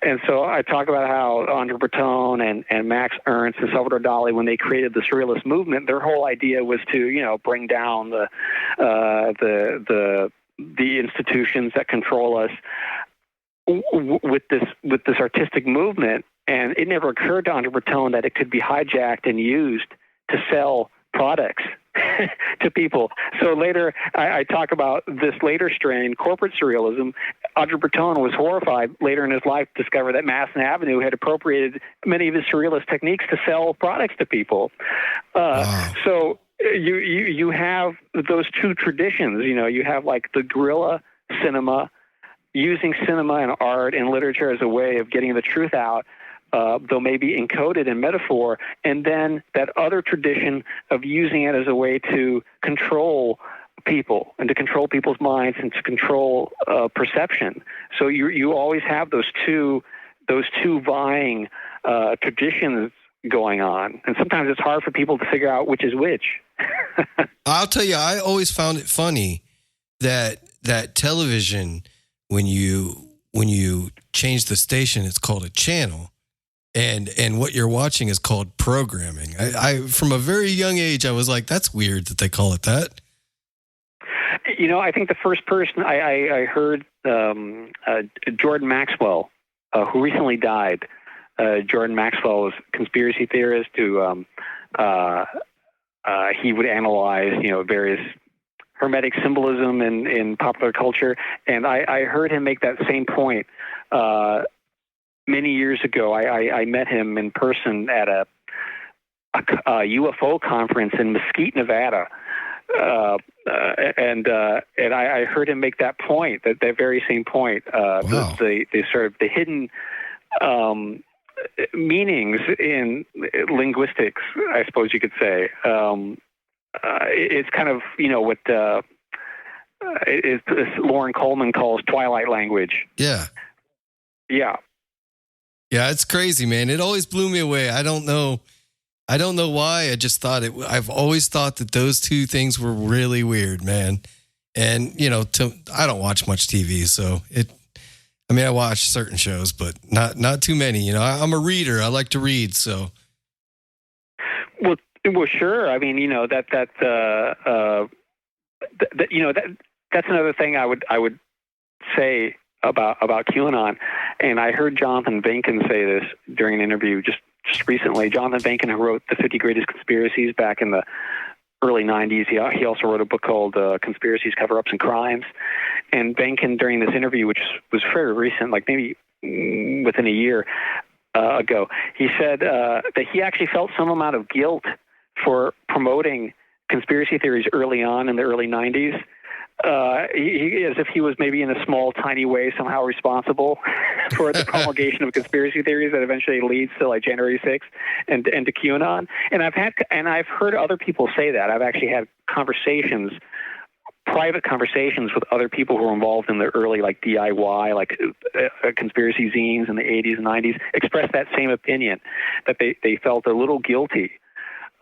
And so I talk about how Andre Breton and Max Ernst and Salvador Dali, when they created the surrealist movement, their whole idea was to, bring down the institutions that control us with this artistic movement. And it never occurred to Andre Breton that it could be hijacked and used to sell products to people. So later, I talk about this later strain, corporate surrealism. Andre Breton was horrified later in his life to discover that Madison Avenue had appropriated many of his surrealist techniques to sell products to people. Wow. So you have those two traditions. You have like the guerrilla cinema, using cinema and art and literature as a way of getting the truth out, though maybe encoded in metaphor, and then that other tradition of using it as a way to control people and to control people's minds and to control perception. So you always have those two vying traditions going on, and sometimes it's hard for people to figure out which is which. I'll tell you, I always found it funny that television, when you change the station, it's called a channel. And what you're watching is called programming. I from a very young age, I was like, that's weird that they call it that. I think the first person I heard, Jordan Maxwell, who recently died. Jordan Maxwell was a conspiracy theorist who he would analyze, various hermetic symbolism in popular culture. And I heard him make that same point many years ago. I met him in person at a UFO conference in Mesquite, Nevada. And I heard him make that point, that very same point, Wow. the sort of the hidden meanings in linguistics, I suppose you could say. It's kind of, what Lauren Coleman calls Twilight language. Yeah. Yeah. Yeah, it's crazy, man. It always blew me away. I don't know why. I just thought I've always thought that those two things were really weird, man. And, I don't watch much TV, so I watch certain shows, but not too many. I'm a reader. I like to read, so. Well, sure. That's another thing I would say about QAnon. And I heard Jonathan Venkin say this during an interview just recently. Jonathan Venkin, who wrote The 50 Greatest Conspiracies back in the early 90s. He also wrote a book called Conspiracies, Cover-Ups, and Crimes. And Venkin, during this interview, which was very recent, like maybe within a year ago, he said that he actually felt some amount of guilt for promoting conspiracy theories early on in the early 90s. As if he was maybe in a small, tiny way somehow responsible for the promulgation of conspiracy theories that eventually leads to like January 6th and to QAnon. And I've heard other people say that. I've actually had private conversations with other people who were involved in the early like DIY, like conspiracy zines in the 80s and 90s, express that same opinion, that they felt a little guilty.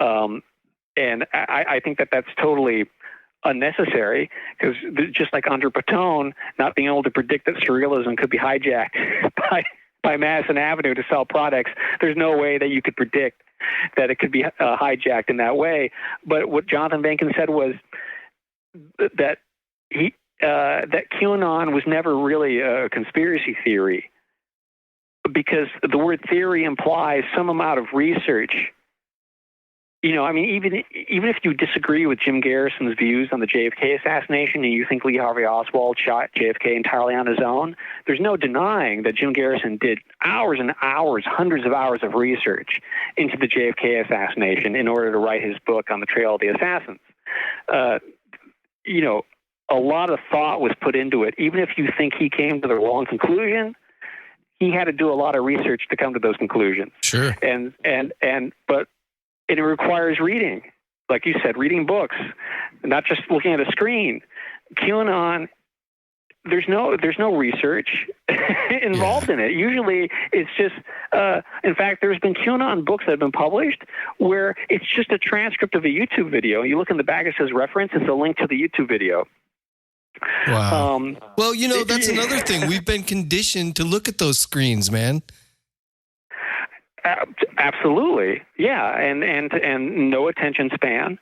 And I think that's totally unnecessary, because just like Andre Breton not being able to predict that surrealism could be hijacked by Madison Avenue to sell products, there's no way that you could predict that it could be hijacked in that way. But what Jonathan Bacon said was that that QAnon was never really a conspiracy theory, because the word theory implies some amount of research. You know, I mean, even if you disagree with Jim Garrison's views on the JFK assassination and you think Lee Harvey Oswald shot JFK entirely on his own, there's no denying that Jim Garrison did hours and hours, hundreds of hours of research into the JFK assassination in order to write his book on the trail of the assassins. You know, a lot of thought was put into it. Even if you think he came to the wrong conclusion, he had to do a lot of research to come to those conclusions. Sure. But it requires reading, like you said, reading books, not just looking at a screen. QAnon, there's no research involved in it. Usually, it's just. In fact, there's been QAnon books that have been published where it's just a transcript of a YouTube video. You look in the back, it says reference. It's a link to the YouTube video. Wow. Well, you know, that's another thing. We've been conditioned to look at those screens, man. Absolutely, yeah, and no attention span.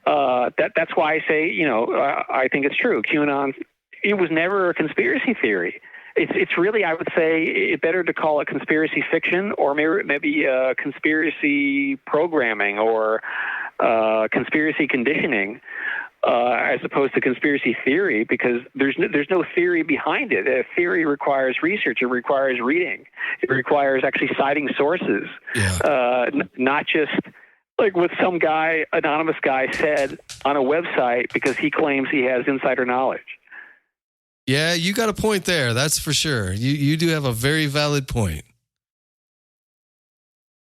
That's why I say, you know, I think it's true. QAnon, it was never a conspiracy theory. It's really, I would say, it better to call it conspiracy fiction, or maybe conspiracy programming, or conspiracy conditioning, as opposed to conspiracy theory, because there's no theory behind it. A theory requires research. It requires reading. It requires actually citing sources, not just like what some guy, anonymous guy, said on a website because he claims he has insider knowledge. Yeah, you got a point there. That's for sure. You do have a very valid point.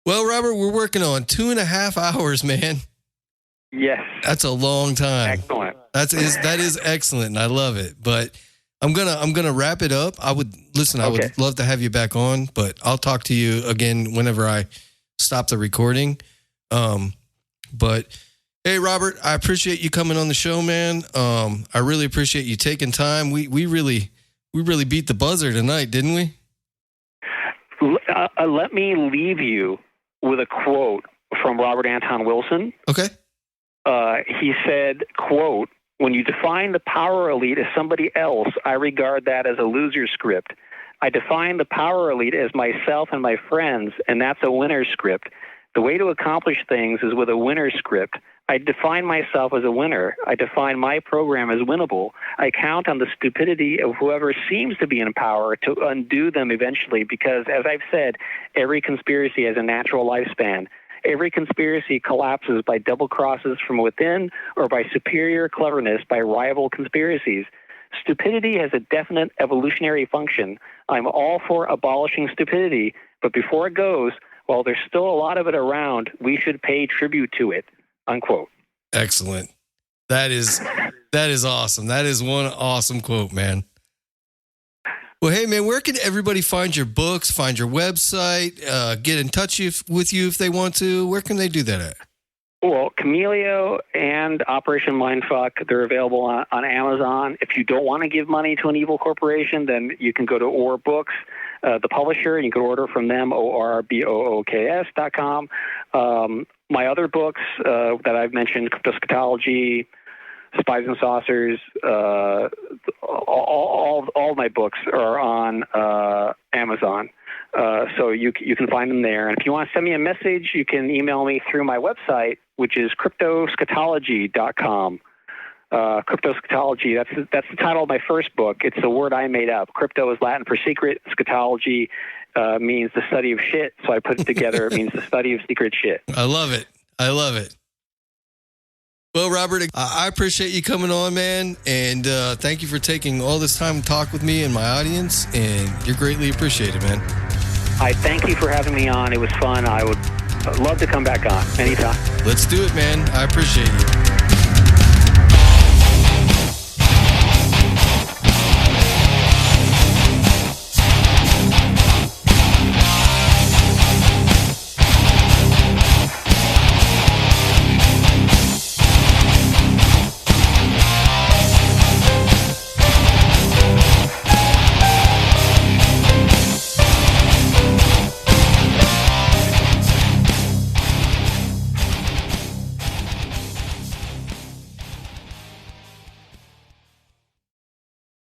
Well, Robert, we're working on 2.5 hours, man. Yes. That's a long time. Excellent. That is excellent, and I love it. But I'm gonna wrap it up. I would love to have you back on, but I'll talk to you again whenever I stop the recording. But hey, Robert, I appreciate you coming on the show, man. I really appreciate you taking time. We really beat the buzzer tonight, didn't we? Let me leave you with a quote from Robert Anton Wilson. Okay. He said, quote, "When you define the power elite as somebody else, I regard that as a loser script. I define the power elite as myself and my friends, and that's a winner script. The way to accomplish things is with a winner script. I define myself as a winner. I define my program as winnable. I count on the stupidity of whoever seems to be in power to undo them eventually, because, as I've said, every conspiracy has a natural lifespan. Every conspiracy collapses by double crosses from within or by superior cleverness by rival conspiracies. Stupidity has a definite evolutionary function. I'm all for abolishing stupidity, but before it goes, while there's still a lot of it around, we should pay tribute to it." Unquote. Excellent. That is awesome. That is one awesome quote, man. Well, hey, man, where can everybody find your books, find your website, get in touch with you if they want to? Where can they do that at? Well, Chameleo and Operation Mindfuck, they're available on Amazon. If you don't want to give money to an evil corporation, then you can go to Or Books, the publisher, and you can order from them, ORBOOKS.com. My other books that I've mentioned, Cryptoschatology, Spies and Saucers, all my books are on Amazon. So you can find them there. And if you want to send me a message, you can email me through my website, which is cryptoschatology.com. Cryptoschatology, that's the title of my first book. It's a word I made up. Crypto is Latin for secret. Scatology means the study of shit. So I put it together. It means the study of secret shit. I love it. Well, Robert, I appreciate you coming on, man. And thank you for taking all this time to talk with me and my audience. And you're greatly appreciated, man. I thank you for having me on. It was fun. I would love to come back on anytime. Let's do it, man. I appreciate you.